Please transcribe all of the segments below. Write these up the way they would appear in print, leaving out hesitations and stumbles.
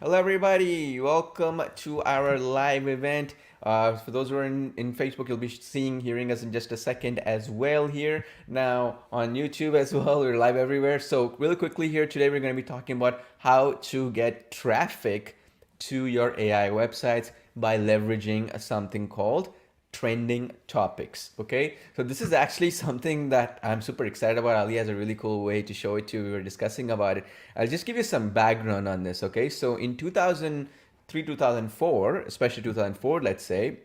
Hello, everybody. Welcome to our live event. For those who are in Facebook, you'll be seeing, hearing us in just a second as well here. Now, on YouTube as well, we're live everywhere. So, really quickly here today, we're going to be talking about how to get traffic to your AI websites by leveraging something called trending topics. Okay, so this is actually something that I'm super excited about. Ali has a really cool way to show it to you. We were discussing about it. I'll just give you some background on this. Okay, so in 2003, 2004, especially 2004, let's say,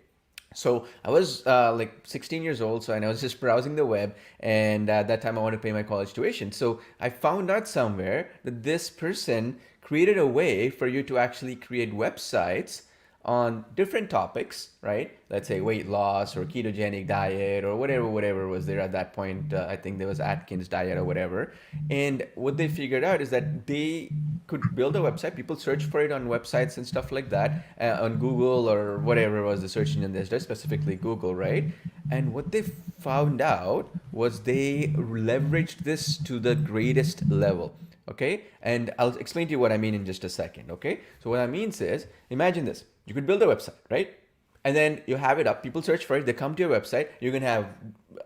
so I was like 16 years old, so and I was just browsing the web, and at that time I wanted to pay my college tuition. So I found out somewhere that this person created a way for you to actually create websites on different topics, right? Let's say weight loss or ketogenic diet or whatever was there at that point. I think there was Atkins diet or whatever. And what they figured out is that they could build a website. People search for it on websites and stuff like that, on Google or whatever was the search engine there's specifically Google, right? And what they found out was they leveraged this to the greatest level. Okay, and I'll explain to you what I mean in just a second. Okay, so what that means is, imagine this: you could build a website, right? And then you have it up. People search for it. They come to your website. You can have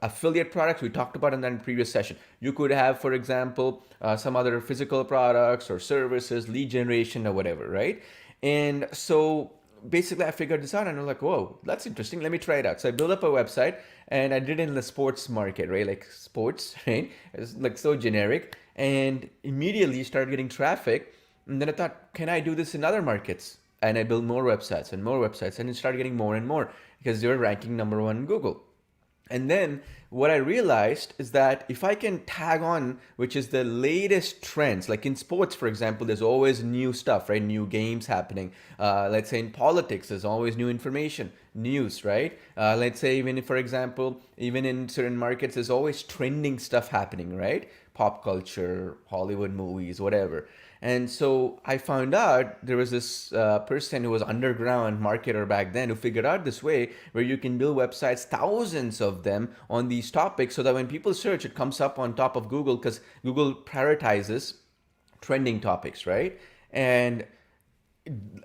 affiliate products. We talked about in that previous session. You could have, for example, some other physical products or services, lead generation or whatever, right? And so basically, I figured this out, and I'm like, whoa, that's interesting. Let me try it out. So I built up a website, and I did it in the sports market, right? Like sports, right? It's like so generic, and immediately started getting traffic. And then I thought, can I do this in other markets? And I built more websites, and it started getting more and more because they were ranking number one in Google. And then what I realized is that if I can tag on, which is the latest trends, like in sports, for example, there's always new stuff, right? New games happening. Let's say in politics, there's always new information, news, right? Let's say even if, for example, even in certain markets, there's always trending stuff happening, right? Pop culture, Hollywood movies, whatever. And so I found out there was this person who was underground marketer back then who figured out this way where you can build websites, thousands of them on these topics, so that when people search, it comes up on top of Google because Google prioritizes trending topics, right? And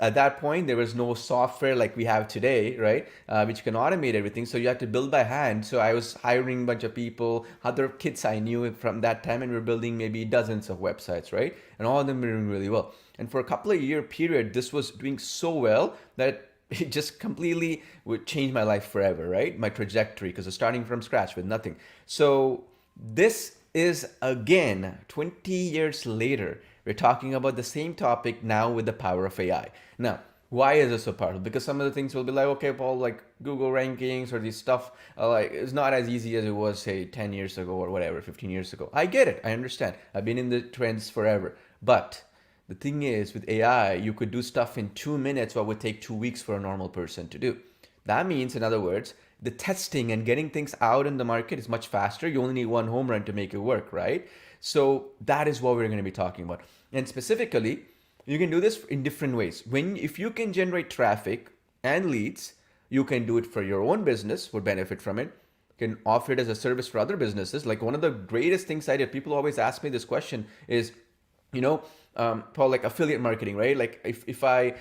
at that point there was no software like we have today, right, which can automate everything, so you had to build by hand. So I was hiring a bunch of people, other kids I knew from that time, and we were building maybe dozens of websites, right, and all of them were doing really well. And for a couple of year period, this was doing so well that it just completely would change my life forever, right, my trajectory, because I was starting from scratch with nothing. So this is again 20 years later. We're talking about the same topic now with the power of AI. Now, why is this so powerful? Because some of the things will be like, okay, Paul, like Google rankings or these stuff, like it's not as easy as it was, say, 10 years ago or whatever, 15 years ago. I get it. I understand. I've been in the trends forever. But the thing is, with AI, you could do stuff in 2 minutes what would take 2 weeks for a normal person to do. That means, in other words, the testing and getting things out in the market is much faster. You only need one home run to make it work, right? So that is what we're going to be talking about. And specifically, you can do this in different ways. When if you can generate traffic and leads, you can do it for your own business, would benefit from it. You can offer it as a service for other businesses. Like one of the greatest things I did, people always ask me this question is, you know, Paul, like affiliate marketing, right? Like if I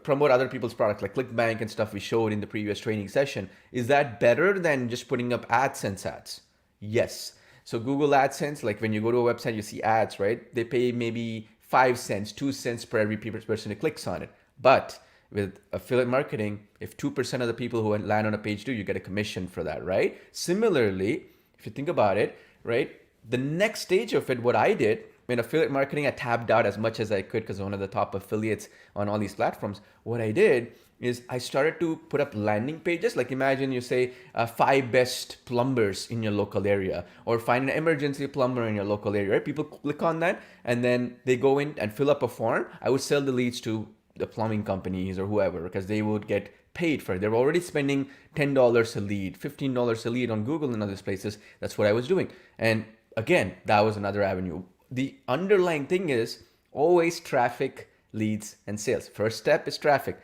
promote other people's products like ClickBank and stuff we showed in the previous training session, is that better than just putting up AdSense ads? Yes. So Google AdSense, like when you go to a website, you see ads, right? They pay maybe 5 cents, 2 cents per every person who clicks on it. But with affiliate marketing, if 2% of the people who land on a page do, you get a commission for that, right? Similarly, if you think about it, right, the next stage of it, what I did in affiliate marketing, I tapped out as much as I could because one of the top affiliates on all these platforms. What I did is I started to put up landing pages. Like imagine you say 5 best plumbers in your local area, or find an emergency plumber in your local area. Right? People click on that and then they go in and fill up a form. I would sell the leads to the plumbing companies or whoever because they would get paid for it. They're already spending $10 a lead, $15 a lead on Google and other places. That's what I was doing. And again, that was another avenue. The underlying thing is always traffic, leads, and sales. First step is traffic.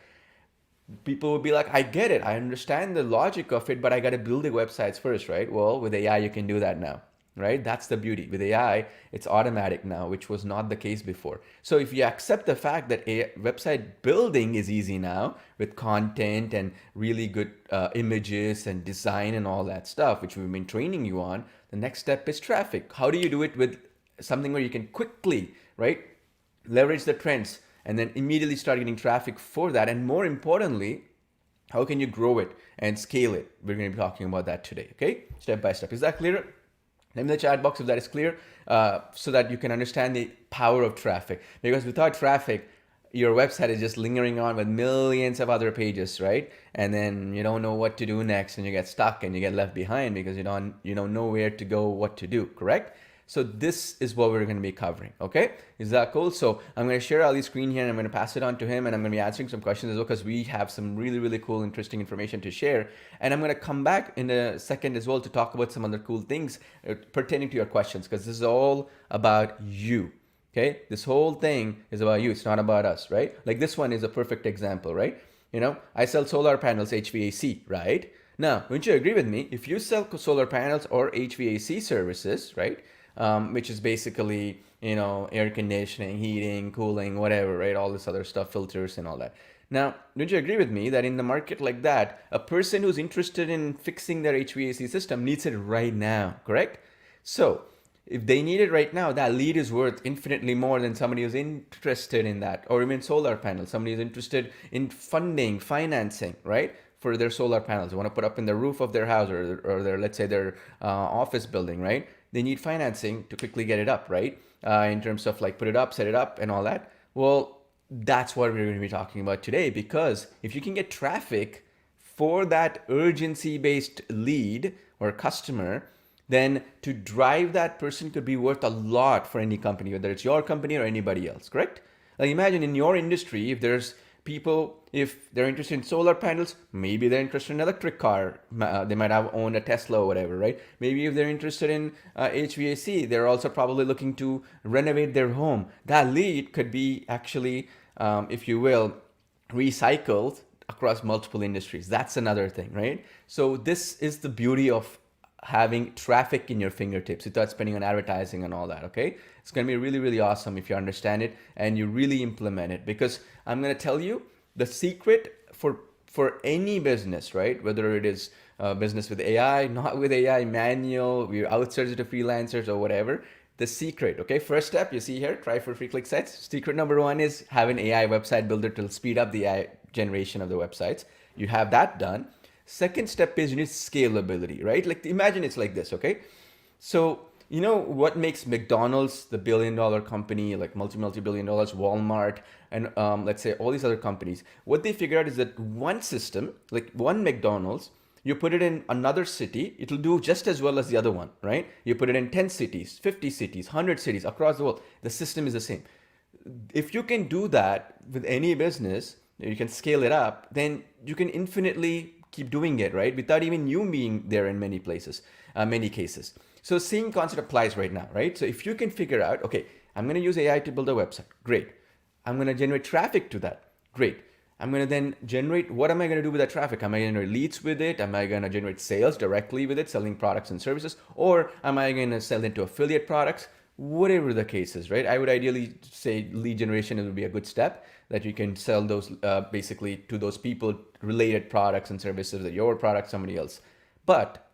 People would be like, I get it. I understand the logic of it, but I got to build the websites first, right? Well, with AI, you can do that now. right? That's the beauty. With AI, it's automatic now, which was not the case before. So if you accept the fact that website building is easy now with content and really good images and design and all that stuff, which we've been training you on, the next step is traffic. How do you do it with something where you can quickly, right, leverage the trends and then immediately start getting traffic for that? And more importantly, how can you grow it and scale it? We're going to be talking about that today, okay? Step by step. Is that clear? Let me in the chat box if that is clear, so that you can understand the power of traffic. Because without traffic, your website is just lingering on with millions of other pages, right? And then you don't know what to do next, and you get stuck and you get left behind because you don't know where to go, what to do, correct? So this is what we're going to be covering, okay? Is that cool? So I'm going to share Ali's screen here and I'm going to pass it on to him, and I'm going to be answering some questions as well because we have some really, really cool, interesting information to share. And I'm going to come back in a second as well to talk about some other cool things pertaining to your questions, because this is all about you, okay? This whole thing is about you. It's not about us, right? Like this one is a perfect example, right? You know, I sell solar panels, HVAC, right? Now, wouldn't you agree with me? If you sell solar panels or HVAC services, right? Which is basically, air conditioning, heating, cooling, whatever, right? All this other stuff, filters and all that. Now, don't you agree with me that in the market like that, a person who's interested in fixing their HVAC system needs it right now, correct? So if they need it right now, that lead is worth infinitely more than somebody who's interested in that, or even solar panels, somebody who's interested in funding, financing, right? For their solar panels, they want to put up in the roof of their house or their, let's say their office building, right? They need financing to quickly get it up, right? In terms of like put it up, set it up and all that. Well, that's what we're going to be talking about today, because if you can get traffic for that urgency based lead or customer, then to drive that person could be worth a lot for any company, whether it's your company or anybody else, correct? Like imagine in your industry, if there's people, if they're interested in solar panels, maybe they're interested in electric car. They might have owned a Tesla or whatever, right? Maybe if they're interested in HVAC, they're also probably looking to renovate their home. That lead could be actually, if you will, recycled across multiple industries. That's another thing, right? So this is the beauty of having traffic in your fingertips without spending on advertising and all that, okay? It's going to be really, really awesome if you understand it and you really implement it, because I'm going to tell you the secret for any business, right? Whether it is business with AI, not with AI, manual, we outsource it to freelancers or whatever. The secret, okay? First step, you see here, try for free click sites. Secret number one is have an AI website builder to speed up the AI generation of the websites. You have that done. Second step is you need scalability, right? Like imagine it's like this, okay? So you know what makes McDonald's the billion-dollar company, like multi-billion dollars, Walmart, and let's say all these other companies. What they figure out is that one system, like one McDonald's, you put it in another city, it'll do just as well as the other one, right? You put it in 10 cities, 50 cities, 100 cities across the world. The system is the same. If you can do that with any business, you can scale it up, then you can infinitely keep doing it, right? Without even you being there in many places, many cases. So same concept applies right now, right? So if you can figure out, okay, I'm going to use AI to build a website. Great. I'm going to generate traffic to that. Great. I'm going to then generate, what am I going to do with that traffic? Am I going to generate leads with it? Am I going to generate sales directly with it, selling products and services? Or am I going to sell into affiliate products? Whatever the case is, right? I would ideally say lead generation would be a good step, that you can sell those basically to those people related products and services, that your product, somebody else. But,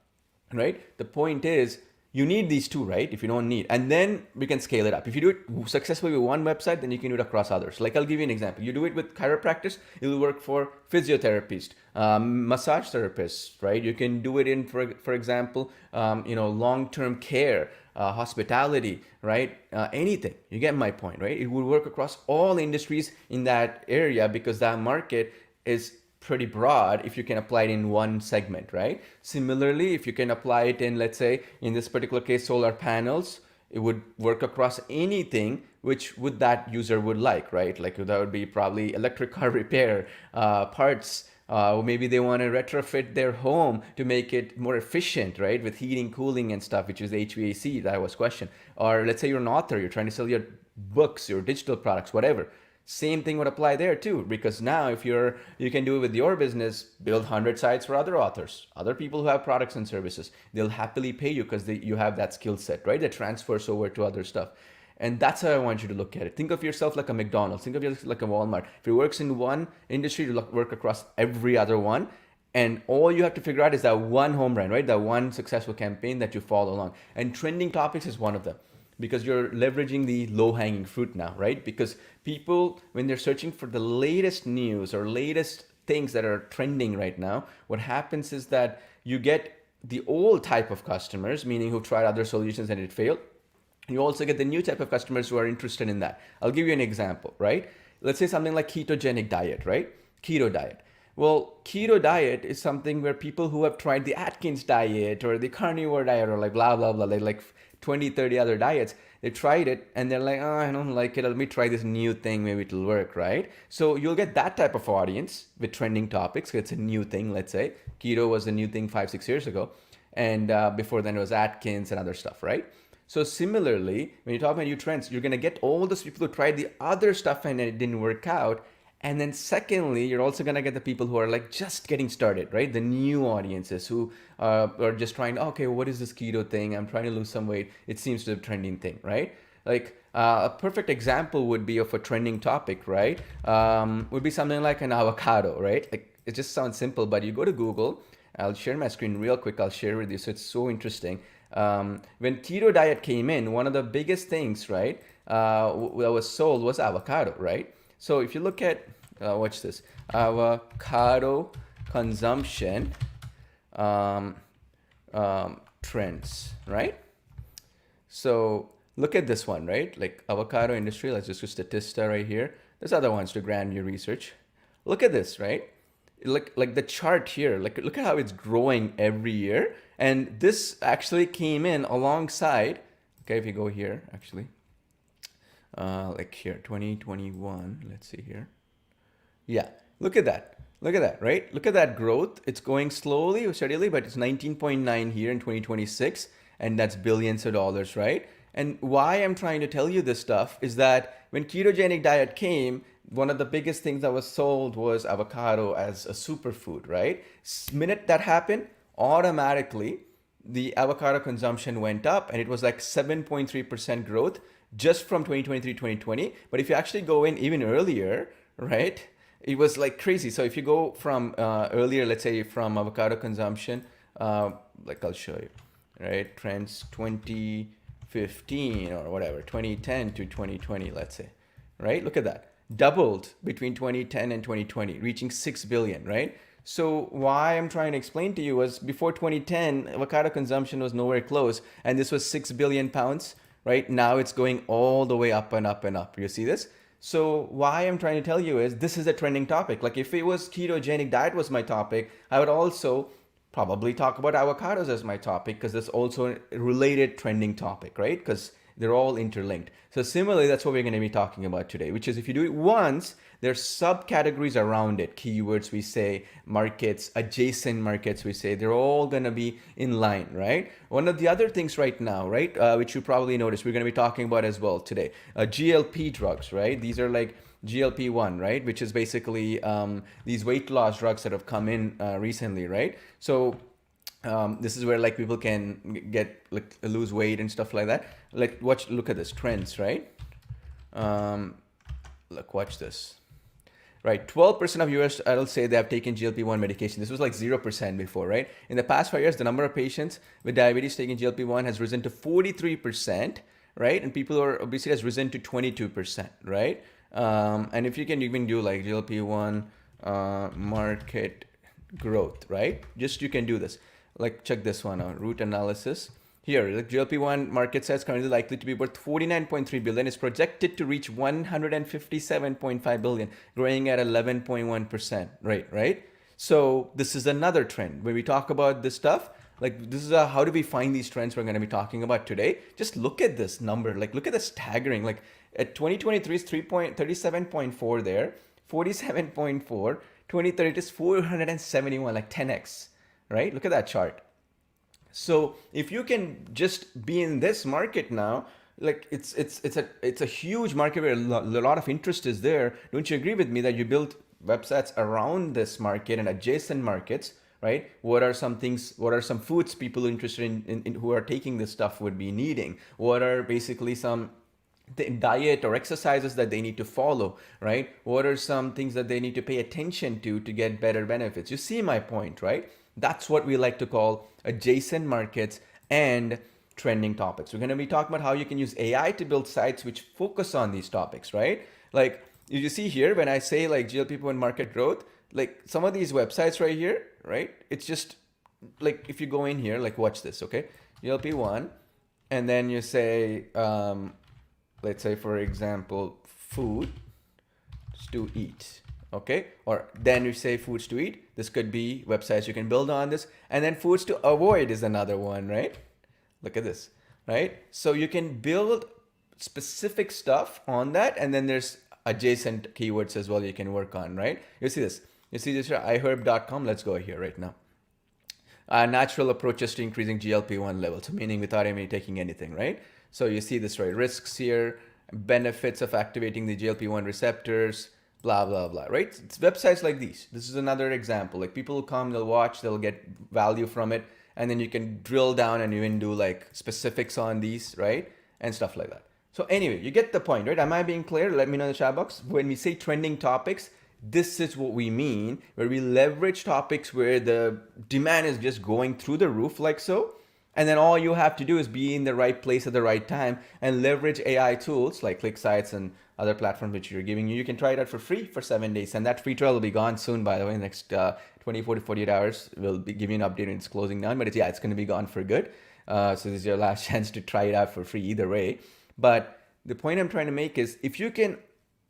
right, the point is, you need these two, right? If you don't need, and then we can scale it up. If you do it successfully with one website, then you can do it across others. Like I'll give you an example. You do it with chiropractors, it'll work for physiotherapists, massage therapists, right? You can do it in, for example, long-term care, hospitality, right? Anything. You get my point, right? It will work across all industries in that area, because that market is pretty broad if you can apply it in one segment, right? Similarly, if you can apply it in, let's say, in this particular case, solar panels, it would work across anything which would that user would like, right? Like that would be probably electric car repair, parts, or maybe they want to retrofit their home to make it more efficient, right? With heating, cooling and stuff, which is HVAC, that was question. Or let's say you're an author, you're trying to sell your books, your digital products, whatever. Same thing would apply there too, because now if you can do it with your business, build 100 sites for other authors, other people who have products and services. They'll happily pay you because you have that skill set, right? That transfers over to other stuff. And that's how I want you to look at it. Think of yourself like a McDonald's. Think of yourself like a Walmart. If you works in one industry, you work across every other one. And all you have to figure out is that one home run, right? That one successful campaign that you follow along. And trending topics is one of them because you're leveraging the low hanging fruit now, right? Because people, when they're searching for the latest news or latest things that are trending right now, what happens is that you get the old type of customers, meaning who tried other solutions and it failed. You also get the new type of customers who are interested in that. I'll give you an example, right? Let's say something like ketogenic diet, right? Keto diet. Well, keto diet is something where people who have tried the Atkins diet or the carnivore diet or like blah, blah, blah, like 20, 30 other diets, they tried it and they're like, oh, I don't like it. Let me try this new thing. Maybe it'll work, right? So you'll get that type of audience with trending topics. It's a new thing, let's say. Keto was a new thing 5, 6 years ago. And before then it was Atkins and other stuff, right? So similarly, when you talk about new trends, you're going to get all those people who tried the other stuff and it didn't work out. And then secondly, you're also going to get the people who are like just getting started, right? The new audiences who are just trying, okay, what is this keto thing? I'm trying to lose some weight. It seems to be a trending thing, right? Like a perfect example would be of a trending topic, right? Would be something like an avocado, right? Like it just sounds simple, but you go to Google. I'll share my screen real quick. I'll share with you. So it's so interesting. When keto diet came in, one of the biggest things, right, that was sold was avocado, right? So if you look at, watch this, avocado consumption trends, right? So look at this one, right? Like avocado industry, let's just do Statista right here. There's other ones to grab your research. Look at this, right? Like the chart here, like look at how it's growing every year. And this actually came in alongside, okay, if you go here, actually, like here, 2021, let's see here. Yeah, look at that. Look at that, right? Look at that growth. It's going slowly or steadily, but it's 19.9 here in 2026, and that's billions of dollars, right? And why I'm trying to tell you this stuff is that when ketogenic diet came, one of the biggest things that was sold was avocado as a superfood, right? Minute that happened, automatically the avocado consumption went up and it was like 7.3% growth just from 2023 2020. But if you actually go in even earlier, right, it was like crazy. So if you go from earlier, let's say from avocado consumption, like I'll show you, right, trends 2015 or whatever, 2010 to 2020, let's say, right? Look at that, doubled between 2010 and 2020, reaching 6 billion, right? So why I'm trying to explain to you was before 2010, avocado consumption was nowhere close, and this was 6 billion pounds, right? Now it's going all the way up and up and up. You see this? So why I'm trying to tell you is this is a trending topic. Like if it was ketogenic diet was my topic, I would also probably talk about avocados as my topic because it's also a related trending topic, right? Because they're all interlinked. So similarly, that's what we're going to be talking about today, which is if you do it once, there's subcategories around it. Keywords, we say, markets, adjacent markets, we say, they're all going to be in line, right? One of the other things right now, right, which you probably noticed, we're going to be talking about as well today, GLP drugs, right? These are like GLP-1, right? Which is basically these weight loss drugs that have come in recently, right? So this is where like people can get like lose weight and stuff like that. Like look at this trends, right? Look, watch this. Right, 12% of US adults say they have taken GLP-1 medication. This was like 0% before, right? In the past 5 years, the number of patients with diabetes taking GLP-1 has risen to 43%, right? And people who are obesity has risen to 22%, right? And if you can even do like GLP-1 market growth, right? Just you can do this. Like check this one out, root analysis. Here, the GLP-1 market size currently likely to be worth 49.3 billion. It's projected to reach 157.5 billion, growing at 11.1% rate, right? So this is another trend. When we talk about this stuff, like this is how do we find these trends we're going to be talking about today? Just look at this number. Like look at the staggering. Like at 2023 is 37.4 there, 47.4, 2030 is 471, like 10x, right? Look at that chart. So if you can just be in this market now, like it's a huge market where a lot of interest is there. Don't you agree with me that you build websites around this market and adjacent markets, right? What are some things, what are some foods people interested in who are taking this stuff would be needing? What are basically some diet or exercises that they need to follow, right? What are some things that they need to pay attention to get better benefits? You see my point, right? That's what we like to call adjacent markets and trending topics. We're going to be talking about how you can use AI to build sites which focus on these topics, right? Like you see here, when I say like GLP-1 market growth, like some of these websites right here, right? It's just like if you go in here, like watch this, okay? GLP-1, and then you say, let's say for example, food to eat, okay? Or then you say foods to eat. This could be websites you can build on this. And then foods to avoid is another one, right? Look at this, right? So you can build specific stuff on that, and then there's adjacent keywords as well you can work on, right? You see this. You see this here, iherb.com. Let's go here right now. Natural approaches to increasing GLP-1 levels, meaning without even taking anything, right? So you see this, right? Risks here, benefits of activating the GLP-1 receptors, blah, blah, blah, right? It's websites like these. This is another example. Like people will come, they'll watch, they'll get value from it. And then you can drill down and even do like specifics on these, right? And stuff like that. So anyway, you get the point, right? Am I being clear? Let me know in the chat box. When we say trending topics, this is what we mean, where we leverage topics where the demand is just going through the roof like so. And then all you have to do is be in the right place at the right time and leverage AI tools like ClickSites and other platforms which you're giving you. You can try it out for free for 7 days. And that free trial will be gone soon, by the way, in the next 24 to 48 hours. We'll be giving you an update and it's closing down. But it's going to be gone for good. So this is your last chance to try it out for free either way. But the point I'm trying to make is if you can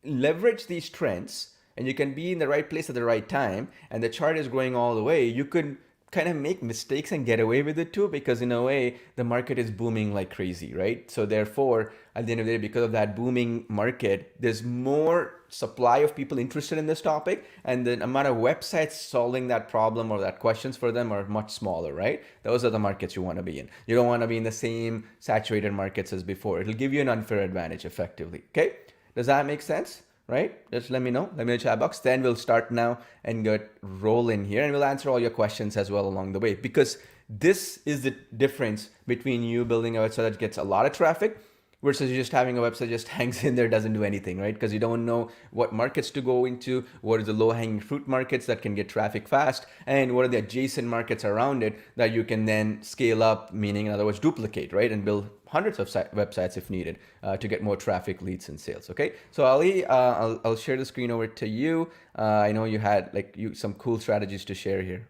leverage these trends and you can be in the right place at the right time and the chart is growing all the way, you could kind of make mistakes and get away with it too, because in a way the market is booming like crazy, right? So therefore at the end of the day, because of that booming market, there's more supply of people interested in this topic, and the amount of websites solving that problem or that questions for them are much smaller, right? Those are the markets you want to be in. You don't want to be in the same saturated markets as before. It'll give you an unfair advantage effectively. Okay, does that make sense? Right? Just let me know. Let me know in the chat box. Then we'll start now and get rolling here, and we'll answer all your questions as well along the way, because this is the difference between you building a website that gets a lot of traffic versus you just having a website just hangs in there, doesn't do anything, right? Because you don't know what markets to go into, what are the low-hanging fruit markets that can get traffic fast, and what are the adjacent markets around it that you can then scale up, meaning in other words duplicate, right? And build hundreds of websites if needed to get more traffic, leads, and sales. Okay, so Ali, I'll share the screen over to you. I know you had some cool strategies to share here.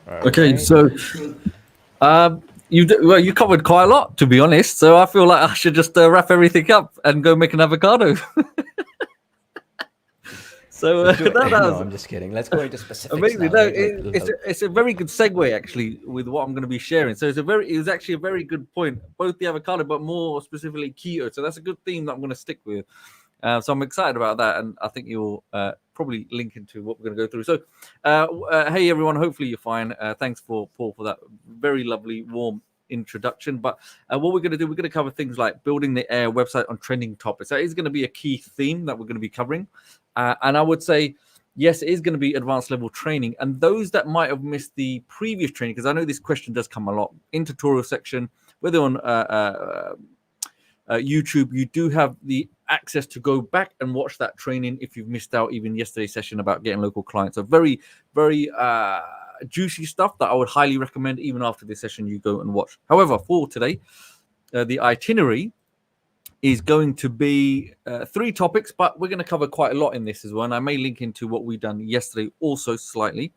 Okay, right. So you covered quite a lot, to be honest. So I feel like I should just wrap everything up and go make an avocado. No, I'm just kidding. Let's go into specifics. Amazing. No, it's a very good segue actually with what I'm going to be sharing. So it was actually a very good point, both the avocado, but more specifically keto. So that's a good theme that I'm going to stick with. So I'm excited about that, and I think you'll probably link into what we're going to go through. So, hey everyone, hopefully you're fine. Thanks for Paul for that very lovely, warm introduction. But what we're going to do, we're going to cover things like building the Air website on trending topics. That is going to be a key theme that we're going to be covering. And I would say, yes, it is going to be advanced level training. And those that might have missed the previous training, because I know this question does come a lot in tutorial section, whether on YouTube, you do have the access to go back and watch that training if you've missed out even yesterday's session about getting local clients. So very, very juicy stuff that I would highly recommend even after this session you go and watch. However, for today, the itinerary is going to be 3 topics, but we're going to cover quite a lot in this as well. And I may link into what we've done yesterday also slightly.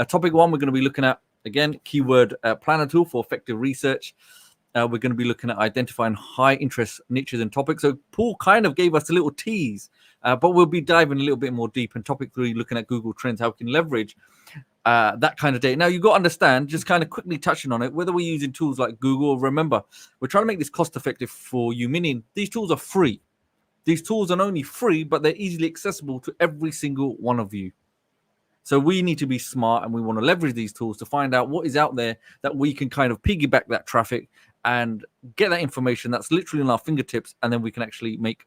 Topic 1, we're going to be looking at, again, keyword planner tool for effective research. We're going to be looking at identifying high interest niches and topics. So Paul kind of gave us a little tease, but we'll be diving a little bit more deep. And topic 3, looking at Google Trends, how we can leverage that kind of data. Now, you've got to understand, just kind of quickly touching on it, whether we're using tools like Google, remember, we're trying to make this cost effective for you, meaning these tools are free. These tools are not only free, but they're easily accessible to every single one of you. So we need to be smart, and we want to leverage these tools to find out what is out there that we can kind of piggyback that traffic and get that information that's literally on our fingertips, and then we can actually make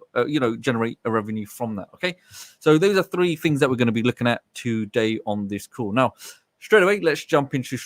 generate a revenue from that. Okay, so those are three things that we're going to be looking at today on this call. Now, straight away, let's jump into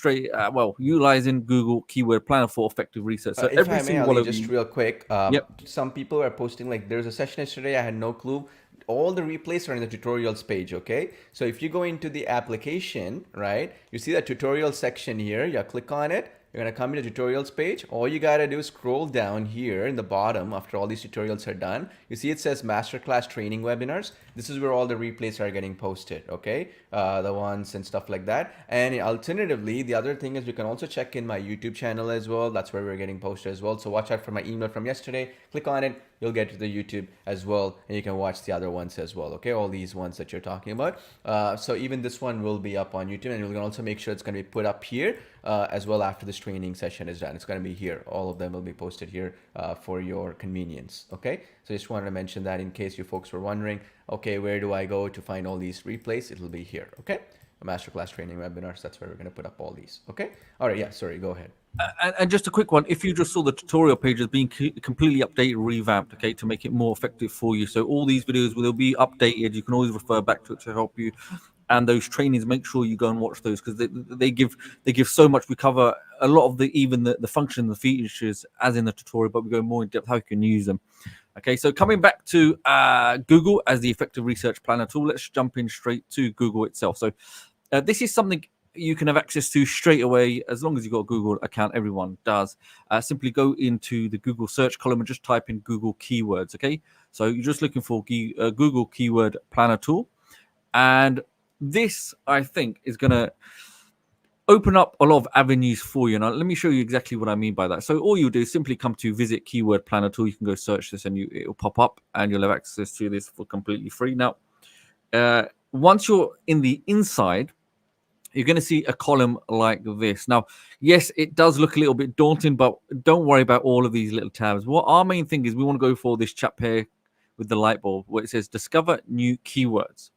utilizing Google Keyword Planner for effective research. So If every I may, single one Ali, of just you. real quick. Yep. Some people are posting like there's a session yesterday. I had no clue. All the replays are in the tutorials page. Okay, so if you go into the application, right, you see the tutorial section here. You click on it. You're gonna come to the tutorials page. All you gotta do is scroll down here in the bottom after all these tutorials are done. You see it says masterclass training webinars. This is where all the replays are getting posted, okay? The ones and stuff like that. And alternatively, the other thing is you can also check in my YouTube channel as well. That's where we're getting posted as well. So watch out for my email from yesterday. Click on it. You'll get to the YouTube as well, and you can watch the other ones as well, okay? All these ones that you're talking about. So even this one will be up on YouTube, and you can also make sure it's going to be put up here as well after this training session is done. It's going to be here. All of them will be posted here for your convenience, okay? So just wanted to mention that in case you folks were wondering, okay, where do I go to find all these replays? It'll be here, okay? Masterclass training webinars, that's where we're going to put up all these, okay? All right, yeah, sorry, go ahead. And just a quick one, if you just saw the tutorial page as being completely updated, revamped, okay, to make it more effective for you. So all these videos will be updated. You can always refer back to it to help you. And those trainings, make sure you go and watch those, because they give so much. We cover a lot of the function, the features as in the tutorial, but we go more in depth how you can use them. Okay, so coming back to Google as the effective research planner tool, let's jump in straight to Google itself. So this is something you can have access to straight away as long as you've got a Google account. Everyone does. Simply go into the Google search column and just type in Google keywords. Okay, so you're just looking for Google Keyword Planner tool, and this, I think, is going to open up a lot of avenues for you. Now, let me show you exactly what I mean by that. So all you do is simply come to Visit Keyword Planner tool. You can go search this, and it'll pop up, and you'll have access to this for completely free. Now, once you're in the inside, you're going to see a column like this. Now, yes, it does look a little bit daunting, but don't worry about all of these little tabs. What our main thing is, we want to go for this chap here with the light bulb where it says Discover New Keywords.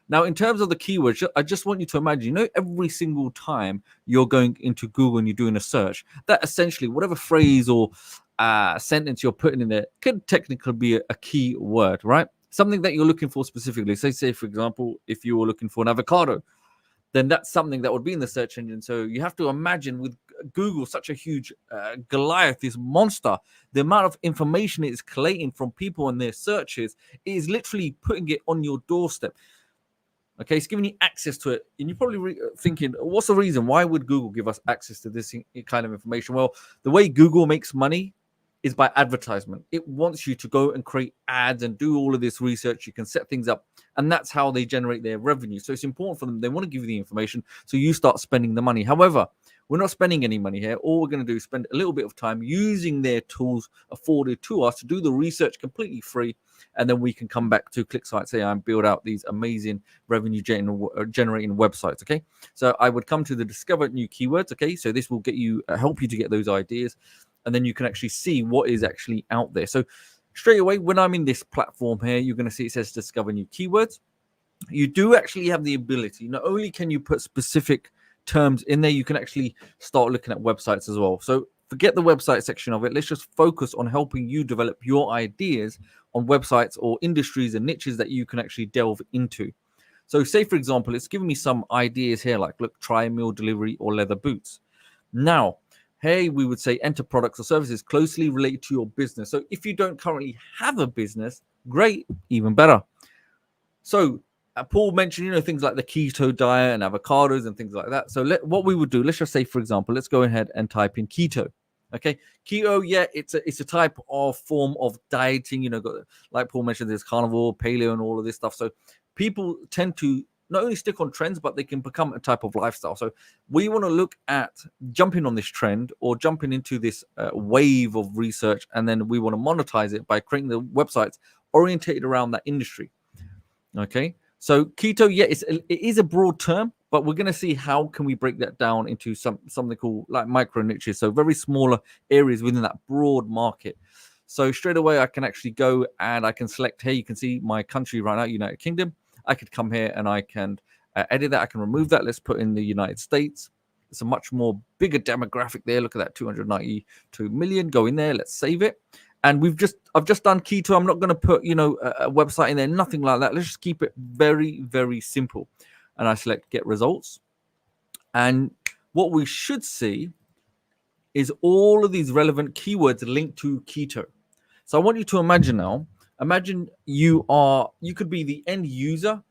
Now, in terms of the keywords, I just want you to imagine, every single time you're going into Google and you're doing a search, that essentially whatever phrase or sentence you're putting in there could technically be a key word, right? Something that you're looking for specifically. Say, for example, if you were looking for an avocado, then that's something that would be in the search engine. So you have to imagine with Google, such a huge Goliath, this monster, the amount of information it is collating from people and their searches is literally putting it on your doorstep. Okay, it's giving you access to it. And you're probably thinking, what's the reason? Why would Google give us access to this kind of information? Well, the way Google makes money is by advertisement. It wants you to go and create ads and do all of this research. You can set things up, and that's how they generate their revenue. So it's important for them. They want to give you the information, so you start spending the money. However, we're not spending any money here. All we're going to do is spend a little bit of time using their tools afforded to us to do the research completely free, and then we can come back to ClickSites AI and build out these amazing revenue generating websites. Okay, so I would come to the Discover New Keywords. Okay, so this will get you help you to get those ideas, and then you can actually see what is actually out there. So straight away, when I'm in this platform here, you're going to see it says Discover New Keywords. You do actually have the ability, not only can you put specific terms in there, you can actually start looking at websites as well. So forget the website section of it. Let's just focus on helping you develop your ideas on websites or industries and niches that you can actually delve into. So say, for example, it's giving me some ideas here, like, look, try meal delivery or leather boots. Now, hey, we would say enter products or services closely related to your business. So if you don't currently have a business, great, even better. So Paul mentioned, things like the keto diet and avocados and things like that. So what we would do, let's just say, for example, let's go ahead and type in keto. Okay, keto, yeah, it's a type of form of dieting. Like Paul mentioned, there's carnivore, paleo, and all of this stuff. So people tend to not only stick on trends, but they can become a type of lifestyle. So we want to look at jumping on this trend or jumping into this wave of research, and then we want to monetize it by creating the websites orientated around that industry. Okay, so keto, yeah, it is a broad term, but we're going to see how can we break that down into something called like micro niches, so very smaller areas within that broad market. So straight away, I can actually go and I can select here. You can see my country right now, United Kingdom. I could come here and I can edit that. I can remove that. Let's put in the United States. It's a much more bigger demographic there. Look at that, 292 million. Go in there. Let's save it. And I've just done keto. I'm not going to put, a website in there, nothing like that. Let's just keep it very, very simple. And I select get results. And what we should see is all of these relevant keywords linked to keto. So I want you to imagine you could be the end user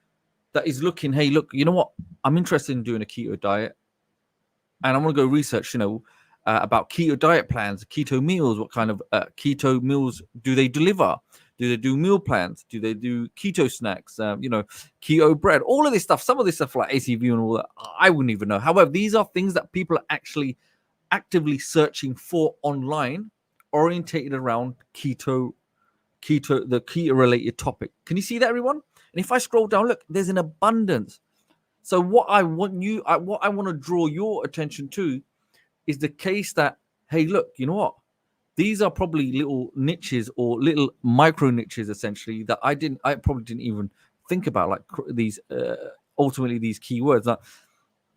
that is looking, hey, look, you know what? I'm interested in doing a keto diet. And I want to go research, about keto diet plans, keto meals. What kind of keto meals do they deliver? Do they do meal plans? Do they do keto snacks? Keto bread, all of this stuff. Some of this stuff like ACV and all that, I wouldn't even know. However, these are things that people are actually actively searching for online, orientated around keto, the keto related topic. Can you see that, everyone? And if I scroll down, look, there's an abundance. So what I want to draw your attention to is the case that, hey, look, you know what? These are probably little niches or little micro niches, essentially, that I probably didn't even think about, like these, ultimately these keywords. Now,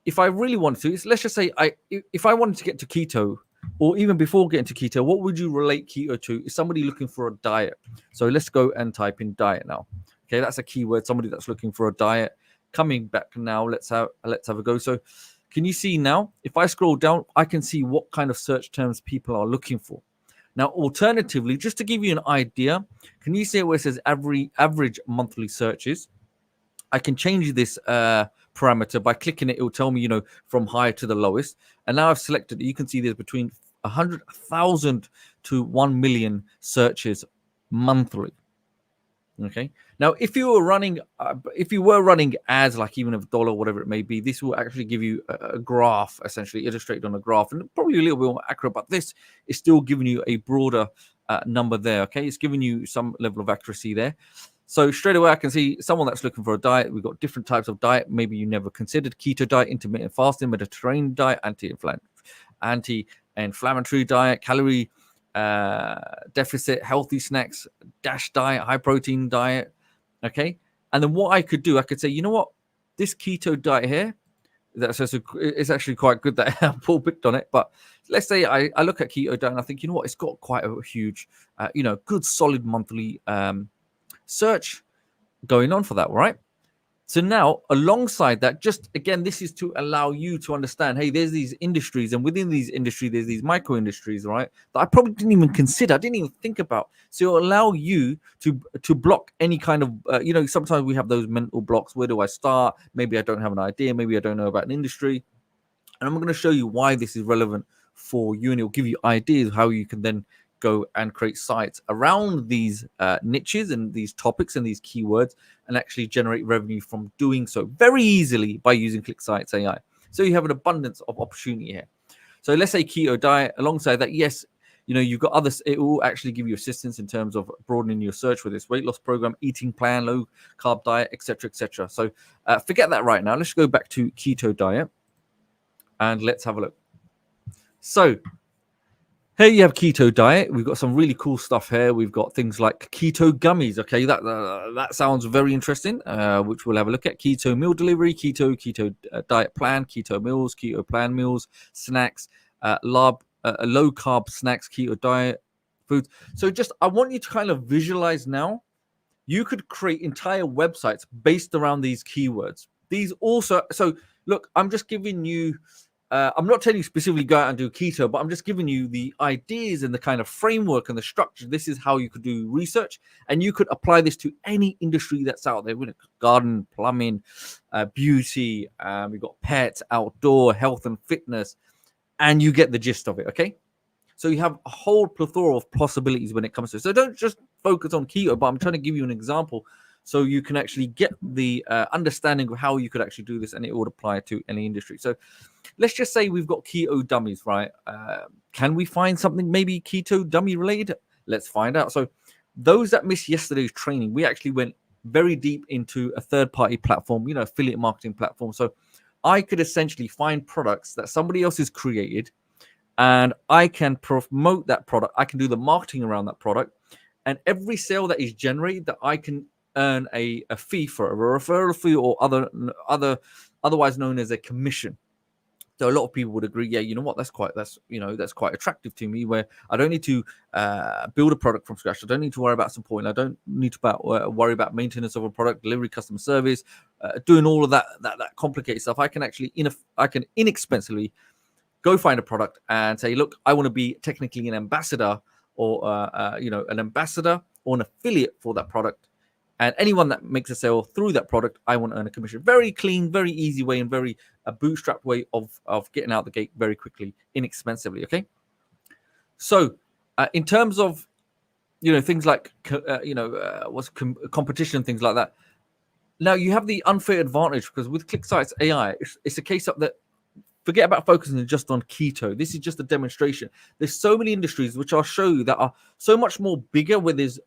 if I really wanted to, let's just say if I wanted to get to keto, or even before getting to keto, what would you relate keto to? Is somebody looking for a diet? So let's go and type in diet now. Okay, that's a keyword, somebody that's looking for a diet. Coming back now, let's have a go. So can you see now, if I scroll down, I can see what kind of search terms people are looking for. Now, alternatively, just to give you an idea, can you see where it says average monthly searches? I can change this parameter by clicking it. It will tell me, from higher to the lowest. And now I've selected, you can see there's between 100,000 to 1 million searches monthly. Okay. Now, if you were running ads, like even of $1, whatever it may be, this will actually give you a graph, essentially illustrated on a graph, and probably a little bit more accurate. But this is still giving you a broader number there. Okay, it's giving you some level of accuracy there. So straight away, I can see someone that's looking for a diet. We've got different types of diet. Maybe you never considered keto diet, intermittent fasting, Mediterranean diet, anti-inflammatory diet, calorie deficit, healthy snacks, DASH diet, high protein diet. Okay. And then what I could do, I could say, you know what, this keto diet here, it's actually quite good that Paul picked on it. But let's say I look at keto diet and I think, you know what, it's got quite a huge, good solid monthly search going on for that, right? So now, alongside that, just again, this is to allow you to understand, hey, there's these industries, and within these industries, there's these micro industries, right, that I probably didn't even consider, I didn't even think about. So it'll allow you to block any kind of, sometimes we have those mental blocks. Where do I start? Maybe I don't have an idea. Maybe I don't know about an industry. And I'm going to show you why this is relevant for you, and it'll give you ideas of how you can then go and create sites around these niches and these topics and these keywords, and actually generate revenue from doing so very easily by using ClickSites AI. So you have an abundance of opportunity here. So let's say keto diet. Alongside that, yes, you've got others. It will actually give you assistance in terms of broadening your search with this weight loss program, eating plan, low carb diet, etc., etc. So forget that right now. Let's go back to keto diet and let's have a look. So here you have keto diet. We've got some really cool stuff here. We've got things like keto gummies. Okay, that sounds very interesting, which we'll have a look at. Keto meal delivery, keto diet plan, keto meals, keto plan meals, snacks, low carb snacks, keto diet foods. So I want you to kind of visualize now. You could create entire websites based around these keywords. These also, so look, I'm just giving you. I'm not telling you specifically go out and do keto, but I'm just giving you the ideas and the kind of framework and the structure. This is how you could do research, and you could apply this to any industry that's out there. Garden, plumbing, beauty. We've got pets, outdoor, health and fitness, and you get the gist of it. Okay, so you have a whole plethora of possibilities when it comes to it. So don't just focus on keto, but I'm trying to give you an example so you can actually get the understanding of how you could actually do this, and it would apply to any industry. So let's just say we've got keto dummies, right? Can we find something maybe keto dummy related? Let's find out. So those that missed yesterday's training, we actually went very deep into a third-party platform, affiliate marketing platform. So I could essentially find products that somebody else has created, and I can promote that product. I can do the marketing around that product, and every sale that is generated that I can earn a fee for a referral fee or otherwise known as a commission. So a lot of people would agree, yeah, you know what, that's quite attractive to me, where I don't need to build a product from scratch. I don't need to worry about support. I don't need to worry about maintenance of a product, delivery, customer service, doing all of that complicated stuff. I can actually inexpensively go find a product and say, look, I want to be technically an ambassador or an ambassador or an affiliate for that product. And anyone that makes a sale through that product, I want to earn a commission. Very clean, very easy way, and very bootstrapped way of getting out the gate very quickly, inexpensively. Okay. So, in terms of things like competition, things like that. Now you have the unfair advantage because with ClickSites AI, it's a case of that. Forget about focusing just on keto. This is just a demonstration. There's so many industries which I'll show you that are so much more bigger, where there's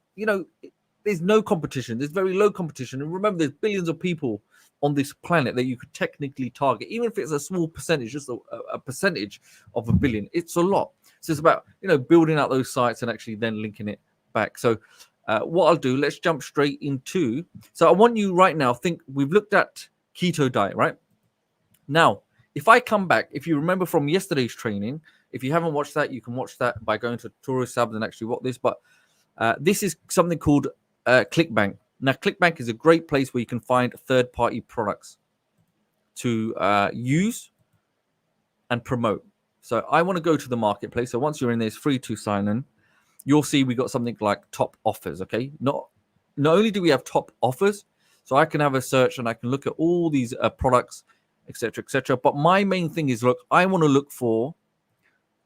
no competition. There's very low competition. And remember, there's billions of people on this planet that you could technically target, even if it's a small percentage, just a percentage of a billion. It's a lot. So it's about building out those sites and actually then linking it back. So what I'll do, let's jump straight into. So I want you right now, think we've looked at keto diet, right? Now, if I come back, if you remember from yesterday's training, if you haven't watched that, you can watch that by going to TutorialSubs and actually watch this. But this is something called ClickBank. Now, ClickBank is a great place where you can find third-party products to use and promote. So I want to go to the marketplace. So once you're in there, it's free to sign in. You'll see we got something like top offers. Okay, not only do we have top offers, so I can have a search and I can look at all these products, etc., etc. But my main thing is, look, I want to look for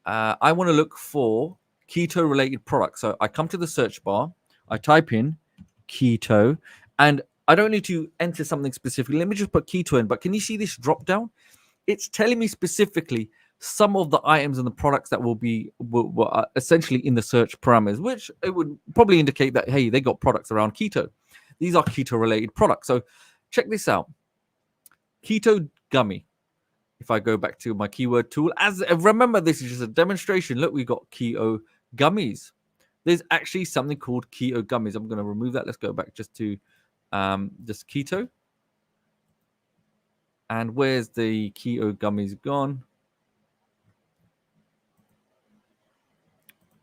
keto-related products. So I come to the search bar, I type in keto, and I don't need to enter something specific. Let me just put keto in. But can you see this drop down? It's telling me specifically some of the items and the products that will be essentially in the search parameters, which it would probably indicate that, hey, they got products around keto. These are keto-related products. So check this out. Keto gummy. If I go back to my keyword tool, remember, this is just a demonstration. Look, we got keto gummies. There's actually something called keto gummies. I'm going to remove that. Let's go back just to just keto. And where's the keto gummies gone?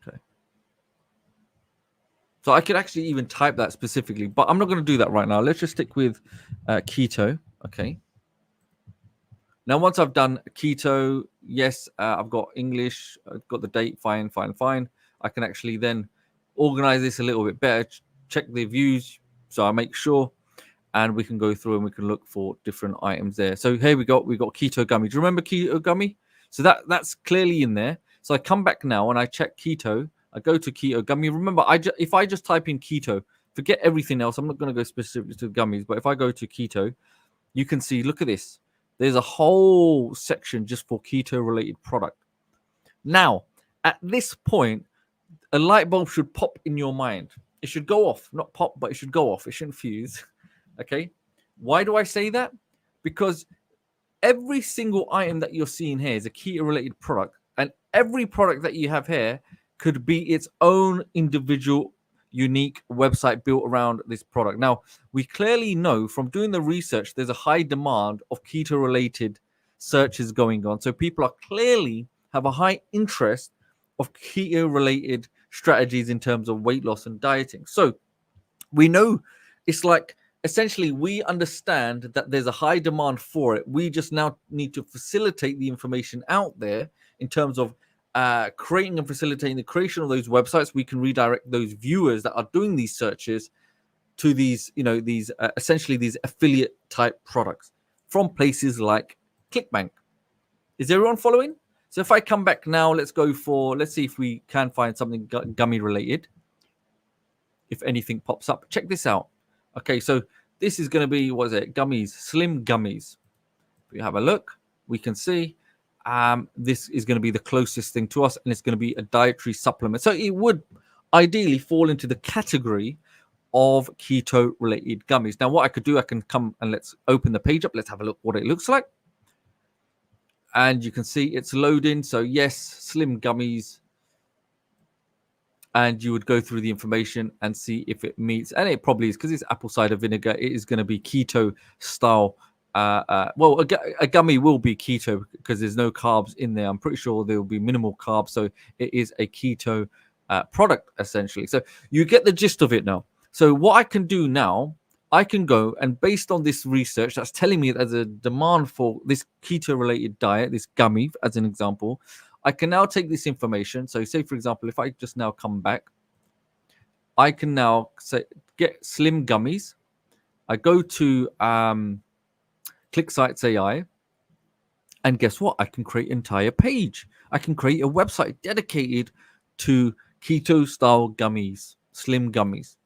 Okay. So I could actually even type that specifically, but I'm not going to do that right now. Let's just stick with keto. Okay. Now, once I've done keto, yes, I've got English, I've got the date, fine. I can actually then organize this a little bit better, check the views, so I make sure, and we can go through and we can look for different items there. So here we got keto gummy. Do you remember keto gummy? So that's clearly in there. So I come back now and I check keto. I go to keto gummy. Remember, if I just type in keto, forget everything else. I'm not going to go specifically to gummies, but if I go to keto, you can see, look at this. There's a whole section just for keto-related product. Now, at this point, a light bulb should pop in your mind. It should go off, not pop, but it should go off. It shouldn't fuse. Okay? Why do I say that? Because every single item that you're seeing here is a keto-related product, and every product that you have here could be its own individual unique website built around this product. Now, we clearly know from doing the research, there's a high demand of keto related searches going on. So people are clearly have a high interest of keto related strategies in terms of weight loss and dieting. So we know it's like essentially we understand that there's a high demand for it. We just now need to facilitate the information out there in terms of creating and facilitating the creation of those websites. We can redirect those viewers that are doing these searches to these, essentially these affiliate type products from places like ClickBank. Is everyone following? So if I come back now, let's see if we can find something gummy related. If anything pops up, check this out. Okay, so this is going to be, what is it? Gummies, slim gummies. If we have a look, we can see this is going to be the closest thing to us, and it's going to be a dietary supplement. So it would ideally fall into the category of keto related gummies. Now, what I could do, I can come and let's open the page up. Let's have a look what it looks like. And you can see it's loading. So yes, slim gummies. and you would go through the information and see if it meets, and it probably is, because it's apple cider vinegar, it is going to be keto style. Well, a gummy will be keto because there's no carbs in there. I'm pretty sure there will be minimal carbs, so it is a keto product essentially. So you get the gist of it now. So what I can do now, I can go and, based on this research that's telling me that there's a demand for this keto related diet, this gummy as an example, I can now take this information. So say, for example, if I just now come back, I can now say get slim gummies. I go to ClickSites AI, and guess what? I can create an entire page. I can create a website dedicated to keto style gummies, slim gummies.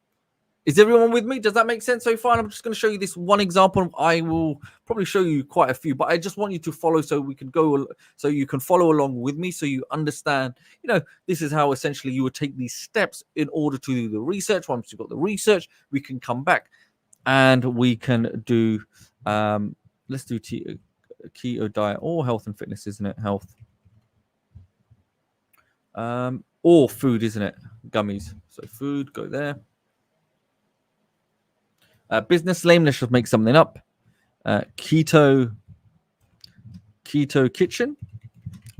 Is everyone with me? Does that make sense so far? I'm just going to show you this one example. I will probably show you quite a few, but I just want you to follow so we can go, so you can follow along with me, so you understand, this is how essentially you would take these steps in order to do the research. Once you've got the research, we can come back and we can do, let's do keto diet or health and fitness, isn't it? Health. Or food, isn't it? Gummies. So food, go there. Business name, let's just make something up. Keto Kitchen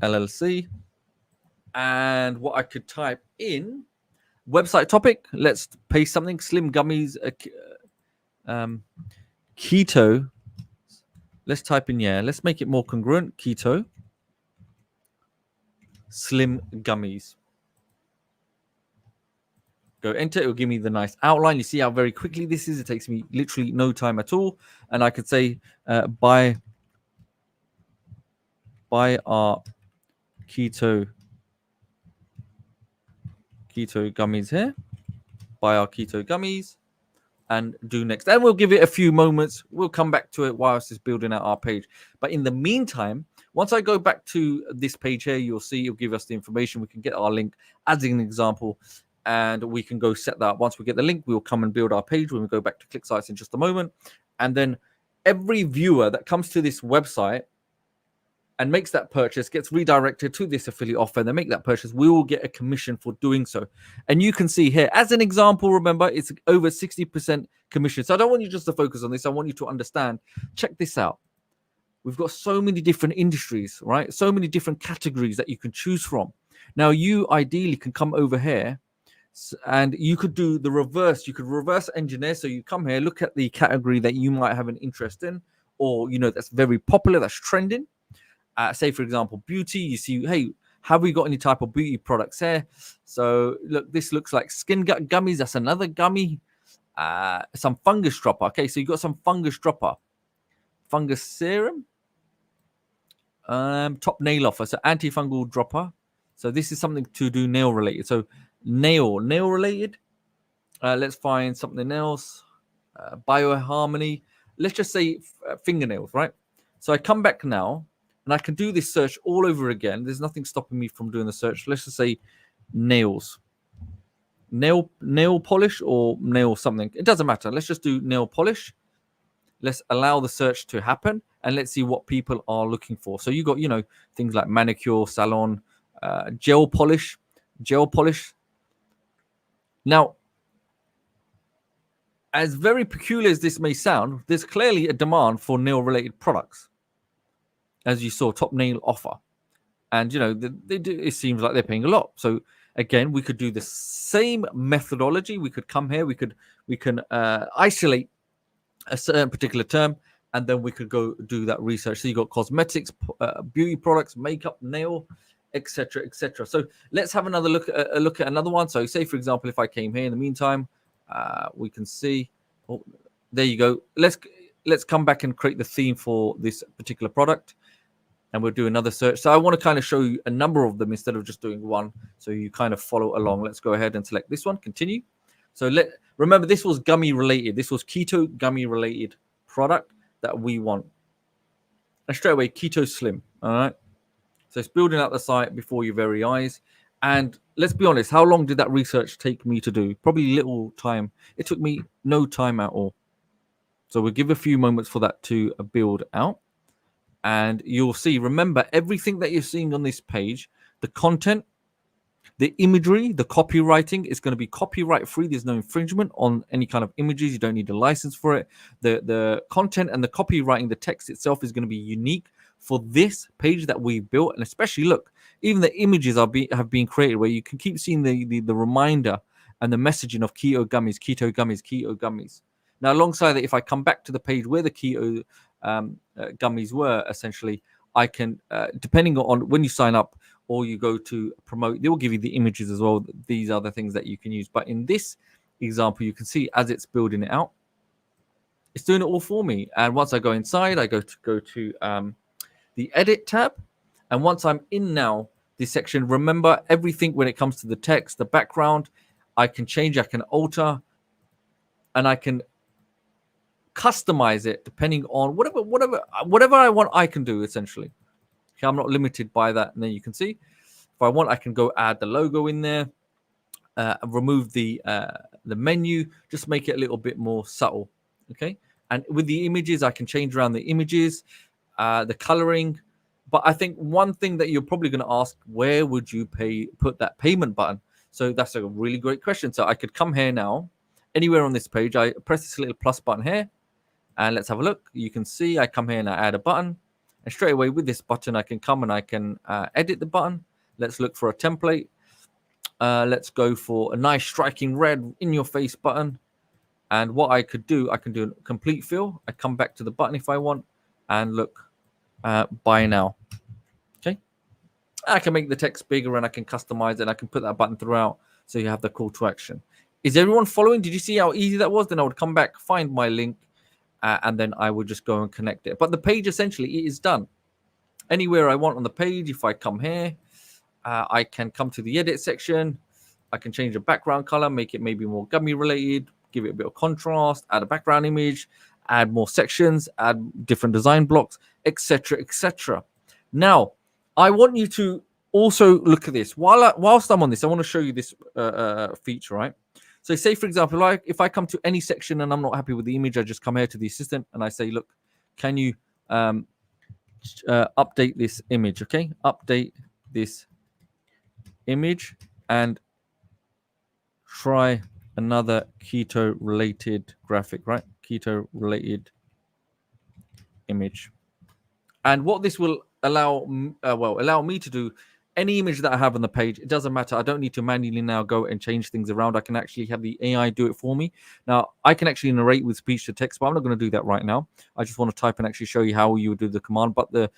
LLC. And what I could type in, website topic, let's paste something, slim gummies, keto. Let's type in, let's make it more congruent. Keto slim gummies. Go enter, it will give me the nice outline. You see how very quickly this is. It takes me literally no time at all. And I could say, buy our keto gummies here. Buy our keto gummies and do next. And we'll give it a few moments. We'll come back to it whilst it's building out our page. But in the meantime, once I go back to this page here, you'll see it'll give us the information. We can get our link as an example, and we can go set that up. Once we get the link, we'll come and build our page when we go back to ClickSites in just a moment. And then every viewer that comes to this website and makes that purchase gets redirected to this affiliate offer. They make that purchase, we will get a commission for doing so. And you can see here, as an example, remember, it's over 60% commission. So I don't want you just to focus on this. I want you to understand. Check this out. We've got so many different industries, right? So many different categories that you can choose from. Now, you ideally can come over here and you could do the reverse. You could reverse engineer. So you come here, look at the category that you might have an interest in, or, that's very popular, that's trending. Say, for example, beauty. You see, hey, have we got any type of beauty products here? So look, this looks like skin gut gummies. That's another gummy. Some fungus dropper. Okay, so you got some fungus dropper. Fungus serum. Top nail offer. So antifungal dropper. So this is something to do nail related. So nail related. Let's find something else. Bioharmony. Let's just say fingernails, right? So I come back now and I can do this search all over again. There's nothing stopping me from doing the search. Let's just say nails. Nail polish or nail something. It doesn't matter. Let's just do nail polish. Let's allow the search to happen and let's see what people are looking for. So you got, things like manicure, salon, gel polish. Now, as very peculiar as this may sound, there's clearly a demand for nail-related products. As you saw, top nail offer. And, they do, it seems like they're paying a lot. So, again, we could do the same methodology. We could come here. We can isolate a certain particular term, and then we could go do that research. So you got cosmetics, beauty products, makeup, nail, etc., etc. So let's have another look at another one. So say, for example, if I came here in the meantime, we can see. Oh, there you go. Let's come back and create the theme for this particular product, and we'll do another search. So I want to kind of show you a number of them instead of just doing one, so you kind of follow along. Let's go ahead and select this one. Continue. So remember, this was gummy related. This was keto gummy related product that we want. And straight away, keto slim. All right. So it's building out the site before your very eyes. And let's be honest, how long did that research take me to do? Probably little time. It took me no time at all. So we'll give a few moments for that to build out. And you'll see, remember, everything that you're seeing on this page, the content, The imagery, the copywriting is going to be copyright free. There's no infringement on any kind of images. You don't need a license for it. The content and the copywriting, the text itself is going to be unique for this page that we built. And especially, look, even the images have been created where you can keep seeing the reminder and the messaging of keto gummies, keto gummies, keto gummies. Now, alongside that, if I come back to the page where the keto gummies were, essentially, I can, depending on when you sign up or you go to promote, they will give you the images as well. These are the things that you can use. But in this example, you can see as it's building it out, it's doing it all for me. And once I go inside, I go to the edit tab. And once I'm in now, this section, remember everything when it comes to the text, the background, I can change, I can alter, and I can customize it depending on whatever I want. I can do essentially. Okay, I'm not limited by that. And then you can see if I want, I can go add the logo in there, remove the menu, just make it a little bit more subtle. Okay, and with the images, I can change around the images, the coloring. But I think one thing that you're probably going to ask, where would you put that payment button? So that's a really great question. So I could come here now, anywhere on this page, I press this little plus button here, and let's have a look. You can see I come here and I add a button, and straight away with this button, I can come and I can edit the button. Let's look for a template. Let's go for a nice striking red in your face button. And what I could do, I can do a complete fill. I come back to the button if I want, and look, buy now. Okay, I can make the text bigger and I can customize it. I can put that button throughout so you have the call to action. Is everyone following? Did you see how easy that was? Then I would come back, find my link, and then I would just go and connect it. But the page essentially it is done. Anywhere I want on the page, if I come here, I can come to the edit section. I can change the background color, make it maybe more gummy related, give it a bit of contrast, add a background image, add more sections, add different design blocks, etc., etc. Now, I want you to also look at this. Whilst I'm on this, I want to show you this feature, right? So say, for example, like if I come to any section and I'm not happy with the image, I just come here to the assistant and I say, look, can you update this image? Okay, update this image and try another keto related graphic, right? Keto related image. And what this will allow me to do, any image that I have on the page, it doesn't matter. I don't need to manually now go and change things around. I can actually have the AI do it for me. Now, I can actually narrate with speech to text, but I'm not going to do that right now. I just want to type and actually show you how you would do the command. But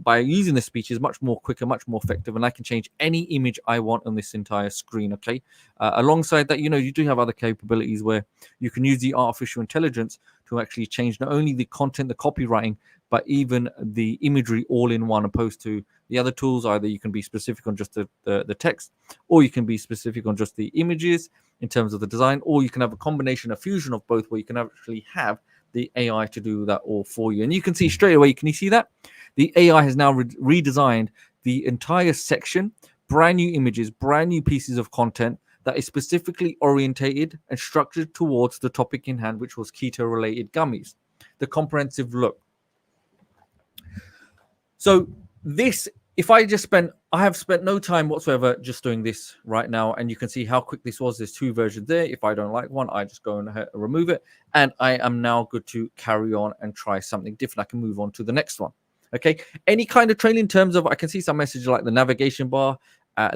by using the speech is much more quicker, much more effective, and I can change any image I want on this entire screen, okay? Alongside that, you do have other capabilities where you can use the artificial intelligence to actually change not only the content, the copywriting, but even the imagery all in one, opposed to the other tools. Either you can be specific on just the text, or you can be specific on just the images in terms of the design, or you can have a combination, a fusion of both, where you can actually have the AI to do that all for you. And you can see straight away, can you see that? The AI has now redesigned the entire section, brand new images, brand new pieces of content that is specifically orientated and structured towards the topic in hand, which was keto-related gummies, the comprehensive look. So this, if I have spent no time whatsoever just doing this right now, and you can see how quick this was. There's two versions there. If I don't like one, I just go and remove it, and I am now good to carry on and try something different. I can move on to the next one. Okay, any kind of training in terms of, I can see some messages like the navigation bar,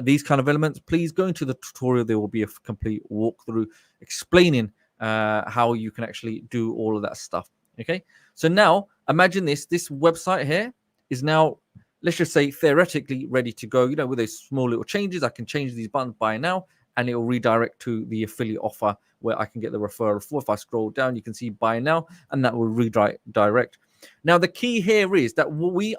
these kind of elements. Please go into the tutorial. There will be a complete walkthrough explaining how you can actually do all of that stuff. Okay, so now imagine this website here is now, let's just say, theoretically ready to go. With those small little changes, I can change these buttons by now, and it will redirect to the affiliate offer where I can get the referral for. If I scroll down, you can see buy now, and that will redirect. Now, the key here is that we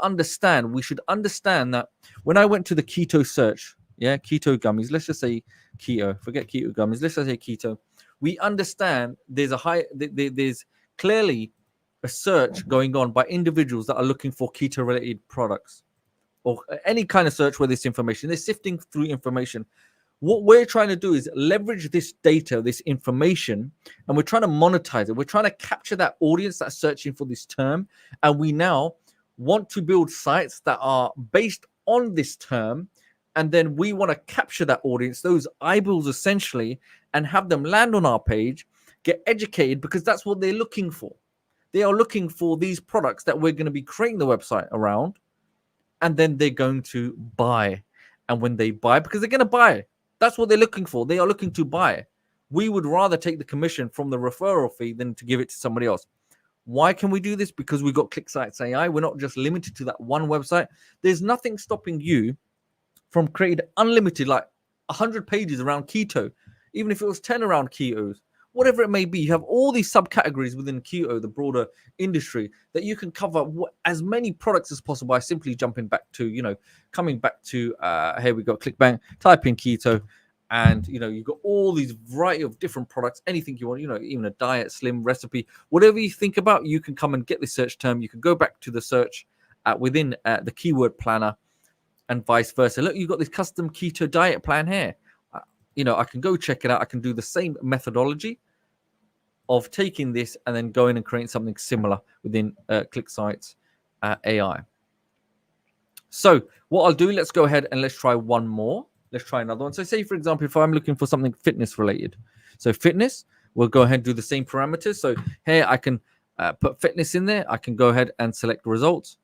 should understand that when I went to the keto search, keto gummies, let's just say keto, forget keto gummies, let's just say keto. We understand there's clearly a search going on by individuals that are looking for keto related products, or any kind of search where this information, they're sifting through information. What we're trying to do is leverage this data, this information, and we're trying to monetize it. We're trying to capture that audience that's searching for this term. And we now want to build sites that are based on this term And then we want to capture that audience, those eyeballs essentially, and have them land on our page, get educated, because that's what they're looking for. They are looking for these products that we're going to be creating the website around, and then they're going to buy. And when they buy, because they're going to buy, that's what they're looking for. They are looking to buy. We would rather take the commission from the referral fee than to give it to somebody else. Why can we do this? Because we've got ClickSites AI. We're not just limited to that one website. There's nothing stopping you from creating unlimited, like 100 pages around keto, even if it was 10 around ketos, whatever it may be. You have all these subcategories within keto, the broader industry, that you can cover as many products as possible by simply jumping back to, coming back to, here we go, ClickBank, type in keto, and, you've got all these variety of different products, anything you want, even a diet, slim recipe, whatever you think about, you can come and get the search term. You can go back to the search within the keyword planner, and vice versa. Look, you've got this custom keto diet plan here. I can go check it out. I can do the same methodology of taking this and then going and creating something similar within ClickSites AI. So what I'll do, let's go ahead and let's try one more. Let's try another one. So say, for example, if I'm looking for something fitness related. So fitness, we'll go ahead and do the same parameters. So here I can put fitness in there. I can go ahead and select results.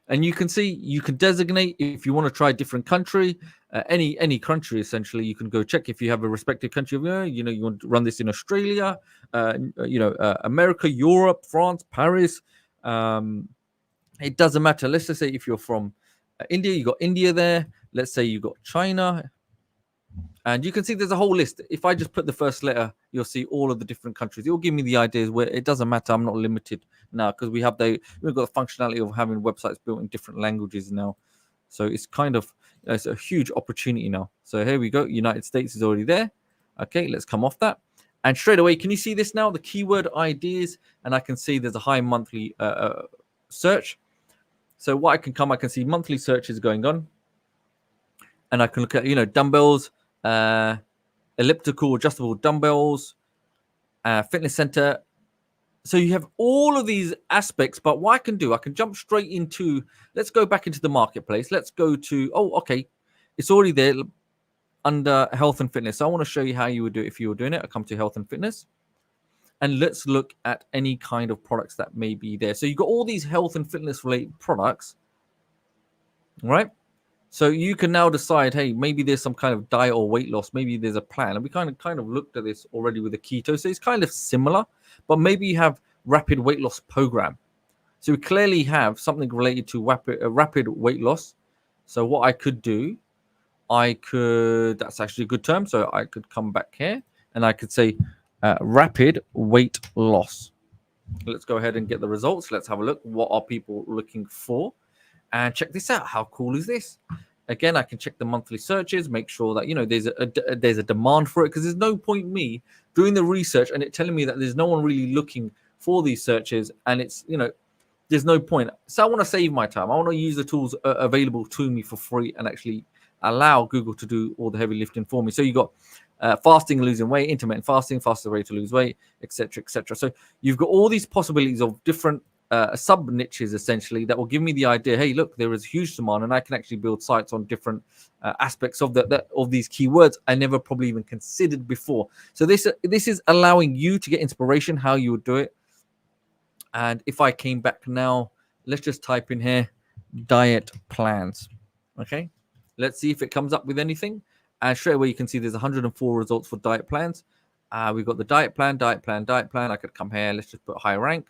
And you can see, you can designate if you want to try a different country, any country, essentially. You can go check if you have a respective country. You want to run this in Australia, America, Europe, France, Paris. It doesn't matter. Let's just say if you're from India, you got India there. Let's say you got China. And you can see there's a whole list. If I just put the first letter, you'll see all of the different countries. It will give me the ideas where it doesn't matter. I'm not limited now because we've got the functionality of having websites built in different languages now. So it's it's a huge opportunity now. So here we go. United States is already there. Okay, let's come off that. And straight away, can you see this now? The keyword ideas, and I can see there's a high monthly search. So what I can see monthly searches going on, and I can look at dumbbells. Elliptical adjustable dumbbells, fitness center. So you have all of these aspects, but what I can do, I can jump straight into, let's go back into the marketplace. Let's go to, okay, it's already there under health and fitness. So I want to show you how you would do it if you were doing it. I come to health and fitness, and let's look at any kind of products that may be there. So you've got all these health and fitness related products, right? So you can now decide, hey, maybe there's some kind of diet or weight loss. Maybe there's a plan. And we kind of looked at this already with the keto. So it's kind of similar, but maybe you have rapid weight loss program. So we clearly have something related to rapid weight loss. So what I could do, that's actually a good term. So I could come back here and I could say rapid weight loss. Let's go ahead and get the results. Let's have a look. What are people looking for? And check this out. How cool is this? Again, I can check the monthly searches, make sure that there's a demand for it, because there's no point me doing the research and it telling me that there's no one really looking for these searches, and it's there's no point. So I want to save my time. I want to use the tools available to me for free and actually allow Google to do all the heavy lifting for me. So you got fasting and losing weight, intermittent fasting, faster way to lose weight, etc., etc. So you've got all these possibilities of different sub niches essentially that will give me the idea, hey, look, there is huge demand, and I can actually build sites on different aspects of of these keywords I never probably even considered before. So this is allowing you to get inspiration how you would do it. And if I came back now, let's just type in here diet plans. Okay, let's see if it comes up with anything. And straight away you can see there's 104 results for diet plans. We've got the diet plan. I could come here. Let's just put high rank.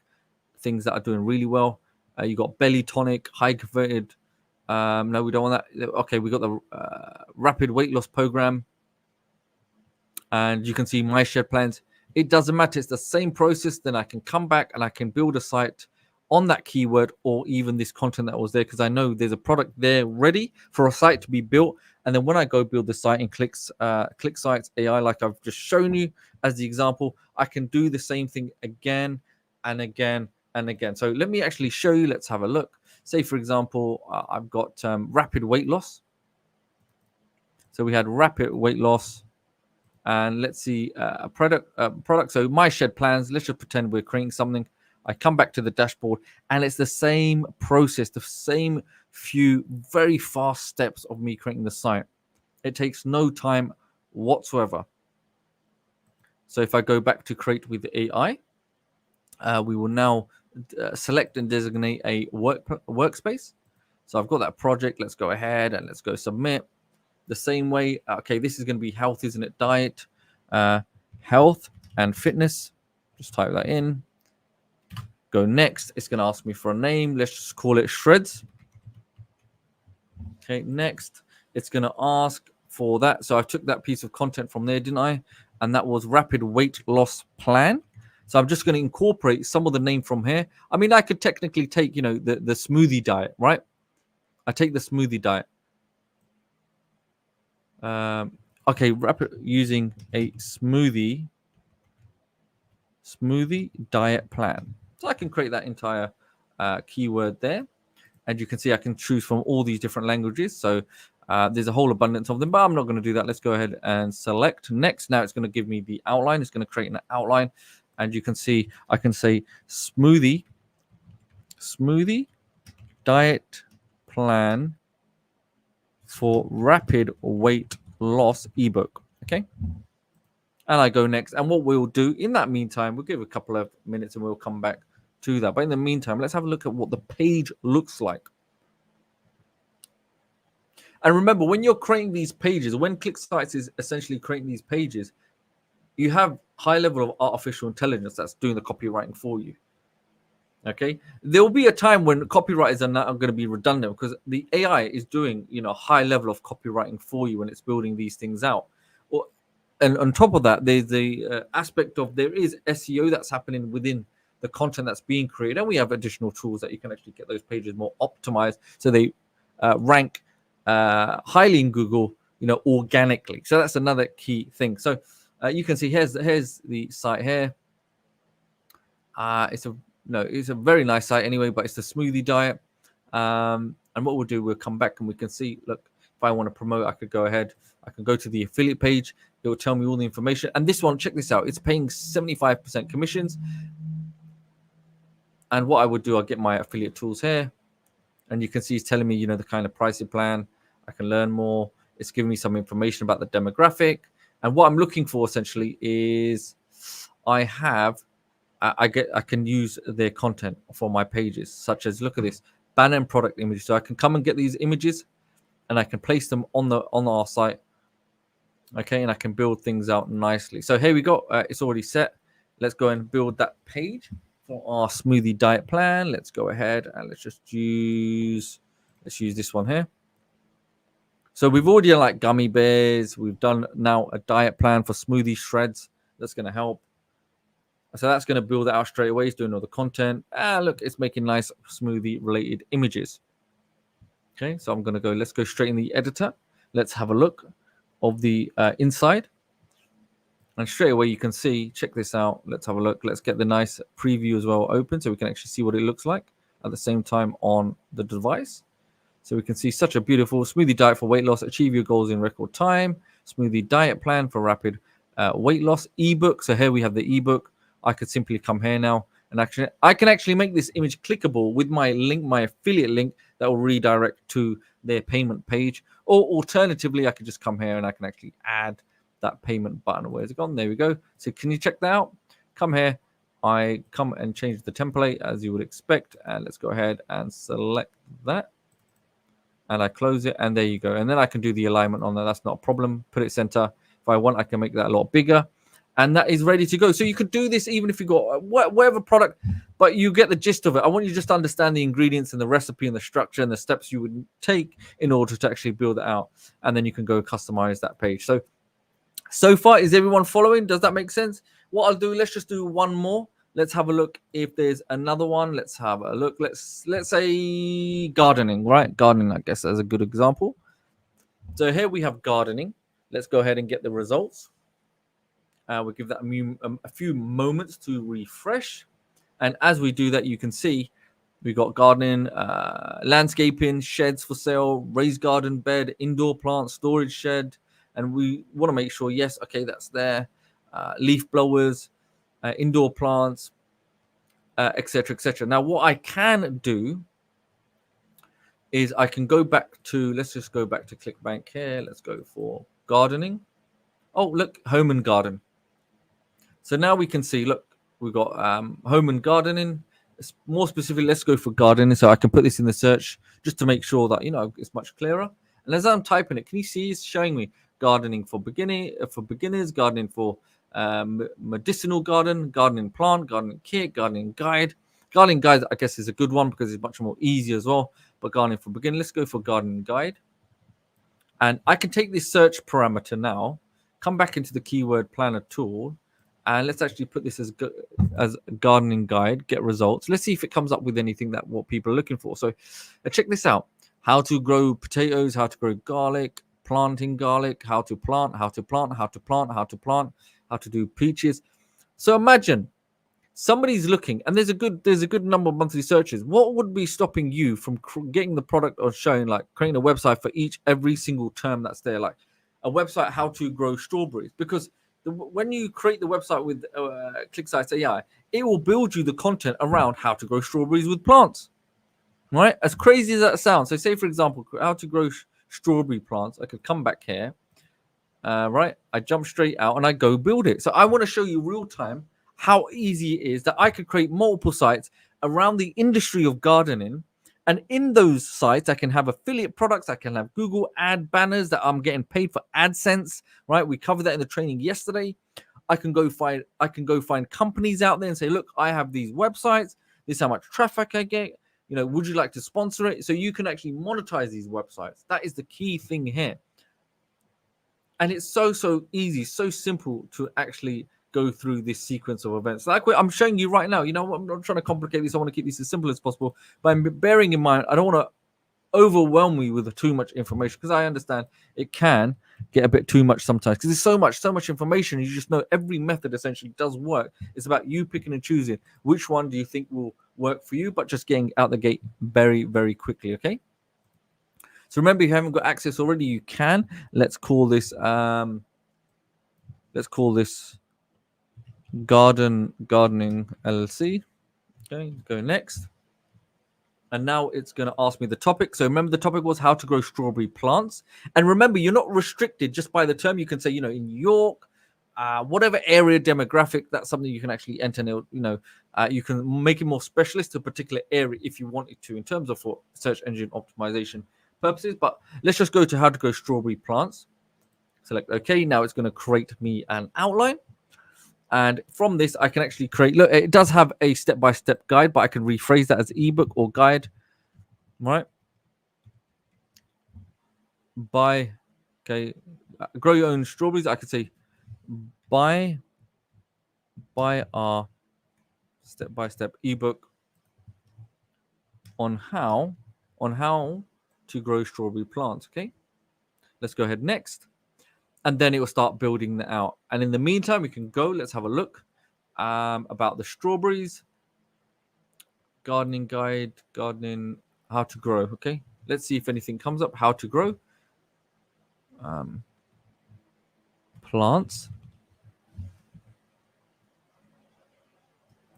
Things that are doing really well. You got belly tonic, high converted. No, we don't want that. Okay, we got the rapid weight loss program, and you can see my shed plans. It doesn't matter. It's the same process. Then I can come back and I can build a site on that keyword or even this content that was there, because I know there's a product there ready for a site to be built. And then when I go build the site in ClickSites AI, like I've just shown you as the example, I can do the same thing again and again and again. So let me actually show you. Let's have a look. Say, for example, I've got rapid weight loss. So we had rapid weight loss, and let's see a product. So my shed plans. Let's just pretend we're creating something. I come back to the dashboard, and it's the same process, the same few very fast steps of me creating the site. It takes no time whatsoever. So if I go back to create with AI, we will now select and designate a workspace. So I've got that project. Let's go ahead and let's go submit. The same way, okay, this is going to be health, isn't it? Diet, health and fitness. Just type that in. Go next. It's going to ask me for a name. Let's just call it Shreds. Okay, next. It's going to ask for that. So I took that piece of content from there, didn't I? And that was rapid weight loss plan. So I'm just going to incorporate some of the name from here. I mean, I could technically take, the smoothie diet, right? I take the smoothie diet. Okay, rapid using a smoothie diet plan. So I can create that entire keyword there. And you can see I can choose from all these different languages. So there's a whole abundance of them, but I'm not going to do that. Let's go ahead and select next. Now it's going to give me the outline. It's going to create an outline. And you can see I can say smoothie diet plan for rapid weight loss ebook. Okay. And I go next. And what we'll do in that meantime, we'll give a couple of minutes and we'll come back to that. But in the meantime, let's have a look at what the page looks like. And remember, when you're creating these pages, when ClickSites is essentially creating these pages, you have high level of artificial intelligence that's doing the copywriting for you. Okay, there will be a time when copywriters are not going to be redundant because the AI is doing high level of copywriting for you when it's building these things out. And on top of that, there's the aspect of there is SEO that's happening within the content that's being created, and we have additional tools that you can actually get those pages more optimized so they rank highly in Google, organically. So that's another key thing. So you can see here's the site here. It's a very nice site anyway, but it's the smoothie diet. And what we'll do, we'll come back and we can see, look, if I want to promote, I could go ahead. I can go to the affiliate page. It will tell me all the information. And this one, check this out. It's paying 75% commissions. And what I would do, I'll get my affiliate tools here. And you can see it's telling me, the kind of pricing plan. I can learn more. It's giving me some information about the demographic. And what I'm looking for essentially is I can use their content for my pages, such as, look at this, banner and product images. So I can come and get these images and I can place them on our site. Okay, and I can build things out nicely. So here we go. It's already set. Let's go and build that page for our smoothie diet plan. Let's go ahead and let's use this one here. So we've already done like gummy bears. We've done now a diet plan for smoothie shreds. That's going to help. So that's going to build it out straight away. It's doing all the content. Look, it's making nice smoothie related images. Okay, so I'm going to go, let's go straight in the editor. Let's have a look of the inside. And straight away you can see, check this out. Let's have a look. Let's get the nice preview as well open so we can actually see what it looks like at the same time on the device. So we can see such a beautiful smoothie diet for weight loss. Achieve your goals in record time. Smoothie diet plan for rapid weight loss ebook. So here we have the ebook. I could simply come here now and I can actually make this image clickable with my link, my affiliate link that will redirect to their payment page. Or alternatively, I could just come here and I can actually add that payment button. Where's it gone? There we go. So can you check that out? Come here. I come and change the template as you would expect. And let's go ahead and select that. And I close it. And there you go. And then I can do the alignment on that. That's not a problem. Put it center. If I want, I can make that a lot bigger. And that is ready to go. So you could do this even if you got whatever product, but you get the gist of it. I want you to just understand the ingredients and the recipe and the structure and the steps you would take in order to actually build it out. And then you can go customize that page. So far, is everyone following? Does that make sense? What I'll do, let's just do one more. Let's have a look if there's another one. Let's have a look. Let's say gardening, right? Gardening, I guess, as a good example. So here we have gardening. Let's go ahead and get the results. We'll give that a few moments to refresh. And as we do that, you can see we've got gardening, landscaping, sheds for sale, raised garden bed, indoor plant storage shed. And we want to make sure, yes, okay, that's there. Leaf blowers, indoor plants, etc., etc. Now, what I can do is I can go back to, let's just go back to ClickBank here. Let's go for gardening. Oh, look, home and garden. So now we can see, look, we've got home and gardening. More specifically, let's go for gardening. So I can put this in the search just to make sure that, it's much clearer. And as I'm typing it, can you see it's showing me gardening for beginners, gardening for medicinal gardening plant, gardening kit, gardening guide. Gardening guide, I guess, is a good one because it's much more easy as well. But gardening for beginners, let's go for gardening guide. And I can take this search parameter now, come back into the keyword planner tool, and let's actually put this as gardening guide, get results. Let's see if it comes up with anything that what people are looking for. So check this out. How to grow potatoes, how to grow garlic, planting garlic, how to plant, how to do peaches. So imagine somebody's looking, and there's a good number of monthly searches. What would be stopping you from getting the product or showing, like creating a website for every single term that's there, like a website how to grow strawberries? Because when you create the website with ClickSites AI, it will build you the content around how to grow strawberries with plants, right? As crazy as that sounds. So say, for example, how to grow strawberry plants. I could come back here, right? I jump straight out and I go build it. So I want to show you real time how easy it is that I could create multiple sites around the industry of gardening. And in those sites, I can have affiliate products. I can have Google ad banners that I'm getting paid for AdSense, right? We covered that in the training yesterday. I can go find companies out there and say, look, I have these websites. This is how much traffic I get. Would you like to sponsor it? So you can actually monetize these websites. That is the key thing here. And it's so easy, so simple to actually go through this sequence of events. Like I'm showing you right now. I'm not trying to complicate this. I want to keep this as simple as possible. But I'm bearing in mind, I don't want to overwhelm you with too much information, because I understand it can get a bit too much sometimes, because there's so much information. You just know every method essentially does work. It's about you picking and choosing which one do you think will work for you, but just getting out the gate very, very quickly. Okay. So remember, if you haven't got access already, you can. Let's call this gardening LLC. Okay, go next. And now it's going to ask me the topic. So remember, the topic was how to grow strawberry plants. And remember, you're not restricted just by the term. You can say, in New York, whatever area demographic, that's something you can actually enter. You can make it more specialist to a particular area if you wanted to, in terms of for search engine optimization purposes. But let's just go to how to grow strawberry plants. Select OK. Now it's going to create me an outline. And from this, I can actually create, look, it does have a step-by-step guide, but I can rephrase that as ebook or guide, right? Grow your own strawberries. I could say, buy our step-by-step ebook on how to grow strawberry plants. Okay, let's go ahead next. And then it will start building that out. And in the meantime, we can go, let's have a look about the strawberries. Gardening guide, gardening, how to grow. Okay, let's see if anything comes up. How to grow plants.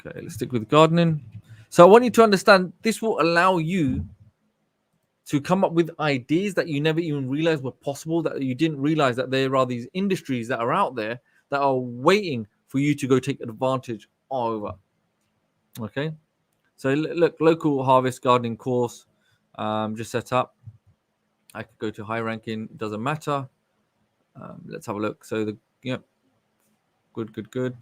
Okay, let's stick with gardening. So I want you to understand, this will allow you to come up with ideas that you never even realized were possible, that you didn't realize that there are these industries that are out there that are waiting for you to go take advantage over. Okay, so look, local harvest gardening course just set up. I could go to high ranking, doesn't matter. Let's have a look. So good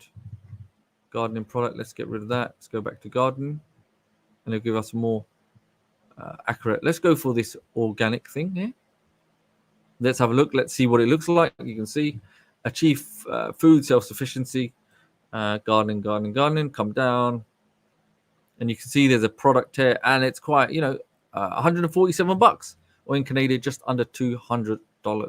gardening product, let's get rid of that. Let's go back to garden, and it'll give us more accurate. Let's go for this organic thing here. Let's have a look. Let's see what it looks like. You can see achieve food self-sufficiency, gardening. Come down, and you can see there's a product here, and it's quite, $147, or in Canadian just under $200.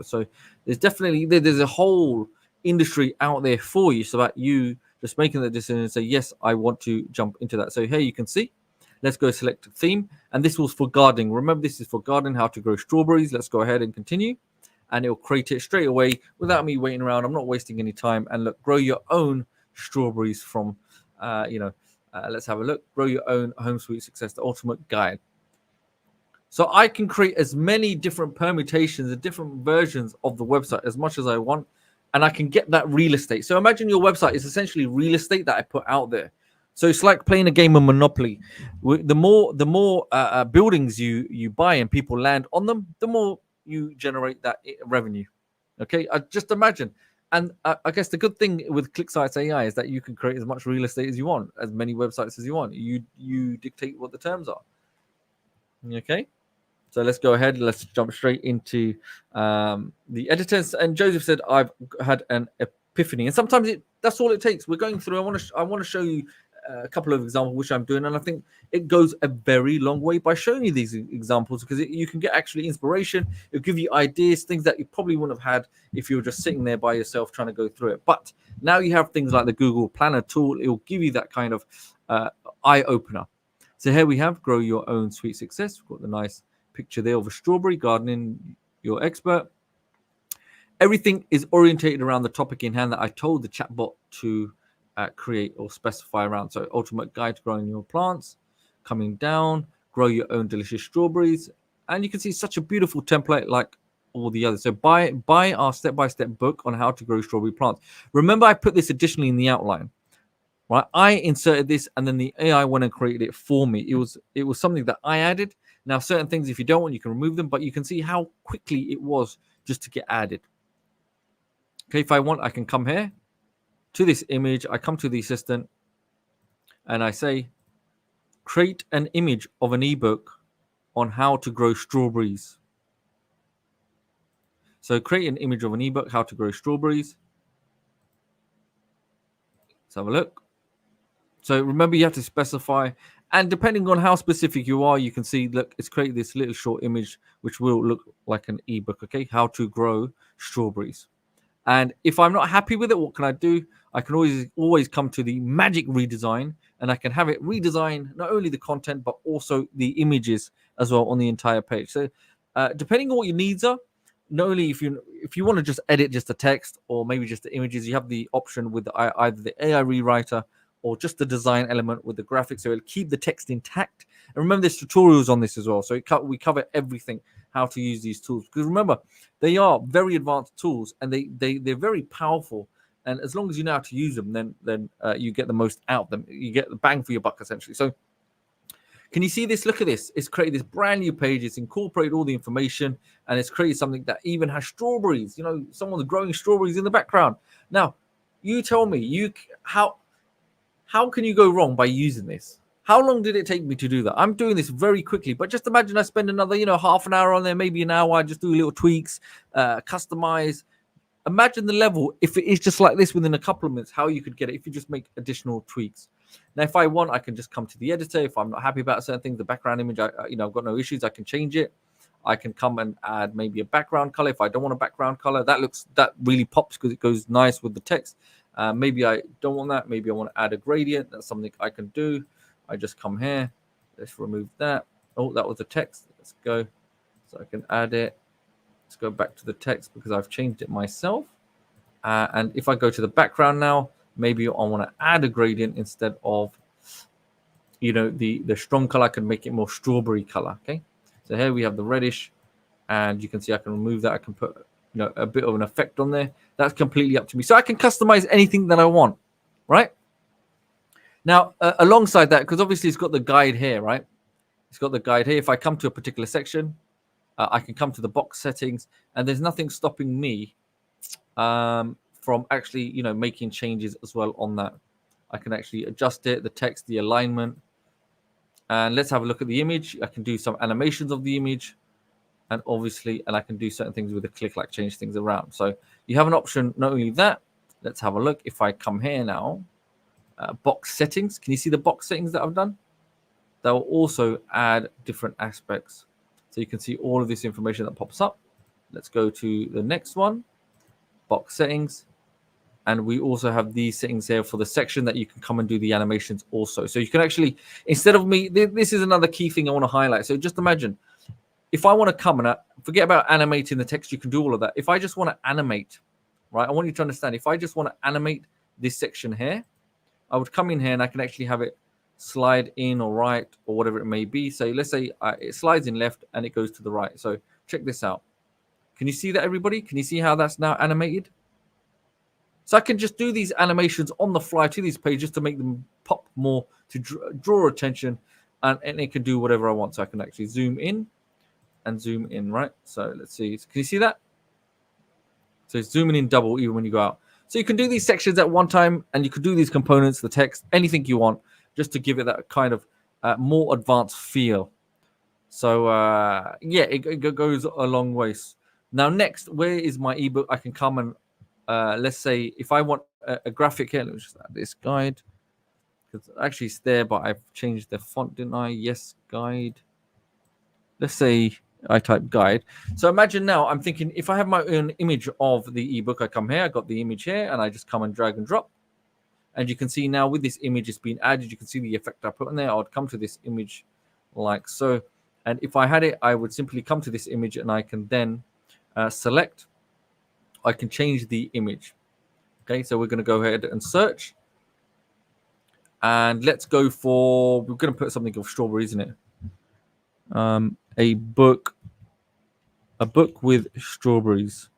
So there's definitely there's a whole industry out there for you. So that you just making the decision and say, yes, I want to jump into that. So here you can see. Let's go select theme. And this was for gardening. Remember, this is for gardening, how to grow strawberries. Let's go ahead and continue. And it'll create it straight away without me waiting around. I'm not wasting any time. And look, grow your own strawberries from, let's have a look. Grow your own home sweet success, the ultimate guide. So I can create as many different permutations and different versions of the website as much as I want, and I can get that real estate. So imagine your website is essentially real estate that I put out there. So it's like playing a game of Monopoly. The more buildings you buy and people land on them, the more you generate that revenue. Okay, just imagine. And I guess the good thing with ClickSites AI is that you can create as much real estate as you want, as many websites as you want. You dictate what the terms are. Okay. So let's go ahead. Let's jump straight into the editors. And Joseph said, "I've had an epiphany," and sometimes that's all it takes. We're going through. I want to show you a couple of examples which I'm doing, and I think it goes a very long way by showing you these examples because you can get actually inspiration. It'll give you ideas, things that you probably wouldn't have had if you were just sitting there by yourself trying to go through it. But now you have things like the Google Planner tool. It will give you that kind of eye opener. So here we have grow your own sweet success. We've got the nice picture there of a strawberry gardening your expert. Everything is orientated around the topic in hand that I told the chatbot to create or specify around. So ultimate guide to growing your plants, coming down, grow your own delicious strawberries. And you can see such a beautiful template like all the others. So buy our step-by-step book on how to grow strawberry plants. Remember, I put this additionally in the outline. Right, I inserted this and then the AI went and created it for me. It was something that I added. Now, certain things, if you don't want, you can remove them, but you can see how quickly it was just to get added. Okay, if I want, I can come here to this image. I come to the assistant and I say, create an image of an ebook on how to grow strawberries. So create an image of an ebook, how to grow strawberries. Let's have a look. So remember, you have to specify, and depending on how specific you are, you can see, look, it's created this little short image, which will look like an ebook, okay? How to grow strawberries. And if I'm not happy with it, what can I do? I can always come to the magic redesign, and I can have it redesign not only the content, but also the images as well on the entire page. So depending on what your needs are, not only if you want to just edit just the text or maybe just the images, you have the option with either the AI rewriter or just the design element with the graphics, so it'll keep the text intact. And remember, there's tutorials on this as well, so we cover everything, how to use these tools. Because remember, they are very advanced tools, and they're very powerful. And as long as you know how to use them, then you get the most out of them. You get the bang for your buck, essentially. So can you see this? Look at this. It's created this brand new page. It's incorporated all the information, and it's created something that even has strawberries. You know, someone's growing strawberries in the background. Now, you tell me, how can you go wrong by using this? How long did it take me to do that? I'm doing this very quickly, but just imagine I spend another, half an hour on there, maybe an hour. I just do little tweaks, customize. Imagine the level if it is just like this within a couple of minutes, how you could get it if you just make additional tweaks. Now, if I want, I can just come to the editor. If I'm not happy about certain things, the background image, I've got no issues. I can change it. I can come and add maybe a background color. If I don't want a background color, that really pops because it goes nice with the text. Maybe I don't want that. Maybe I want to add a gradient. That's something I can do. I just come here. Let's remove that. Oh, that was the text. Let's go. So I can add it. Let's go back to the text because I've changed it myself. And if I go to the background now, maybe I want to add a gradient instead of, the strong color. I can make it more strawberry color. Okay. So here we have the reddish, and you can see I can remove that. I can put a bit of an effect on there. That's completely up to me. So I can customize anything that I want, right? Now, alongside that, because obviously it's got the guide here, right? It's got the guide here. If I come to a particular section, I can come to the box settings, and there's nothing stopping me from actually, making changes as well on that. I can actually adjust it, the text, the alignment. And let's have a look at the image. I can do some animations of the image. And obviously, I can do certain things with a click, like change things around. So you have an option, not only that, let's have a look. If I come here now, box settings, can you see the box settings that I've done? That will also add different aspects. So you can see all of this information that pops up. Let's go to the next one, box settings. And we also have these settings here for the section that you can come and do the animations also. So you can actually, instead of me, this is another key thing I want to highlight. So just imagine, if I want to come and forget about animating the text, you can do all of that. If I just want to animate, right? I want you to understand, if I just want to animate this section here, I would come in here and I can actually have it slide in or right or whatever it may be. So let's say it slides in left and it goes to the right. So check this out. Can you see that, everybody? Can you see how that's now animated? So I can just do these animations on the fly to these pages to make them pop more, to draw attention, and it can do whatever I want. So I can actually zoom in and zoom in, right? So let's see. Can you see that? So it's zooming in double even when you go out. So you can do these sections at one time, and you can do these components, the text, anything you want, just to give it that kind of more advanced feel. So yeah, it goes a long ways. Now next, where is my ebook? I can come and let's say if I want a graphic here, let me just add this guide, because actually it's there, but I've changed the font, didn't I? Yes, guide. Let's say I type guide. So imagine now I'm thinking if I have my own image of the ebook, I come here, I got the image here, and I just come and drag and drop. And you can see now with this image it's been added, you can see the effect I put in there. I would come to this image like so. And if I had it, I would simply come to this image and I can then select. I can change the image. Okay, so we're going to go ahead and search. And let's go for, we're going to put something of strawberry, isn't it? A book with strawberries.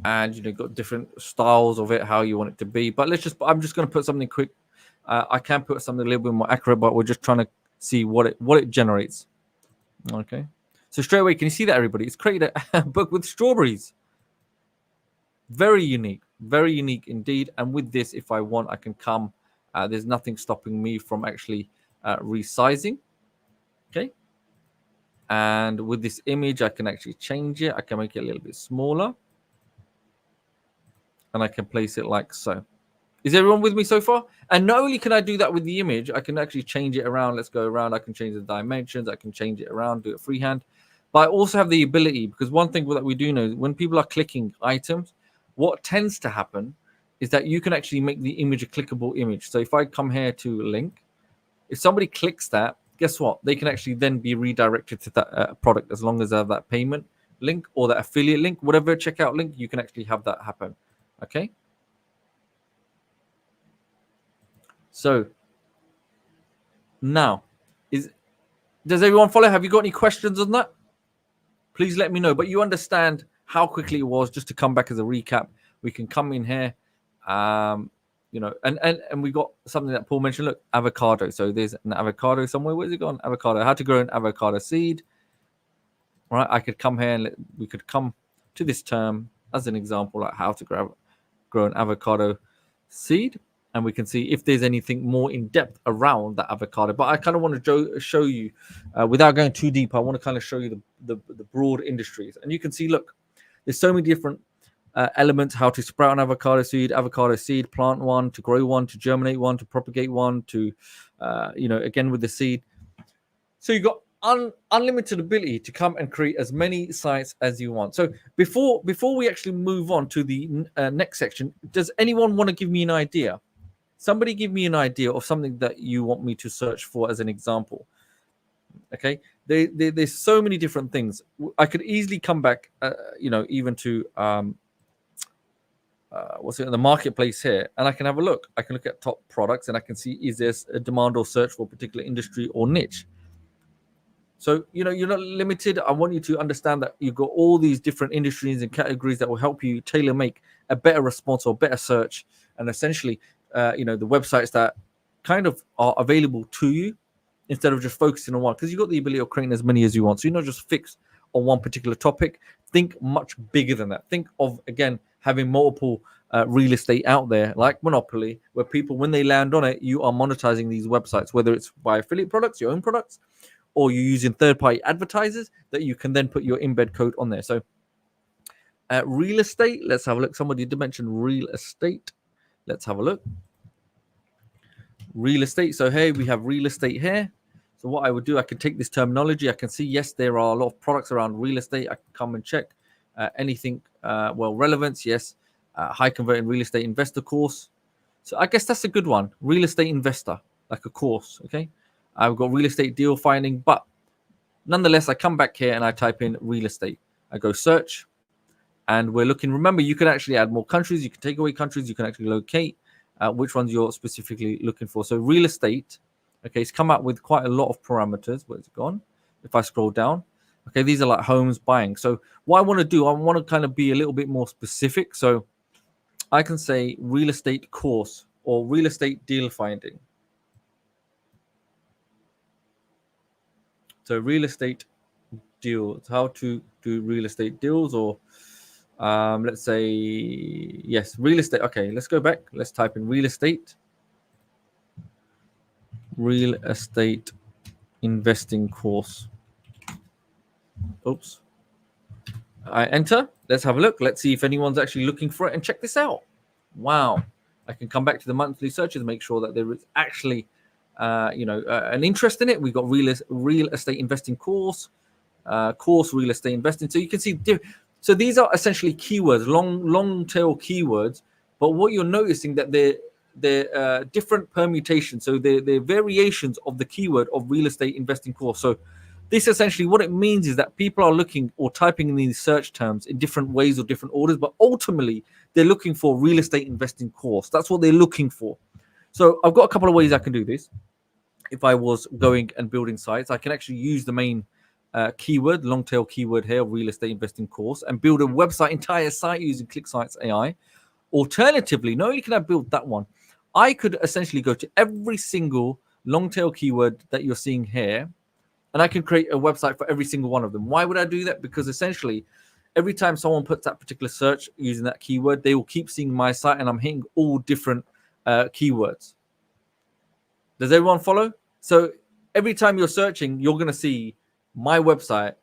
And, you know, got different styles of it, how you want it to be. But I'm just going to put something quick. I can put something a little bit more accurate, but we're just trying to see what it generates. Okay. So straight away, can you see that, everybody? It's created a book with strawberries. Very unique indeed. And with this, if I want, I can come. There's nothing stopping me from actually resizing. Okay. And with this image, I can actually change it. I can make it a little bit smaller. And I can place it like so. Is everyone with me so far? And not only can I do that with the image, I can actually change it around. Let's go around. I can change the dimensions. I can change it around, do it freehand. But I also have the ability, because one thing that we do know, when people are clicking items, what tends to happen is that you can actually make the image a clickable image. So if I come here to link, if somebody clicks that, guess what? They can actually then be redirected to that product as long as they have that payment link or that affiliate link, whatever checkout link, you can actually have that happen. Okay. So now, does everyone follow? Have you got any questions on that? Please let me know. But you understand how quickly it was. Just to come back as a recap, we can come in here, you know, and we got something that Paul mentioned. Look, avocado. So there's an avocado somewhere. Where's it gone? Avocado. How to grow an avocado seed. All right, I could come here and we could come to this term as an example, like how to grow an avocado seed. And we can see if there's anything more in depth around that avocado. But I kind of want to show you, without going too deep, I want to kind of show you the broad industries. And you can see, look, there's so many different elements, how to sprout an avocado seed, plant one, to grow one, to germinate one, to propagate one, to, you know, again with the seed. So you've got unlimited ability to come and create as many sites as you want. So before we actually move on to the next section, does anyone want to give me an idea? Somebody give me an idea of something that you want me to search for as an example. Okay, there's so many different things. I could easily come back, you know, even to what's it in the marketplace here, and I can have a look. I can look at top products, and I can see is there a demand or search for a particular industry or niche. So, you know, you're not limited. I want you to understand that you've got all these different industries and categories that will help you tailor make a better response or better search, and essentially, you know, the websites that kind of are available to you instead of just focusing on one, because you've got the ability of creating as many as you want. So you're not just fixed on one particular topic. Think much bigger than that. Think of, again, having multiple real estate out there like Monopoly, where people, when they land on it, you are monetizing these websites, whether it's by affiliate products, your own products, or you're using third-party advertisers that you can then put your embed code on there. So real estate, let's have a look. Somebody did mention real estate. Let's have a look. Real estate. So here we have real estate here. So what I would do, I can take this terminology. I can see, yes, there are a lot of products around real estate. I can come and check anything, well, relevance, yes. High converting real estate investor course. So I guess that's a good one. Real estate investor, like a course, okay? I've got real estate deal finding, but nonetheless, I come back here and I type in real estate. I go search, and we're looking. Remember, you can actually add more countries. You can take away countries. You can actually locate. which ones you're specifically looking for. So real estate, okay, it's come up with quite a lot of parameters. Where's it gone? If I scroll down, okay, these are like homes buying. So what I want to do, I want to kind of be a little bit more specific. So I can say real estate course or real estate deal finding. So real estate deals, how to do real estate deals, or let's say, yes, real estate. Okay, let's go back. Let's type in real estate investing course. Oops. I enter. Let's have a look. Let's see if anyone's actually looking for it, and check this out. Wow. I can come back to the monthly searches and make sure that there is actually an interest in it. We've got real estate investing course real estate investing. So you can see, so these are essentially keywords, long tail keywords. But what you're noticing that they're different permutations. So they're variations of the keyword of real estate investing course. So this essentially what it means is that people are looking or typing in these search terms in different ways or different orders, but ultimately they're looking for real estate investing course. That's what they're looking for. So I've got a couple of ways I can do this. If I was going and building sites, I can actually use the main keyword, long tail keyword here, real estate investing course, and build a website, entire site using ClickSites AI. Alternatively, not only can I build that one, I could essentially go to every single long tail keyword that you're seeing here, and I can create a website for every single one of them. Why would I do that? Because essentially, every time someone puts that particular search using that keyword, they will keep seeing my site, and I'm hitting all different keywords. Does everyone follow? So every time you're searching, you're going to see my website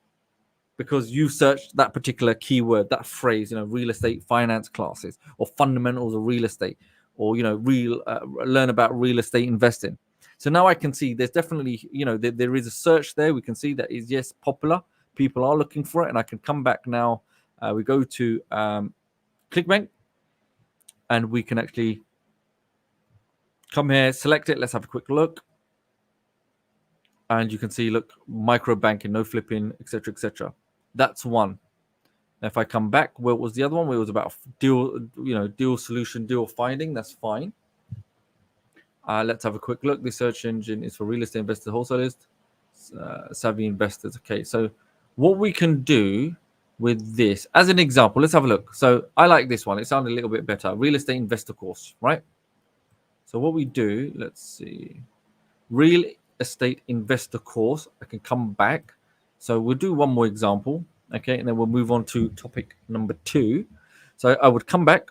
because you searched that particular keyword, that phrase, real estate finance classes or fundamentals of real estate, or, learn about real estate investing. So now I can see there's definitely, there is a search there. We can see that is, yes, popular. People are looking for it. And I can come back now. We go to ClickBank and we can actually come here, select it. Let's have a quick look. And you can see, look, micro banking, no flipping, etc., etc. That's one. Now, if I come back, what was the other one? Where it was about deal solution, deal finding. That's fine. Let's have a quick look. The search engine is for real estate investors, wholesalers, savvy investors. Okay, so what we can do with this, as an example, let's have a look. So I like this one. It sounded a little bit better. Real estate investor course, right? So what we do, let's see, real estate investor course. I can come back. So we'll do one more example, okay, and then we'll move on to topic number 2. So I would come back,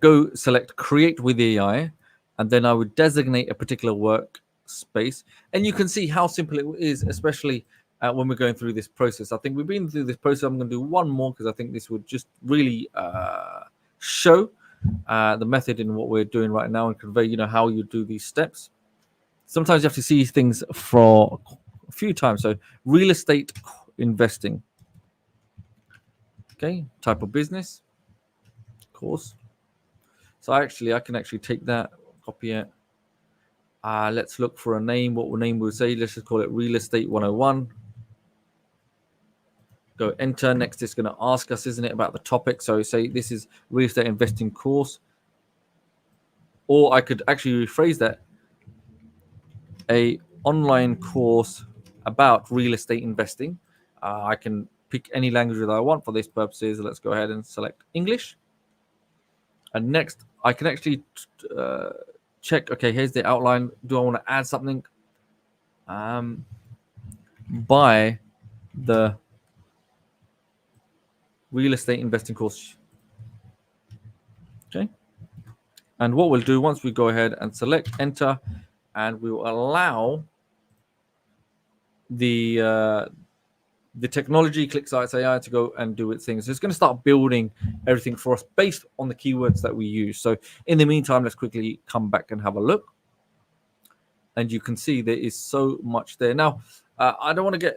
go select create with AI, and then I would designate a particular workspace. And you can see how simple it is, especially when we're going through this process. I think we've been through this process. I'm going to do one more because I think this would just really show the method in what we're doing right now and convey, how you do these steps. Sometimes you have to see things for a few times. So real estate investing. Okay, type of business, of course. So I can actually take that, copy it. Let's look for a name. What name we'll say? Let's just call it Real Estate 101. Go enter. Next, it's going to ask us, isn't it, about the topic. So say this is real estate investing course. Or I could actually rephrase that. A online course about real estate investing. I can pick any language that I want for these purposes. Let's go ahead and select English. And next, I can actually check, okay, here's the outline. Do I want to add something? By the real estate investing course. Okay. And what we'll do once we go ahead and select enter, and we will allow the technology ClickSites AI to go and do its thing. So it's going to start building everything for us based on the keywords that we use. So in the meantime, let's quickly come back and have a look. And you can see there is so much there. Now, I don't want to get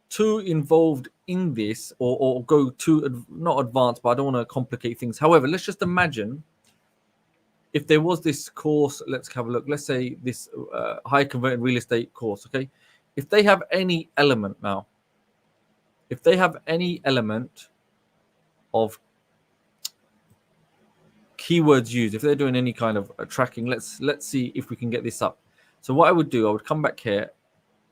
too involved in this or go too, not advanced, but I don't want to complicate things. However, let's just imagine if there was this course, let's have a look. Let's say this high converting real estate course, okay? If they have any element now, if they have any element of keywords used, if they're doing any kind of tracking, let's see if we can get this up. So what I would do, I would come back here,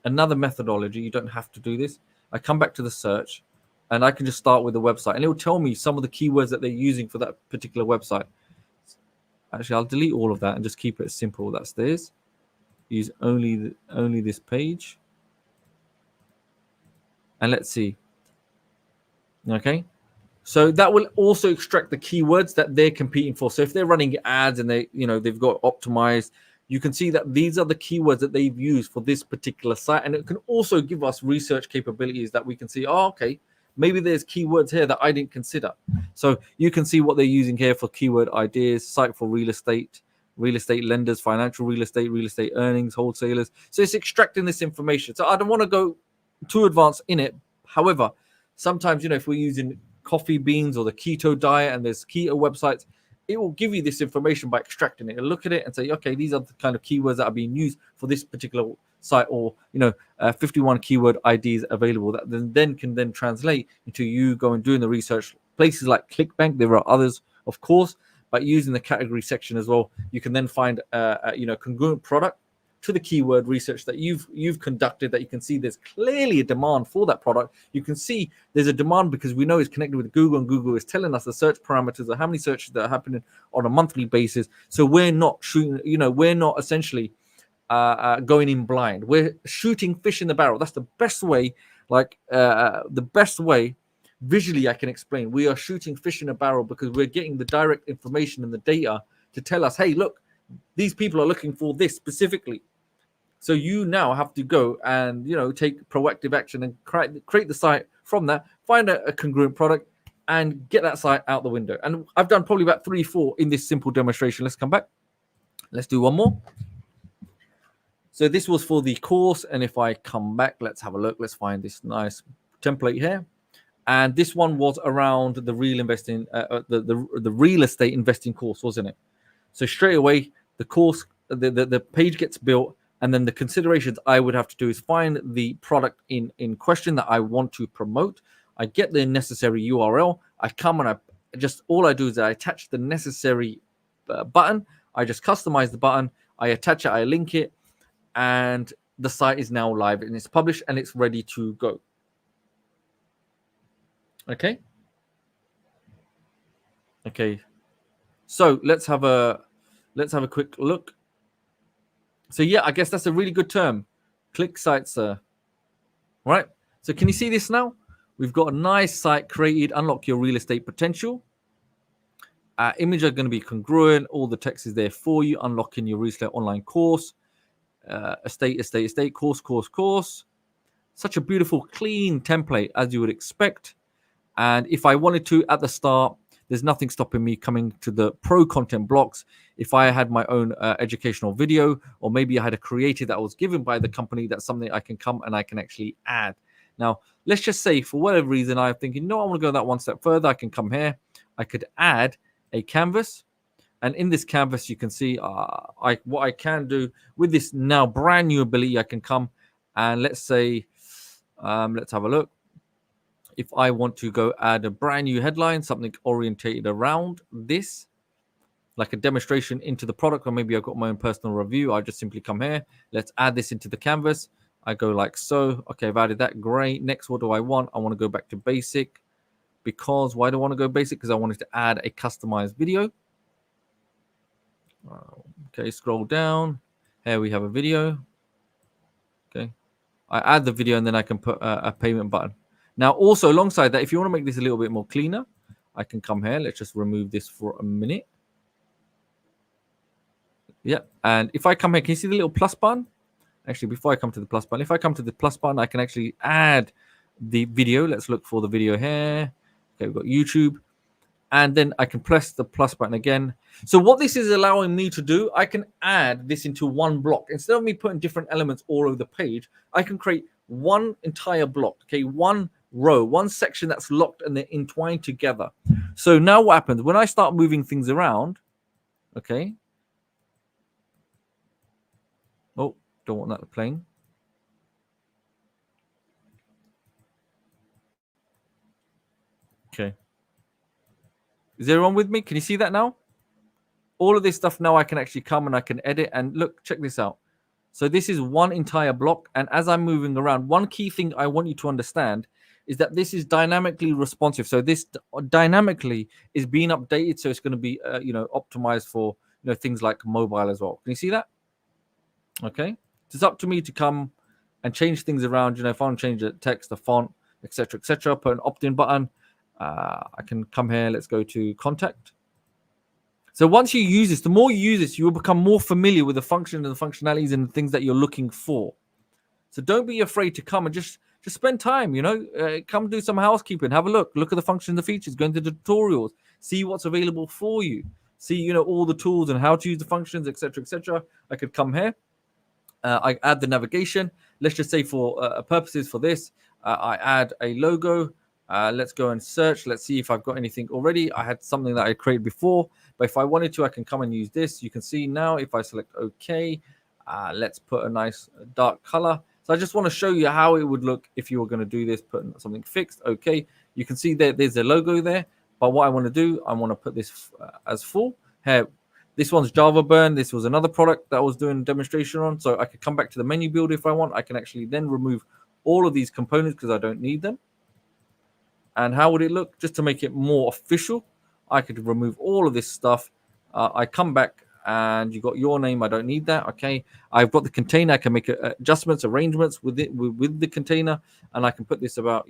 another methodology. You don't have to do this. I come back to the search, and I can just start with the website, and it will tell me some of the keywords that they're using for that particular website. Actually, I'll delete all of that and just keep it simple. That's this. Use only this page, and let's see. Okay, so that will also extract the keywords that they're competing for. So if they're running ads and they've got optimized, you can see that these are the keywords that they've used for this particular site, and it can also give us research capabilities that we can see. Oh, okay, maybe there's keywords here that I didn't consider. So you can see what they're using here for keyword ideas, site for real estate lenders, financial real estate earnings, wholesalers. So it's extracting this information. So I don't want to go too advanced in it. However, sometimes, if we're using coffee beans or the keto diet and there's keto websites, it will give you this information by extracting it and look at it and say, okay, these are the kind of keywords that are being used for this particular site, or 51 keyword IDs available that then can translate into you going doing the research. Places like ClickBank, there are others, of course, but using the category section as well, you can then find congruent product to the keyword research that you've conducted, that you can see there's clearly a demand for that product. You can see there's a demand because we know it's connected with Google, and Google is telling us the search parameters of how many searches that are happening on a monthly basis. So we're not shooting, we're not essentially going in blind. We're shooting fish in the barrel. That's the best way, visually I can explain. We are shooting fish in a barrel because we're getting the direct information and the data to tell us, hey, look, these people are looking for this specifically. So you now have to go and take proactive action and create the site from that, find a congruent product, and get that site out the window. And I've done probably about 3-4 in this simple demonstration. Let's come back. Let's do one more. So this was for the course, and if I come back, let's have a look. Let's find this nice template here. And this one was around the real investing, the real estate investing course, wasn't it? So straight away, the course, the page gets built, and then the considerations I would have to do is find the product in question that I want to promote. I get the necessary URL. I come and all I do is I attach the necessary button. I just customize the button. I attach it. I link it, and the site is now live and it's published and it's ready to go. Okay. So let's have a quick look. So yeah, I guess that's a really good term. Click sites, right? So can you see this now? We've got a nice site created. Unlock your real estate potential. Image are going to be congruent. All the text is there for you. Unlocking your real estate online course. Estate, course. Such a beautiful, clean template as you would expect. And if I wanted to at the start, there's nothing stopping me coming to the pro content blocks. If I had my own educational video, or maybe I had a creative that was given by the company, that's something I can come and I can actually add. Now, let's just say for whatever reason, I'm thinking, no, I want to go that one step further. I can come here. I could add a canvas. And in this canvas, you can see what I can do with this now brand new ability. I can come and let's say, let's have a look. If I want to go add a brand new headline, something orientated around this, like a demonstration into the product, or maybe I've got my own personal review, I just simply come here. Let's add this into the canvas. I go like so. Okay, I've added that. Great. Next, what do I want? I want to go back to basic. Because why do I want to go basic? Because I wanted to add a customized video. Okay, scroll down. Here we have a video. Okay, I add the video and then I can put a payment button. Now, also alongside that, if you want to make this a little bit more cleaner, I can come here. Let's just remove this for a minute. Yeah, and if I come here, can you see the little plus button? Actually, before I come to the plus button, if I come to the plus button, I can actually add the video. Let's look for the video here. Okay, we've got YouTube. And then I can press the plus button again. So what this is allowing me to do, I can add this into one block. Instead of me putting different elements all over the page, I can create one entire block, okay, one row, one section that's locked and they're entwined together. So now what happens when I start moving things around? Okay. Oh, don't want that playing. Okay. Is everyone with me? Can you see that now? all of this stuff now I can actually come and I can edit. And look, check this out. So this is one entire block. And as I'm moving around, one key thing I want you to understand is that this is dynamically responsive. So this dynamically is being updated. So it's going to be, optimized for, things like mobile as well. Can you see that? Okay. It's up to me to come and change things around. If I want to change the text, the font, etc., put an opt-in button. I can come here. Let's go to contact. So once you use this, the more you use this, you will become more familiar with the function and the functionalities and the things that you're looking for. So don't be afraid to come and just spend time, come do some housekeeping, have a look at the functions, the features, go into the tutorials, see what's available for you, see, all the tools and how to use the functions, etc. I could come here. I add the navigation. Let's just say for purposes for this, I add a logo. Let's go and search. Let's see if I've got anything already. I had something that I created before, but if I wanted to, I can come and use this. You can see now if I select OK, let's put a nice dark color. So I just want to show you how it would look if you were going to do this, put something fixed. Okay, you can see there's a logo there. But what I want to do, I want to put this as full. Here, this one's Java Burn. This was another product that I was doing a demonstration on. So I could come back to the menu builder if I want. I can actually then remove all of these components because I don't need them. And how would it look? Just to make it more official, I could remove all of this stuff. I come back and you got your name. I don't need that. Okay. I've got the container. I can make adjustments, arrangements with it, with the container. And I can put this about,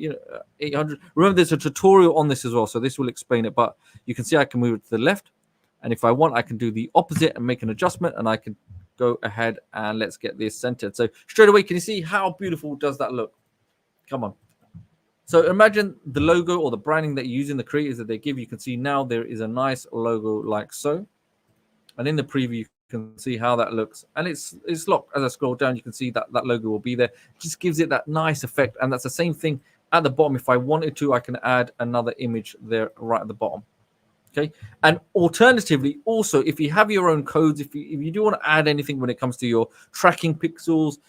800. Remember, there's a tutorial on this as well. So this will explain it. But you can see I can move it to the left. And if I want, I can do the opposite and make an adjustment. And I can go ahead and let's get this centered. So straight away, can you see how beautiful does that look? Come on. So imagine the logo or the branding that you use in the creators that they give. You can see now there is a nice logo like so. And in the preview, you can see how that looks. And it's locked. As I scroll down, you can see that logo will be there. It just gives it that nice effect. And that's the same thing at the bottom. If I wanted to, I can add another image there right at the bottom. Okay. And alternatively, also, if you have your own codes, if you do want to add anything when it comes to your tracking pixels,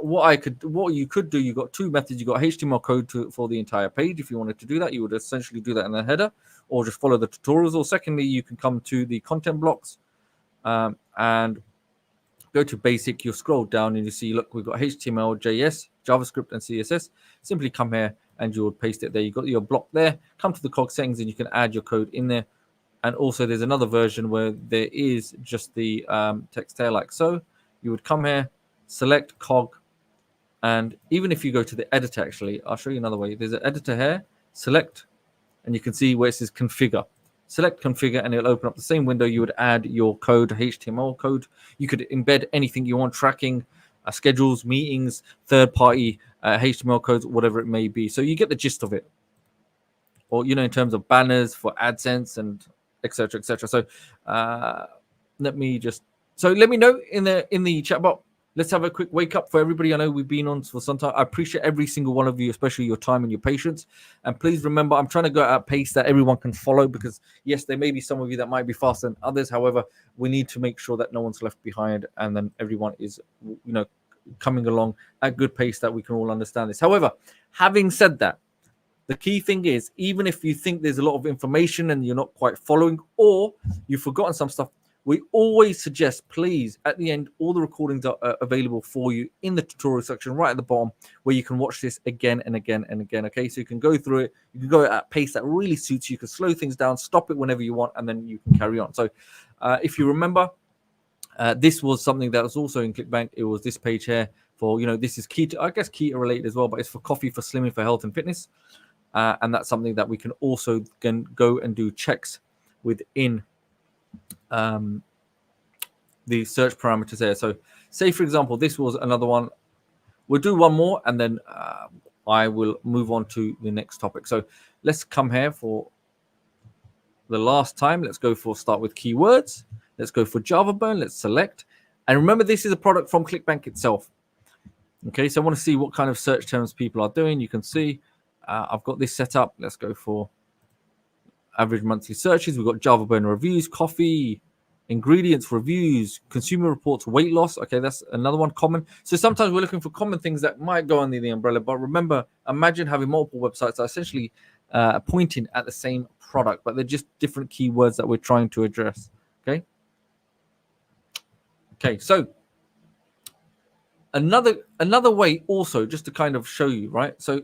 what you could do, you got two methods. You got HTML code for the entire page. If you wanted to do that, you would essentially do that in the header or just follow the tutorials. Or secondly, you can come to the content blocks and go to basic. You'll scroll down and you see, look, we've got HTML, JS, JavaScript, and CSS. Simply come here and you will paste it there. You've got your block there. Come to the cog settings and you can add your code in there. And also there's another version where there is just the text here like so. You would come here, select cog, and even if you go to the editor, actually, I'll show you another way. There's an editor here, select, and you can see where it says configure. Select configure and it'll open up the same window. You would add your code, HTML code. You could embed anything you want, tracking, schedules, meetings, third-party HTML codes, whatever it may be. So you get the gist of it. Or, in terms of banners for AdSense and etc. So let me know in the chat box. Let's have a quick wake up for everybody. I know we've been on for some time. I appreciate every single one of you, especially your time and your patience. And please remember, I'm trying to go at a pace that everyone can follow because, yes, there may be some of you that might be faster than others. However, we need to make sure that no one's left behind and then everyone is, coming along at a good pace that we can all understand this. However, having said that, the key thing is, even if you think there's a lot of information and you're not quite following or you've forgotten some stuff, we always suggest, please, at the end, all the recordings are available for you in the tutorial section right at the bottom where you can watch this again and again and again. Okay, so you can go through it. You can go at a pace that really suits you. You can slow things down, stop it whenever you want, and then you can carry on. So if you remember, this was something that was also in ClickBank. It was this page here for, this is keto, I guess keto related as well, but it's for coffee, for slimming, for health and fitness. And that's something that we can also go and do checks within the search parameters there. So say, for example, this was another one. We'll do one more and then I will move on to the next topic. So let's come here for the last time. Let's go for start with keywords. Let's go for Java Burn. Let's select. And remember, this is a product from ClickBank itself. Okay, so I want to see what kind of search terms people are doing. You can see I've got this set up. Let's go for average monthly searches. We've got Java Burn reviews, coffee, ingredients, reviews, consumer reports, weight loss. Okay, that's another one, common. So sometimes we're looking for common things that might go under the umbrella. But remember, imagine having multiple websites that are essentially pointing at the same product, but they're just different keywords that we're trying to address. Okay. Okay, so another way also, just to kind of show you, right? So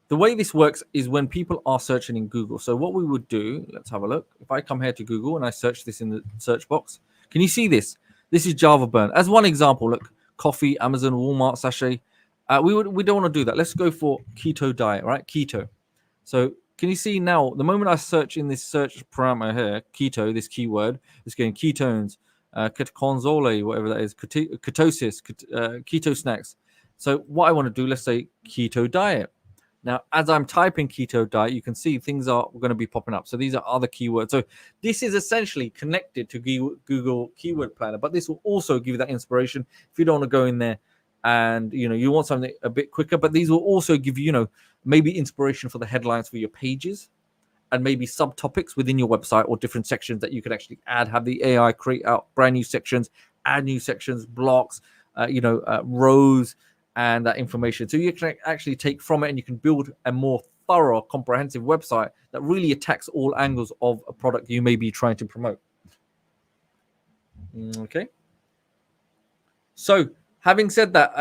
the way this works is when people are searching in Google. So what we would do, let's have a look. If I come here to Google and I search this in the search box, can you see this? This is Java Burn. As one example, look, coffee, Amazon, Walmart, sachet. We don't want to do that. Let's go for keto diet, right? Keto. So can you see now, the moment I search in this search parameter here, keto, this keyword, it's going ketones, ketoconazole, whatever that is, ketosis, keto snacks. So what I want to do, let's say keto diet. Now, as I'm typing keto diet, you can see things are going to be popping up. So these are other keywords. So this is essentially connected to Google Keyword Planner, but this will also give you that inspiration if you don't want to go in there and you want something a bit quicker. But these will also give you, maybe inspiration for the headlines for your pages, and maybe subtopics within your website or different sections that you could actually add. Have the AI create out brand new sections, add new sections, blocks, rows, and that information. So you can actually take from it and you can build a more thorough, comprehensive website that really attacks all angles of a product you may be trying to promote. Okay. So having said that,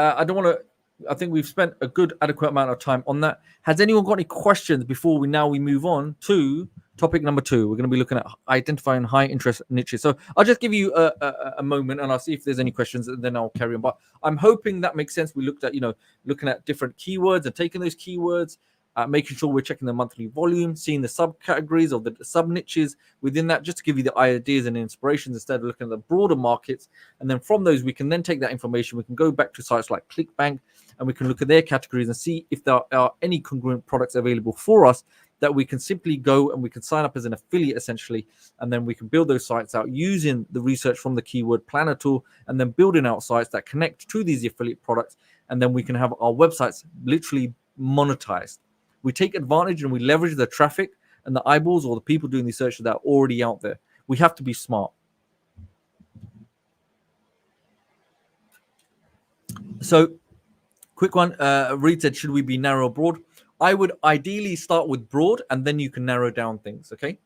I think we've spent a good adequate amount of time on that. Has anyone got any questions before we move on to topic number 2? We're going to be looking at identifying high interest niches. So I'll just give you a moment and I'll see if there's any questions, and then I'll carry on. But I'm hoping that makes sense. We looked at, looking at different keywords and taking those keywords, making sure we're checking the monthly volume, seeing the subcategories or the sub niches within that, just to give you the ideas and inspirations instead of looking at the broader markets. And then from those, we can then take that information. We can go back to sites like ClickBank and we can look at their categories and see if there are any congruent products available for us that we can simply go and we can sign up as an affiliate essentially. And then we can build those sites out using the research from the Keyword Planner tool, and then building out sites that connect to these affiliate products. And then we can have our websites literally monetized. We take advantage and we leverage the traffic and the eyeballs or the people doing the searches that are already out there. We have to be smart. So, quick one. Reed said, should we be narrow or broad? I would ideally start with broad, and then you can narrow down things. Okay,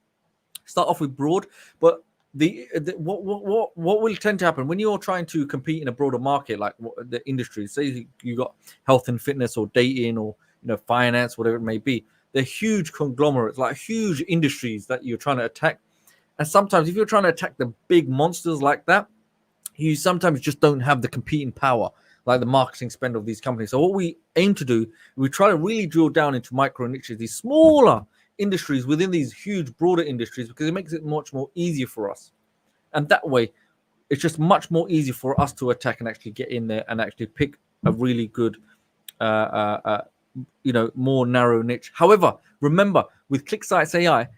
start off with broad, but what will tend to happen when you're trying to compete in a broader market, like the industry, say you got health and fitness or dating or finance, whatever it may be. They're huge conglomerates, like huge industries that you're trying to attack. And sometimes if you're trying to attack the big monsters like that, you sometimes just don't have the competing power, like the marketing spend of these companies. So what we aim to do, we try to really drill down into micro niches, these smaller industries within these huge broader industries, because it makes it much more easier for us. And that way, it's just much more easy for us to attack and actually get in there and actually pick a really good more narrow niche. However, remember, with ClickSites AI,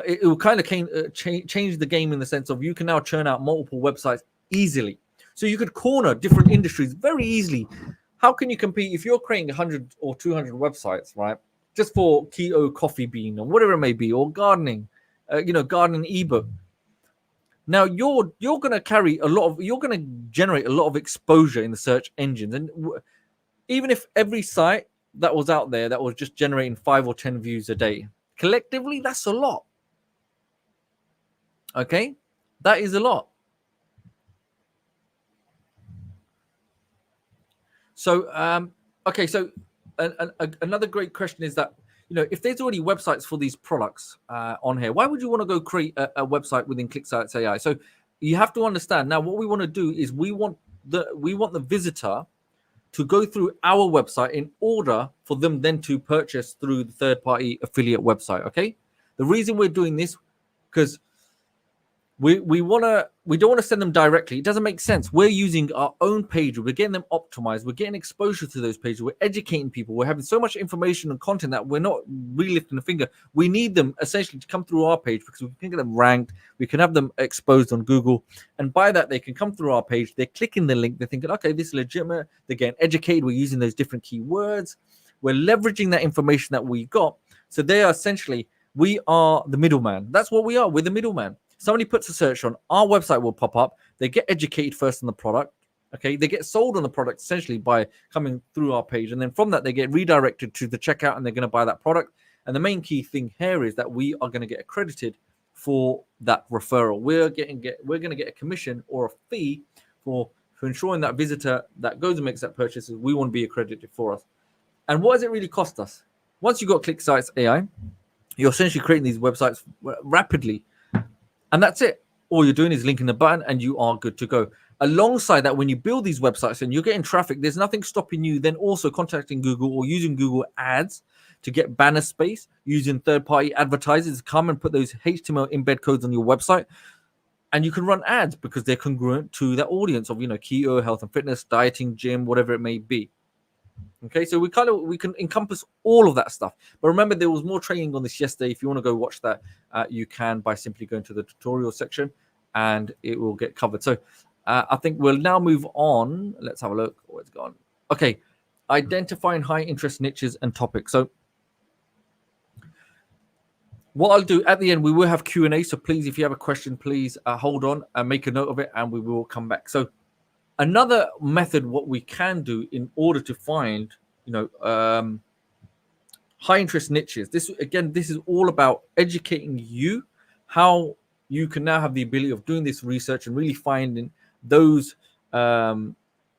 it will kind of change the game in the sense of you can now churn out multiple websites easily. So you could corner different industries very easily. How can you compete if you're creating 100 or 200 websites, right? Just for keto coffee bean or whatever it may be, or gardening, gardening ebook. Now you're going to generate a lot of exposure in the search engines. And even if every site that was out there that was just generating 5 or 10 views a day, collectively, that's a lot. Okay, that is a lot. So, so another great question is that, if there's already websites for these products on here, why would you want to go create a website within ClickSites AI? So you have to understand now what we want to do is we want the visitor to go through our website in order for them then to purchase through the third-party affiliate website. Okay, the reason we're doing this because we don't want to send them directly. It doesn't make sense. We're using our own page. We're getting them optimized. We're getting exposure to those pages. We're educating people. We're having so much information and content that we're not really lifting a finger. We need them essentially to come through our page because we can get them ranked. We can have them exposed on Google. And by that, they can come through our page. They're clicking the link. They're thinking, okay, this is legitimate. They're getting educated. We're using those different keywords. We're leveraging that information that we got. So they are essentially, we are the middleman. That's what we are. We're the middleman. Somebody puts a search on, our website will pop up. They get educated first on the product. Okay, they get sold on the product essentially by coming through our page. And then from that, they get redirected to the checkout and they're going to buy that product. And the main key thing here is that we are going to get accredited for that referral. We're going to get a commission or a fee for ensuring that visitor that goes and makes that purchase. We want to be accredited for us. And what does it really cost us? Once you've got ClickSites AI, you're essentially creating these websites rapidly, and that's it. All you're doing is linking the button and you are good to go. Alongside that, when you build these websites and you're getting traffic, there's nothing stopping you then also contacting Google or using Google Ads to get banner space, using third-party advertisers to come and put those HTML embed codes on your website. And you can run ads because they're congruent to that audience of, keto, health and fitness, dieting, gym, whatever it may be. Okay, so we can encompass all of that stuff. But remember, there was more training on this yesterday. If you want to go watch that, you can by simply going to the tutorial section and it will get covered. So I think we'll now move on. Let's have a look. Oh, it's gone. Okay, identifying high interest niches and topics. So what I'll do at the end, we will have Q&A. So please, if you have a question, please hold on and make a note of it and we will come back. So another method, what we can do in order to find, high interest niches. This is all about educating you how you can now have the ability of doing this research and really finding those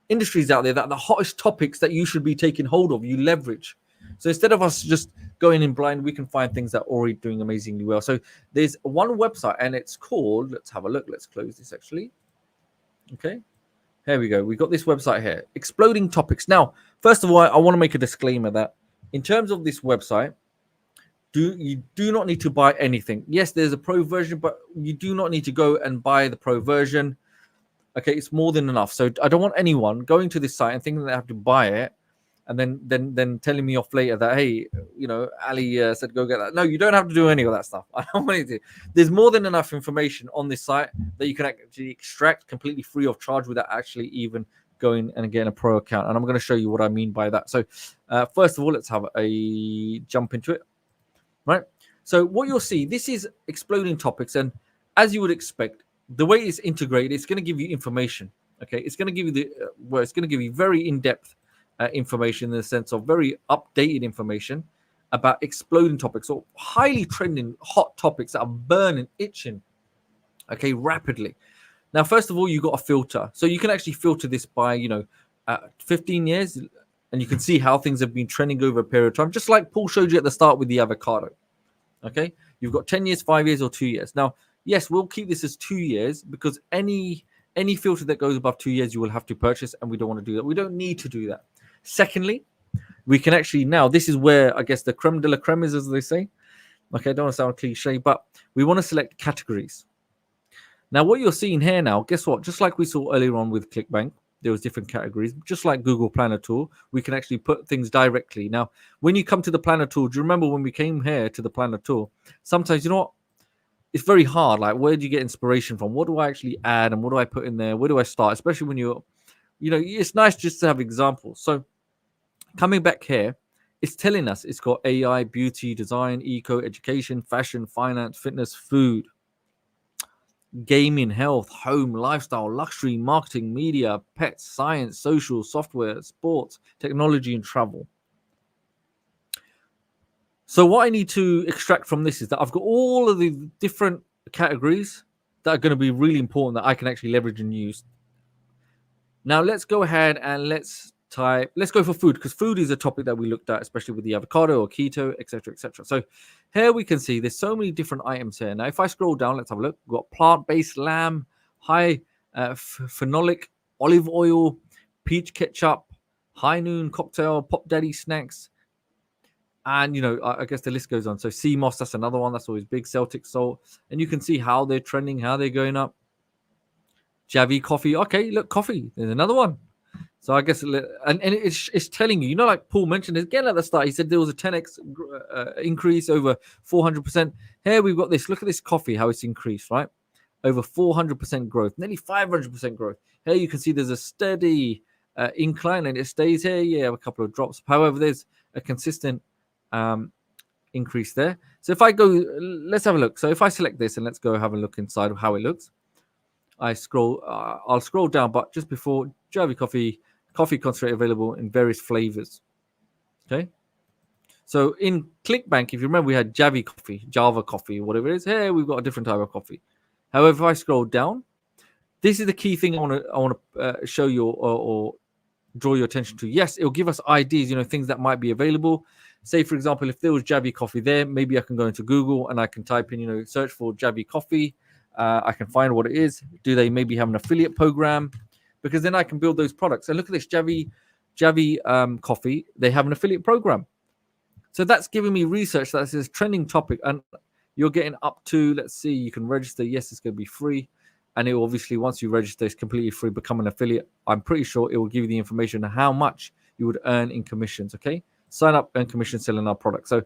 industries out there that are the hottest topics that you should be taking hold of, you leverage. So instead of us just going in blind, we can find things that are already doing amazingly well. So there's one website and it's called, let's have a look. Let's close this actually. Okay. Here we go. We've got this website here, Exploding Topics. Now, first of all, I want to make a disclaimer that in terms of this website, you do not need to buy anything. Yes, there's a pro version, but you do not need to go and buy the pro version. Okay, it's more than enough. So I don't want anyone going to this site and thinking they have to buy it and then telling me off later that, hey, Ali said go get that. No, you don't have to do any of that stuff. I don't want you to. There's more than enough information on this site that you can actually extract completely free of charge without actually even going and getting a pro account. And I'm going to show you what I mean by that. So first of all, let's have a jump into it. Right. So what you'll see, this is Exploding Topics. And as you would expect, the way it's integrated, it's going to give you information. Okay. It's going to give you it's going to give you very in-depth information in the sense of very updated information about exploding topics or highly trending hot topics that are burning, itching, okay, rapidly. Now, first of all, you got a filter. So you can actually filter this by, 15 years, and you can see how things have been trending over a period of time, just like Paul showed you at the start with the avocado. Okay, you've got 10 years, 5 years, or 2 years. Now, yes, we'll keep this as 2 years because any filter that goes above 2 years, you will have to purchase, and we don't want to do that. We don't need to do that. Secondly, we can actually now, this is where I guess the creme de la creme is, as they say. Okay, I don't want to sound cliche, but we want to select categories. Now, what you're seeing here now, guess what? Just like we saw earlier on with ClickBank, there was different categories. Just like Google Planner Tool, we can actually put things directly. Now, when you come to the Planner Tool, do you remember when we came here to the Planner Tool? Sometimes, you know what? It's very hard. Like, where do you get inspiration from? What do I actually add and what do I put in there? Where do I start? Especially when you're, it's nice just to have examples. So coming back here, it's telling us it's got AI, beauty, design, eco, education, fashion, finance, fitness, food, gaming, health, home, lifestyle, luxury, marketing, media, pets, science, social, software, sports, technology, and travel. So what I need to extract from this is that I've got all of the different categories that are going to be really important that I can actually leverage and use. Now let's go ahead and let's go for food, because food is a topic that we looked at, especially with the avocado or keto, etc., etc. So here we can see there's so many different items here. Now, if I scroll down, let's have a look. We've got plant-based lamb, high phenolic olive oil, peach ketchup, high noon cocktail, Pop Daddy snacks, and I guess the list goes on. So sea moss, that's another one that's always big. Celtic salt, and you can see how they're trending, how they're going up. Javi coffee, okay, look, coffee. There's another one. So I guess, and it's telling you, like Paul mentioned again at the start, he said there was a 10x increase over 400%. Here we've got this. Look at this coffee, how it's increased, right? Over 400% growth, nearly 500% growth. Here you can see there's a steady incline and it stays here. Yeah, a couple of drops. However, there's a consistent increase there. So if I go, let's have a look. So if I select this and let's go have a look inside of how it looks. I'll scroll down, but just before, Javi coffee concentrate available in various flavors. Okay. So in ClickBank, if you remember, we had Java coffee, whatever it is. Hey, we've got a different type of coffee. However, if I scroll down, this is the key thing I want to show you or draw your attention to. Yes, it will give us ideas, things that might be available. Say, for example, if there was Javi coffee there, maybe I can go into Google and I can type in, search for Javi coffee. I can find what it is. Do they maybe have an affiliate program? Because then I can build those products. And look at this Javi coffee. They have an affiliate program. So that's giving me research that says trending topic. And you're getting up to, let's see, you can register. Yes, it's going to be free. And it will obviously, once you register, it's completely free, become an affiliate. I'm pretty sure it will give you the information on how much you would earn in commissions, okay? Sign up, earn commission, selling our product. So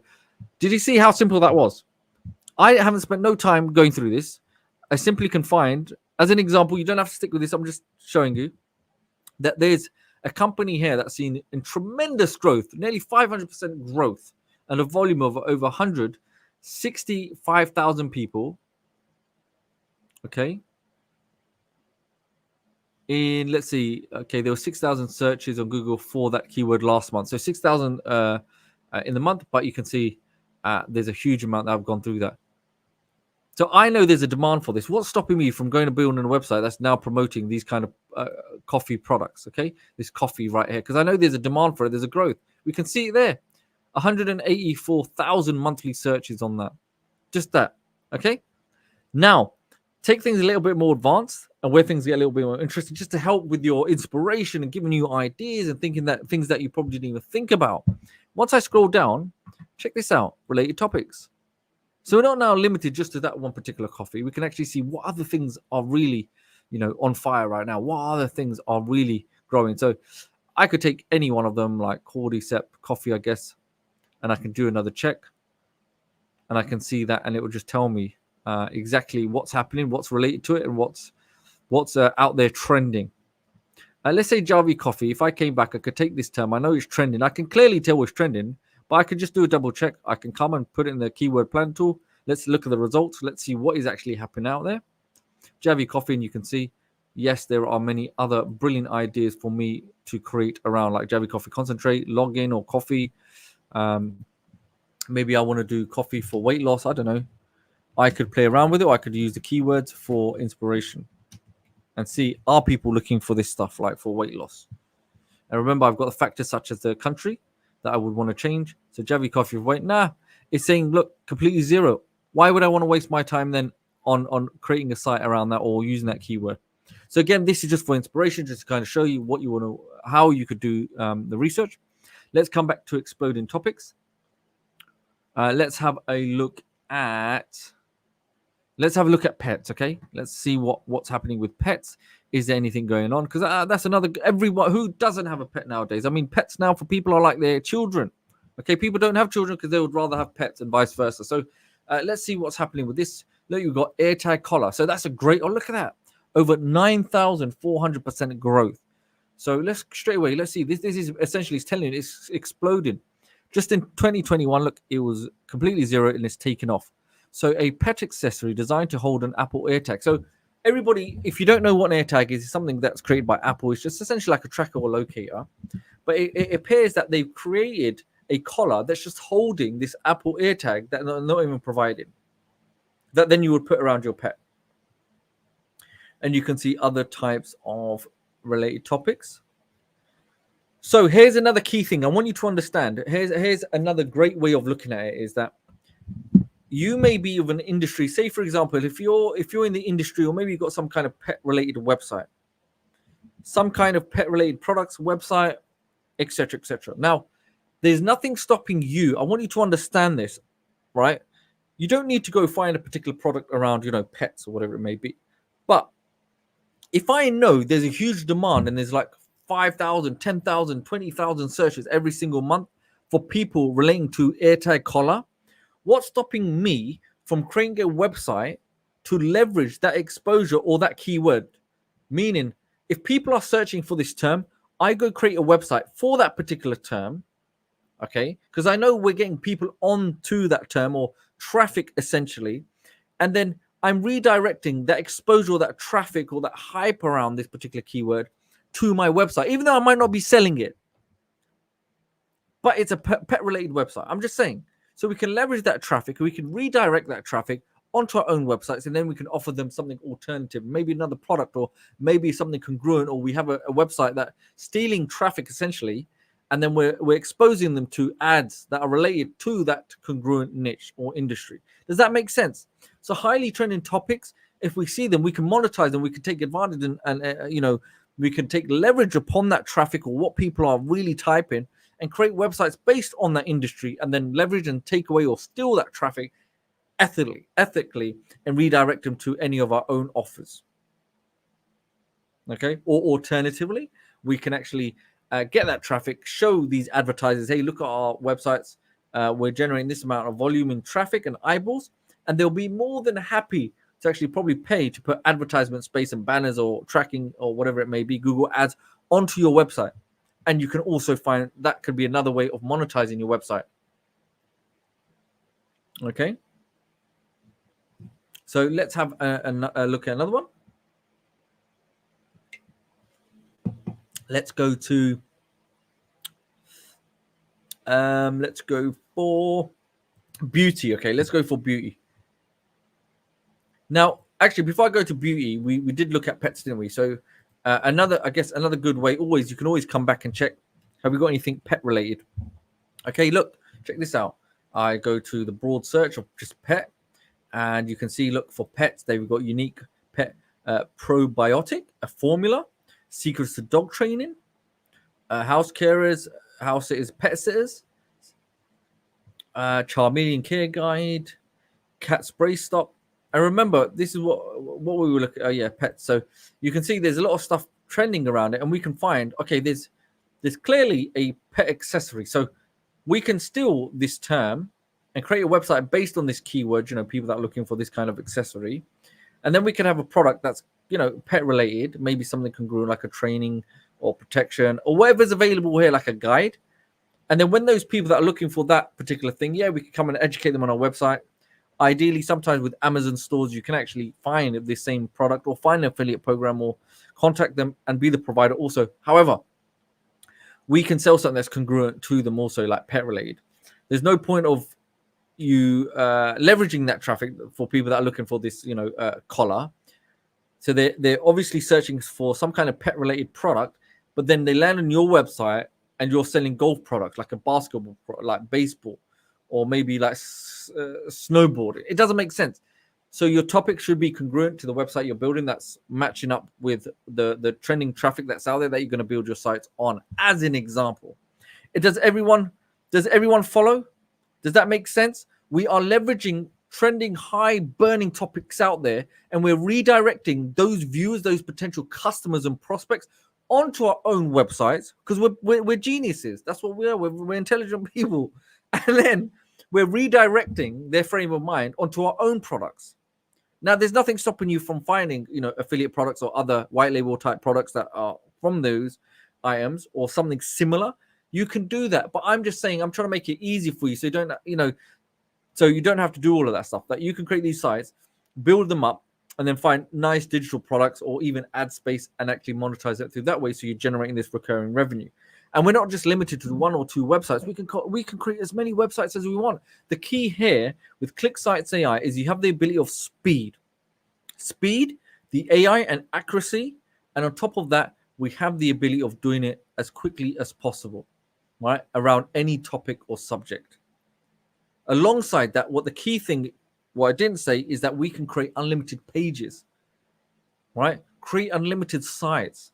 did you see how simple that was? I haven't spent no time going through this. I simply can find, as an example, you don't have to stick with this. I'm just showing you that there's a company here that's seen in tremendous growth, nearly 500% growth, and a volume of over 165,000 people, okay? Let's see, okay, there were 6,000 searches on Google for that keyword last month. So 6,000 in the month, but you can see there's a huge amount that have gone through that. So I know there's a demand for this. What's stopping me from going to building a website that's now promoting these kind of coffee products, okay? This coffee right here, because I know there's a demand for it. There's a growth. We can see it there. 184,000 monthly searches on that. Just that, okay? Now, take things a little bit more advanced and where things get a little bit more interesting, just to help with your inspiration and giving you ideas and thinking that things that you probably didn't even think about. Once I scroll down, check this out, related topics. So we're not now limited just to that one particular coffee. We can actually see what other things are really, on fire right now. What other things are really growing? So I could take any one of them, like Cordyceps coffee, I guess, and I can do another check. And I can see that, and it will just tell me exactly what's happening, what's related to it, and what's out there trending. Let's say Javi coffee. If I came back, I could take this term. I know it's trending. I can clearly tell it's trending, but I could just do a double check. I can come and put it in the keyword plan tool. Let's look at the results. Let's see what is actually happening out there. Javi coffee, and you can see, yes, there are many other brilliant ideas for me to create around, like Javi coffee concentrate, login, or coffee. Maybe I want to do coffee for weight loss. I don't know. I could play around with it, or I could use the keywords for inspiration and see, are people looking for this stuff, like for weight loss? And remember, I've got factors such as the country that I would want to change. So Javi coffee weight, it's saying, look, completely zero. Why would I want to waste my time then on creating a site around that or using that keyword? So again, this is just for inspiration, just to kind of show you what you want to, how you could do the research. Let's come back to exploding topics. Let's have a look at pets. Okay, let's see what's happening with pets. Is there anything going on? Because that's another, everyone who doesn't have a pet nowadays. I mean, pets now for people are like their children. Okay, people don't have children because they would rather have pets and vice versa. So let's see what's happening with this. Look, you've got AirTag collar. So that's a great, look at that. Over 9,400% growth. So let's see. This is essentially, it's telling you it's exploding. Just in 2021, look, it was completely zero and it's taken off. So a pet accessory designed to hold an Apple AirTag. So everybody, if you don't know what an AirTag is, it's something that's created by Apple. It's just essentially like a tracker or locator. But it appears that they've created a collar that's just holding this Apple AirTag that they're not even providing, that then you would put around your pet. And you can see other types of related topics. So here's another key thing I want you to understand. Here's another great way of looking at it, is that you may be of an industry. Say, for example, if you're in the industry, or maybe you've got some kind of pet related website, some kind of pet related products website, etc., etc. Now, there's nothing stopping you. I want you to understand this, right? You don't need to go find a particular product around, pets or whatever it may be. But if I know there's a huge demand and there's like 5,000, 10,000, 20,000 searches every single month for people relating to AirTag collar, what's stopping me from creating a website to leverage that exposure or that keyword? Meaning, if people are searching for this term, I go create a website for that particular term, okay? Because I know we're getting people onto that term or traffic essentially, and then I'm redirecting that exposure or that traffic or that hype around this particular keyword to my website, even though I might not be selling it. but it's a pet related website. I'm just saying. So we can leverage that traffic, we can redirect that traffic onto our own websites, and then we can offer them something alternative, maybe another product, or maybe something congruent, or we have a website that stealing traffic essentially, and then we're exposing them to ads that are related to that congruent niche or industry. Does that make sense? So highly trending topics, if we see them, we can monetize them, we can take advantage and we can take leverage upon that traffic or what people are really typing and create websites based on that industry, and then leverage and take away or steal that traffic ethically and redirect them to any of our own offers. Okay, or alternatively, we can actually get that traffic, show these advertisers, hey, look at our websites, we're generating this amount of volume in traffic and eyeballs, and they'll be more than happy to actually probably pay to put advertisement space and banners or tracking or whatever it may be, Google ads, onto your website. And you can also find that could be another way of monetizing your website. Okay. So let's have a look at another one. Let's go to, let's go for beauty. Okay, let's go for beauty. Now, actually, before I go to beauty, we did look at pets, didn't we? So another good way, always, you can always come back and check, have we got anything pet related? Okay, look, check this out. I go to the broad search of just pet, and you can see, look, for pets, they've got unique pet probiotic, a formula, secrets to dog training, house carers, house sitters, pet sitters, Charmeleon care guide, cat spray stop. And remember, this is what we were looking at. Oh yeah, pets. So you can see there's a lot of stuff trending around it, and we can find, okay, there's clearly a pet accessory. So we can steal this term and create a website based on this keyword, people that are looking for this kind of accessory. And then we can have a product that's, pet related, maybe something congruent like a training or protection or whatever's available here, like a guide. And then when those people that are looking for that particular thing, we can come and educate them on our website. Ideally, sometimes with Amazon stores, you can actually find the same product or find an affiliate program or contact them and be the provider also. However, we can sell something that's congruent to them also, like pet related. There's no point of you leveraging that traffic for people that are looking for this, collar. So they're obviously searching for some kind of pet related product, but then they land on your website and you're selling golf products like a basketball, like baseball, or maybe like snowboard. It doesn't make sense. So your topic should be congruent to the website you're building, that's matching up with the trending traffic that's out there that you're going to build your sites on, as an example. Does everyone follow? Does that make sense? We are leveraging trending, high burning topics out there, and we're redirecting those viewers, those potential customers and prospects onto our own websites, because we're geniuses. That's what we are. We're intelligent people. And then we're redirecting their frame of mind onto our own products. Now, there's nothing stopping you from finding, affiliate products or other white label type products that are from those items or something similar. You can do that. But I'm just saying, I'm trying to make it easy for you. So you don't have to do all of that stuff. That you can create these sites, build them up, and then find nice digital products or even ad space and actually monetize it through that way. So you're generating this recurring revenue. And we're not just limited to one or two websites. We can create as many websites as we want. The key here with ClickSites AI is you have the ability of speed, the AI and accuracy. And on top of that, we have the ability of doing it as quickly as possible, right? Around any topic or subject. Alongside that, what I didn't say is that we can create unlimited pages, right? Create unlimited sites.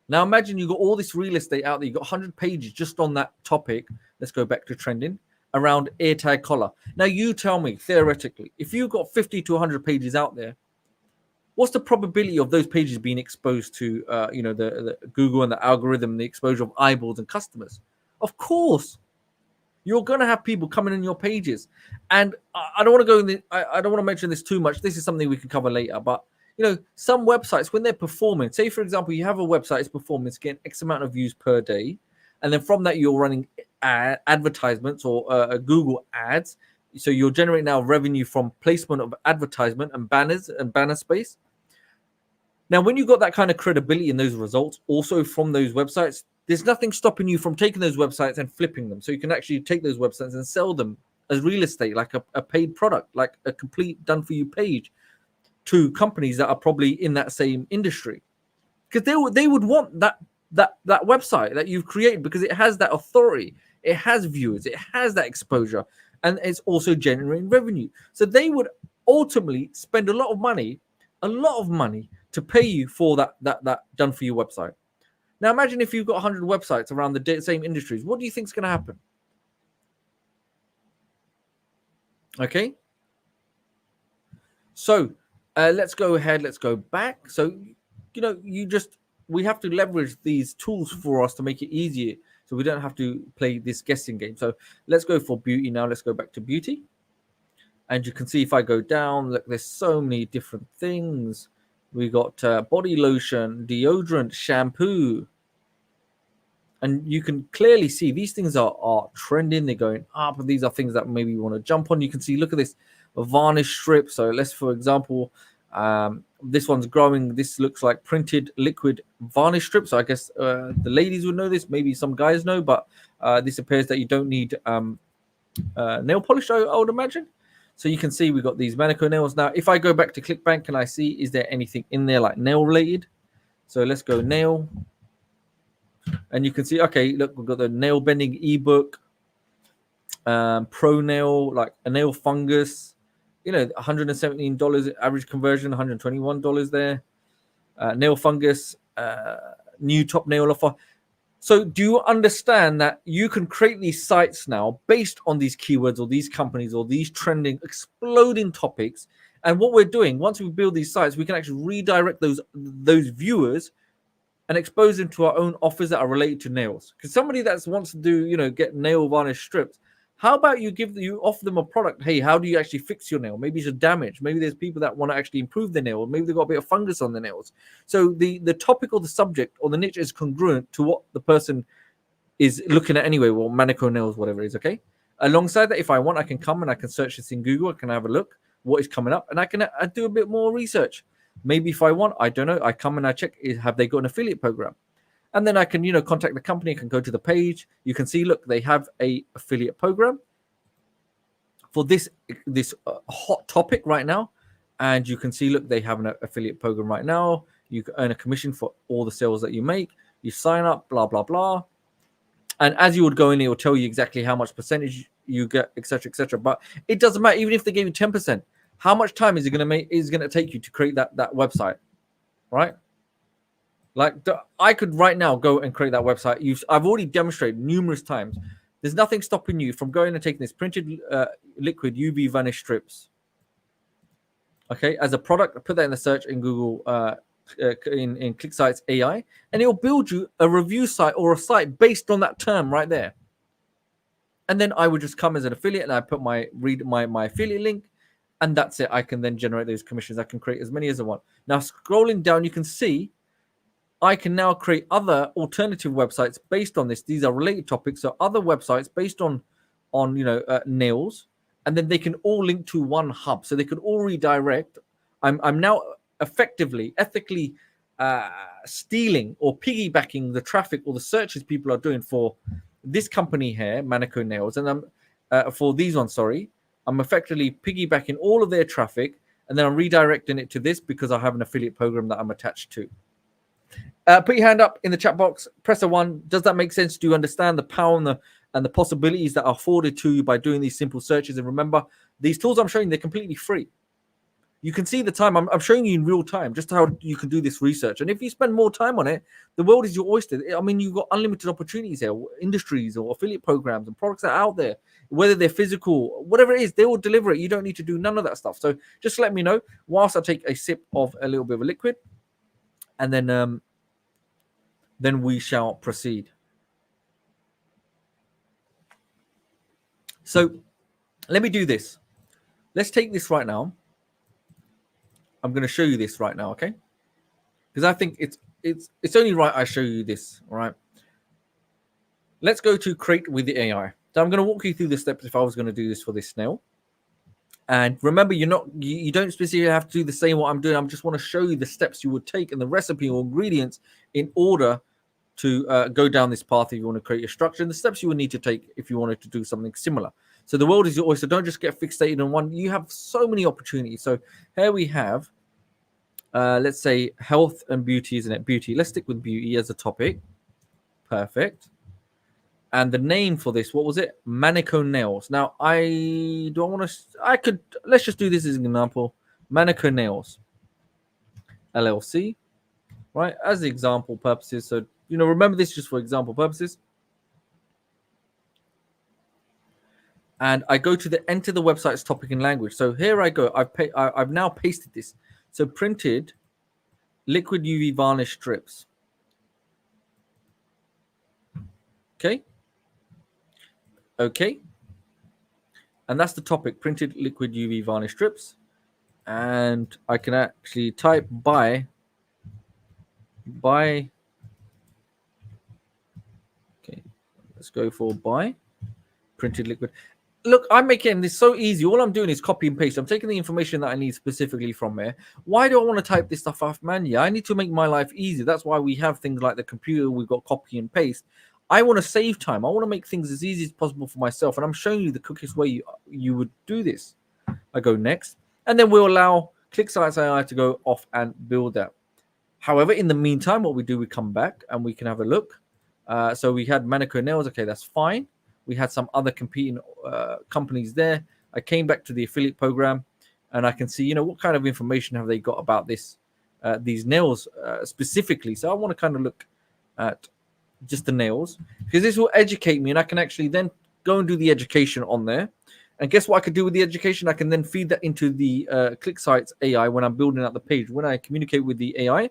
Now imagine you got all this real estate out there. You got 100 pages just on that topic. Let's go back to trending around AirTag collar. Now you tell me, theoretically, if you've got 50 to 100 pages out there, what's the probability of those pages being exposed to, the Google and the algorithm, the exposure of eyeballs and customers? Of course, you're going to have people coming in your pages. And I don't want to go in I don't want to mention this too much. This is something we can cover later, but some websites, when they're performing, say, for example, you have a website, it's performing, it's getting X amount of views per day. And then from that, you're running advertisements or Google ads. So you're generating now revenue from placement of advertisement and banners and banner space. Now, when you got that kind of credibility in those results, also from those websites, There's nothing stopping you from taking those websites and flipping them. So you can actually take those websites and sell them as real estate, like a paid product, like a complete done for you page to companies that are probably in that same industry. Because they would want that website that you've created, because it has that authority, it has viewers, it has that exposure, and it's also generating revenue. So they would ultimately spend a lot of money to pay you for that done for you website. Now imagine if you've got 100 websites around the same industries. What do you think is going to happen? Okay. So let's go ahead. Let's go back. So, we have to leverage these tools for us to make it easier, so we don't have to play this guessing game. So let's go for beauty now. Let's go back to beauty. And you can see if I go down, look, there's so many different things. We got body lotion, deodorant, shampoo. And you can clearly see these things are trending. They're going up. And these are things that maybe you want to jump on. You can see, look at this, a varnish strip. So let's, for example, this one's growing. This looks like printed liquid varnish strip. So I guess the ladies would know this. Maybe some guys know, but this appears that you don't need nail polish, I would imagine. So you can see we've got these Manico nails. Now, if I go back to ClickBank, can I see, is there anything in there like nail related? So let's go nail. And you can see, okay, look, we've got the nail bending ebook, pro nail, like a nail fungus, $117 average conversion, $121 there. Nail fungus, new top nail offer. So do you understand that you can create these sites now based on these keywords or these companies or these trending, exploding topics? And what we're doing, once we build these sites, we can actually redirect those viewers and expose them to our own offers that are related to nails. Because somebody that wants to do, get nail varnish strips, how about you offer them a product? Hey, how do you actually fix your nail? Maybe it's a damage. Maybe there's people that want to actually improve their nail. Maybe they've got a bit of fungus on their nails. So the topic or the subject or the niche is congruent to what the person is looking at anyway. Well, Manico nails, whatever it is, okay? Alongside that, if I want, I can come and I can search this in Google. I can have a look what is coming up, and I can do a bit more research. Maybe if I want, I don't know, I come and I check, have they got an affiliate program? And then I can, contact the company. I can go to the page. You can see, look, they have a affiliate program for this hot topic right now. And you can see, look, they have an affiliate program right now. You can earn a commission for all the sales that you make. You sign up, blah, blah, blah. And as you would go in, it will tell you exactly how much percentage you get, etc., etc. But it doesn't matter. Even if they gave you 10%, how much time is it going to take you to create that website, right? Like I could right now go and create that website. I've already demonstrated numerous times. There's nothing stopping you from going and taking this printed liquid UV varnish strips, okay, as a product. Put that in the search in Google, in ClickSites AI, and it'll build you a review site or a site based on that term right there. And then I would just come as an affiliate and I put my affiliate link, and that's it. I can then generate those commissions. I can create as many as I want. Now, scrolling down, you can see I can now create other alternative websites based on this. These are related topics. So other websites based on nails, and then they can all link to one hub. So they can all redirect. I'm now effectively, ethically stealing or piggybacking the traffic or the searches people are doing for this company here, Manico Nails, and I'm for these ones. Sorry, I'm effectively piggybacking all of their traffic, and then I'm redirecting it to this because I have an affiliate program that I'm attached to. Put your hand up in the chat box. Press a 1. Does that make sense? Do you understand the power and the possibilities that are afforded to you by doing these simple searches? And remember, these tools I'm showing, they're completely free. You can see the time. I'm showing you in real time just how you can do this research. And if you spend more time on it, the world is your oyster. I mean, you've got unlimited opportunities here, industries or affiliate programs and products that are out there, whether they're physical, whatever it is, they will deliver it. You don't need to do none of that stuff. So just let me know whilst I take a sip of a little bit of a liquid, and then we shall proceed. So let me do this. Let's take this right now. I'm going to show you this right now, okay? Because I think it's only right I show you this, all right? Let's go to create with the AI. So I'm going to walk you through the steps if I was going to do this for this snail. And remember, you don't specifically have to do the same what I'm doing. I just want to show you the steps you would take and the recipe or ingredients in order to go down this path if you want to create a structure, and the steps you would need to take if you wanted to do something similar. So the world is your oyster. Don't just get fixated on one. You have so many opportunities. So here we have, let's say, health and beauty, isn't it? Beauty. Let's stick with beauty as a topic. Perfect. And the name for this, what was it? Manico Nails. Now, let's just do this as an example. Manico Nails, LLC, right? As the example purposes. So, remember this just for example purposes. And I go to enter the website's topic and language. So here I go. I've now pasted this. So printed liquid UV varnish strips. Okay. And that's the topic, printed liquid UV varnish strips. And I can actually type buy. Okay, let's go for buy printed liquid. Look, I'm making this so easy. All I'm doing is copy and paste. I'm taking the information that I need specifically from there. Why do I want to type this stuff off manually? I need to make my life easy. That's why we have things like the computer. We've got copy and paste. I want to save time. I want to make things as easy as possible for myself. And I'm showing you the quickest way you would do this. I go next. And then we'll allow ClickSites AI to go off and build that. However, in the meantime, what we do, we come back and we can have a look. So we had Manico Nails. Okay, that's fine. We had some other competing companies there. I came back to the affiliate program and I can see, what kind of information have they got about these nails specifically. So I want to kind of look at just the nails because this will educate me and I can actually then go and do the education on there. And guess what I could do with the education? I can then feed that into the ClickSites AI when I'm building out the page. When I communicate with the AI,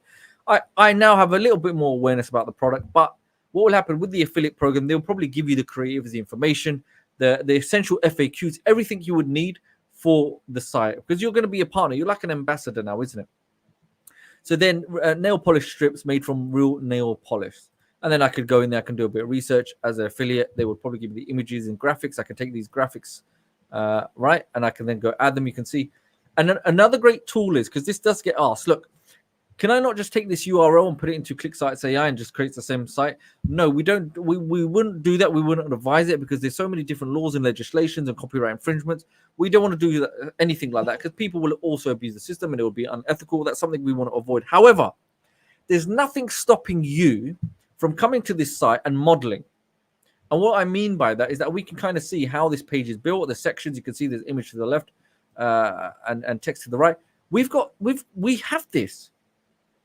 I now have a little bit more awareness about the product. But what will happen with the affiliate program, they'll probably give you the creatives, the information, the essential FAQs, everything you would need for the site. Because you're going to be a partner. You're like an ambassador now, isn't it? So then nail polish strips made from real nail polish. And then I could go in there, I can do a bit of research as an affiliate. They would probably give me the images and graphics. I can take these graphics, right? And I can then go add them. You can see. And then another great tool is, because this does get asked, look, can I not just take this URL and put it into ClickSites AI and just create the same site? No, we don't. We wouldn't do that. We wouldn't advise it because there's so many different laws and legislations and copyright infringements. We don't want to do anything like that because people will also abuse the system and it will be unethical. That's something we want to avoid. However, there's nothing stopping you from coming to this site and modeling. And what I mean by that is that we can kind of see how this page is built. The sections, you can see there's image to the left and text to the right. We have this.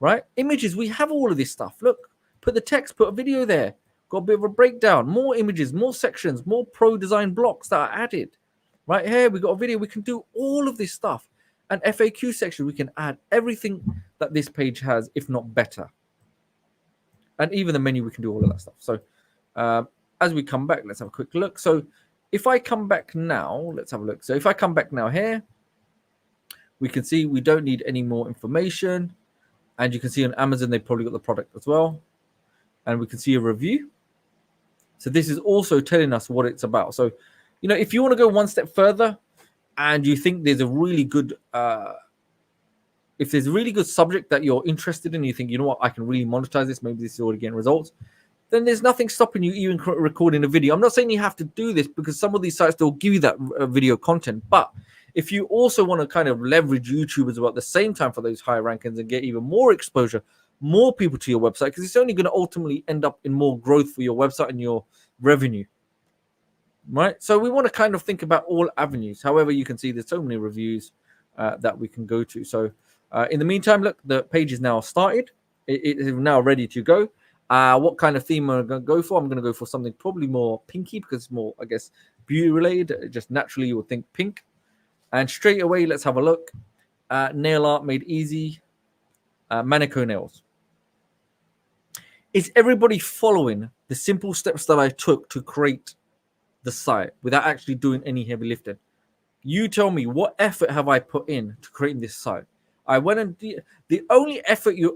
Right? Images, we have all of this stuff. Look, put the text, put a video there. Got a bit of a breakdown, more images, more sections, more pro design blocks that are added. Right here, we got a video. We can do all of this stuff. An FAQ section, we can add everything that this page has, if not better. And even the menu, we can do all of that stuff. So as we come back, let's have a quick look. So if I come back now, let's have a look. So if I come back now here, we can see we don't need any more information. And you can see on Amazon, they probably got the product as well. And we can see a review. So this is also telling us what it's about. So, if you want to go one step further and you think there's a really good, if there's a really good subject that you're interested in, you think, what, I can really monetize this. Maybe this is already getting results. Then there's nothing stopping you even recording a video. I'm not saying you have to do this because some of these sites, they'll give you that video content. But if you also want to kind of leverage YouTube as well at the same time for those higher rankings and get even more exposure, more people to your website, because it's only going to ultimately end up in more growth for your website and your revenue, right? So we want to kind of think about all avenues. However, you can see there's so many reviews that we can go to. So in the meantime, look, the page is now started. It is now ready to go. What kind of theme am I going to go for? I'm going to go for something probably more pinky because it's more, I guess, beauty related. Just naturally, you would think pink. And straight away, let's have a look. Nail art made easy. Manico Nails. Is everybody following the simple steps that I took to create the site without actually doing any heavy lifting? You tell me, what effort have I put in to creating this site? I went and the only effort you're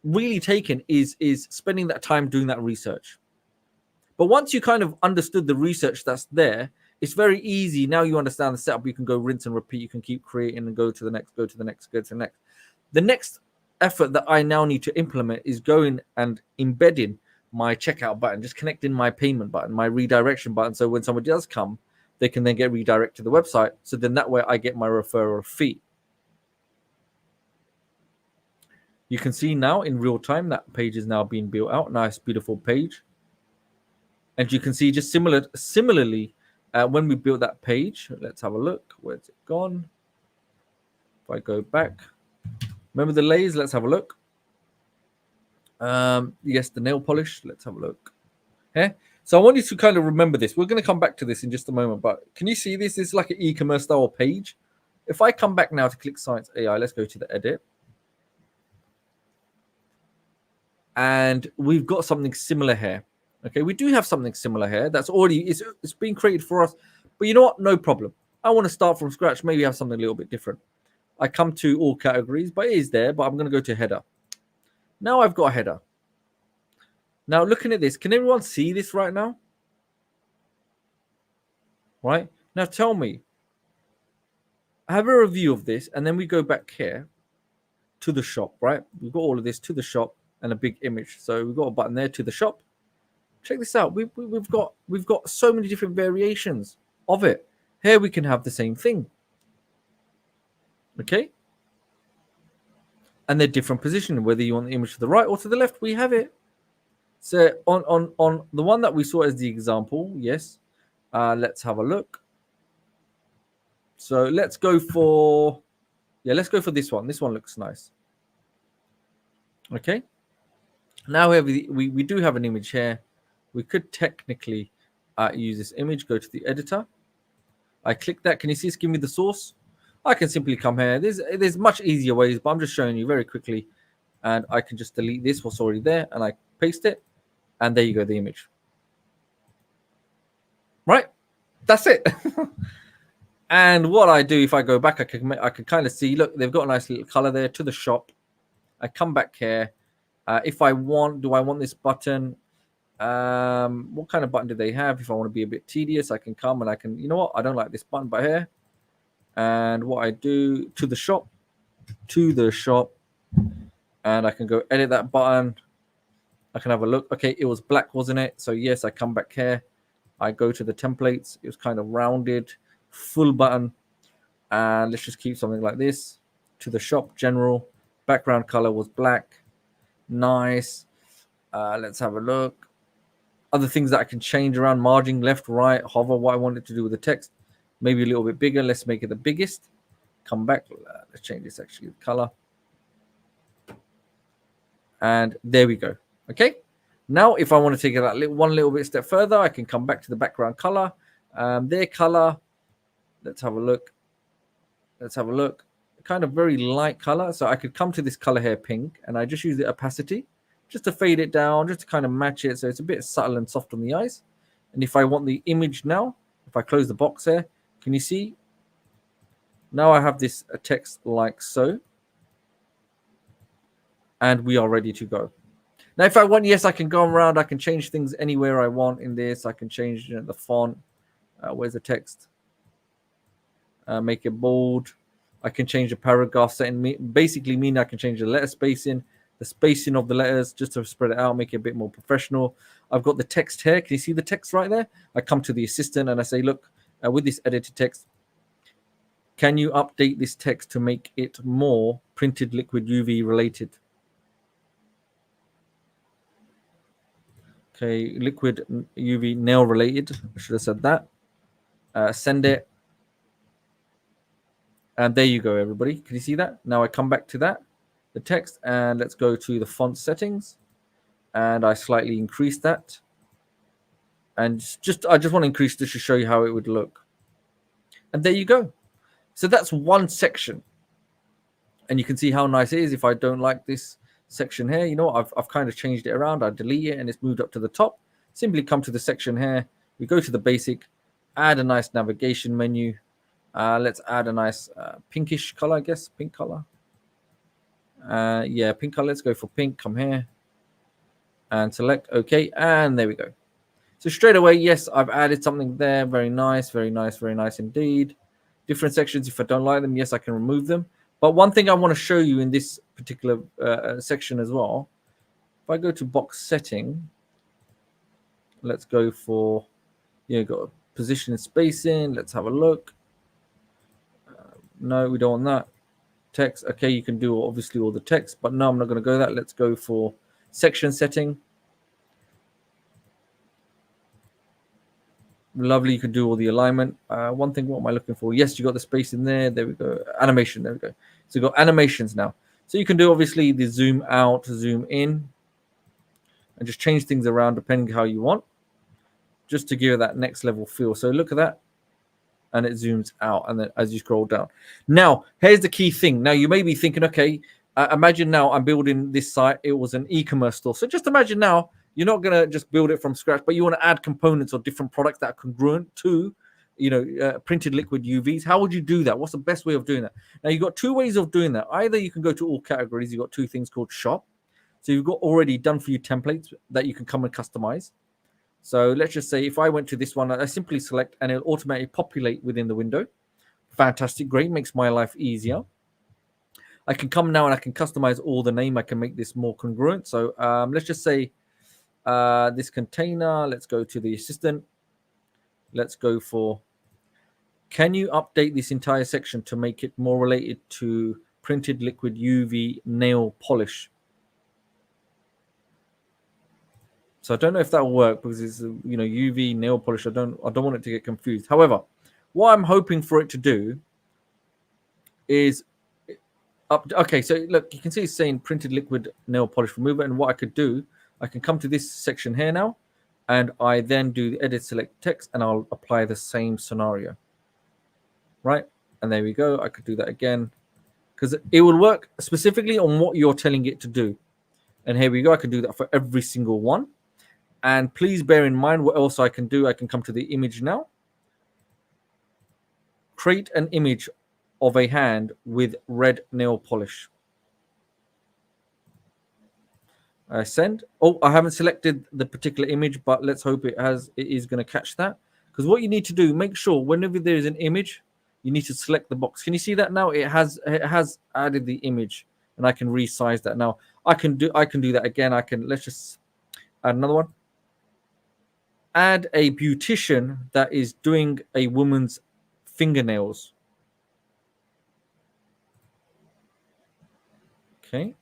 really taking is spending that time doing that research. But once you kind of understood the research that's there, it's very easy. Now you understand the setup. You can go rinse and repeat. You can keep creating and go to the next, go to the next, go to the next. The next effort that I now need to implement is going and embedding my checkout button, just connecting my payment button, my redirection button. So when somebody does come, they can then get redirected to the website. So then that way I get my referral fee. You can see now in real time that page is now being built out. Nice, beautiful page. And you can see just similarly, when we built that page, let's have a look. Where's it gone? If I go back, remember the layers? Let's have a look. Yes, the nail polish. Let's have a look. Okay. So I want you to kind of remember this. We're going to come back to this in just a moment. But can you see this? This is like an e-commerce style page. If I come back now to Click Science AI, let's go to the edit. And we've got something similar here. Okay, we do have something similar here. That's already, it's been created for us. But you know what? No problem. I want to start from scratch. Maybe have something a little bit different. I come to all categories, but it is there. But I'm going to go to header. Now I've got a header. Now looking at this, can everyone see this right now? Right? Now tell me, have a review of this, and then we go back here to the shop, right? We've got all of this to the shop and a big image. So we've got a button there to the shop. Check this out. We've got so many different variations of it. Here we can have the same thing. Okay? And they're different positioning, whether you want the image to the right or to the left, we have it. So on the one that we saw as the example, yes. Let's have a look. So let's go for this one. This one looks nice. Okay. Now we do have an image here. We could technically use this image, go to the editor. I click that. Can you see it's giving me the source? I can simply come here. There's much easier ways, but I'm just showing you very quickly. And I can just delete this, what's already there, and I paste it. And there you go, the image. Right? That's it. And what I do, if I go back, I can kind of see, look, they've got a nice little color there to the shop. I come back here. If I want, do I want this button? What kind of button do they have? If I want to be a bit tedious, I can come and I can, you know what? I don't like this button by here. And what I do to the shop, and I can go edit that button. I can have a look. Okay, it was black, wasn't it? So yes, I come back here. I go to the templates. It was kind of rounded, full button. And let's just keep something like this. To the shop, general. Background color was black. Nice. Let's have a look. Other things that I can change around, margin, left, right, hover, what I wanted to do with the text. Maybe a little bit bigger. Let's make it the biggest. Come back. Let's change this actually, the color. And there we go. Okay. Now, if I want to take it that one little bit step further, I can come back to the background color. Their color. Let's have a look. Kind of very light color. So I could come to this color here, pink, and I just use the opacity just to fade it down, just to kind of match it. So it's a bit subtle and soft on the eyes. And if I want the image now, if I close the box here, can you see? Now I have this text like so. And we are ready to go. Now, if I want, yes, I can go around. I can change things anywhere I want in this. I can change the font. Where's the text? Make it bold. I can change the paragraph setting. Basically, mean I can change the letter spacing, the spacing of the letters, just to spread it out, make it a bit more professional. I've got the text here. Can you see the text right there? I come to the assistant and I say, look, with this edited text, can you update this text to make it more printed liquid UV related? Okay, liquid UV nail related. I should have said that. Send it. And there you go, everybody. Can you see that? Now I come back to that, the text, and let's go to the font settings. And I slightly increase that. And I just want to increase this to show you how it would look. And there you go. So that's one section. And you can see how nice it is. If I don't like this section here, you know, I've kind of changed it around. I delete it and it's moved up to the top. Simply come to the section here. We go to the basic, add a nice navigation menu. Let's add a nice pinkish color, I guess, pink color. Yeah, pink color. Let's go for pink. Come here and select OK. And there we go. So straight away, yes, I've added something there. Very nice, very nice, very nice indeed. Different sections, if I don't like them, yes, I can remove them. But one thing I want to show you in this particular section as well, if I go to box setting, Let's go for, got a position and spacing. Let's have a look. No, we don't want that. Text. Okay, you can do obviously all the text, but no, I'm not going to go that. Let's go for section setting. Lovely. You can do all the alignment. One thing, what am I looking for? Yes, you got the space in there. There we go. Animation. There we go. So you've got animations now. So you can do obviously the zoom out, zoom in, and just change things around depending how you want, just to give it that next level feel. So look at that. And it zooms out, and then as you scroll down. Now, here's the key thing. Now, you may be thinking, okay, imagine now I'm building this site. It was an e-commerce store. So just imagine now you're not going to just build it from scratch, but you want to add components or different products that are congruent to, printed liquid UVs. How would you do that? What's the best way of doing that? Now, you've got two ways of doing that. Either you can go to all categories. You've got two things called shop. So you've got already done for you templates that you can come and customize. So let's just say if I went to this one, I simply select and it'll automatically populate within the window. Fantastic, great, makes my life easier. I can come now and I can customize all the name. I can make this more congruent. So let's just say this container, let's go to the assistant. Let's go for, can you update this entire section to make it more related to printed liquid UV nail polish? So I don't know if that will work because it's UV nail polish. I don't want it to get confused. However, what I'm hoping for it to do is okay. So look, you can see it's saying printed liquid nail polish remover. And what I could do, I can come to this section here now, and I then do the edit select text, and I'll apply the same scenario. Right, and there we go. I could do that again because it will work specifically on what you're telling it to do. And here we go. I can do that for every single one. And please bear in mind what else I can do. I can come to the image now. Create an image of a hand with red nail polish. Send. Oh, I haven't selected the particular image, but let's hope it is going to catch that. Because what you need to do, make sure whenever there is an image, you need to select the box. Can you see that now? It has added the image, and I can resize that now. I can do that again. Let's just add another one. Add a beautician that is doing a woman's fingernails. Okay.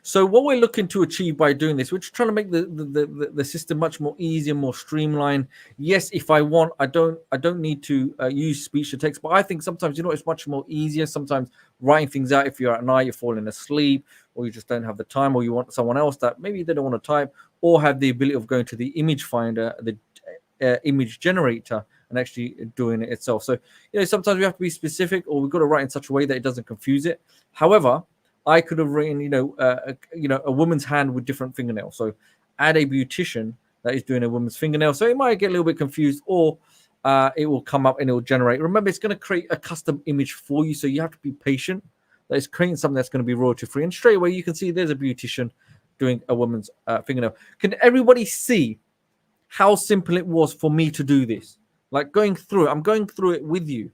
So what we're looking to achieve by doing this, we're just trying to make the system much more easier, more streamlined. Yes, if I want, I don't need to use speech to text, but I think sometimes it's much more easier. Sometimes writing things out, if you're at night, you're falling asleep, or you just don't have the time, or you want someone else that maybe they don't want to type, or have the ability of going to the image finder, the image generator, and actually doing it itself. So sometimes we have to be specific, or we've got to write in such a way that it doesn't confuse it. However, I could have written, a woman's hand with different fingernails. So add a beautician that is doing a woman's fingernail. So it might get a little bit confused, or it will come up and it will generate. Remember, it's going to create a custom image for you. So you have to be patient. That is creating something that's going to be royalty free. And straight away, you can see there's a beautician doing a woman's fingernail. Can everybody see how simple it was for me to do this? Like going through it, I'm going through it with you.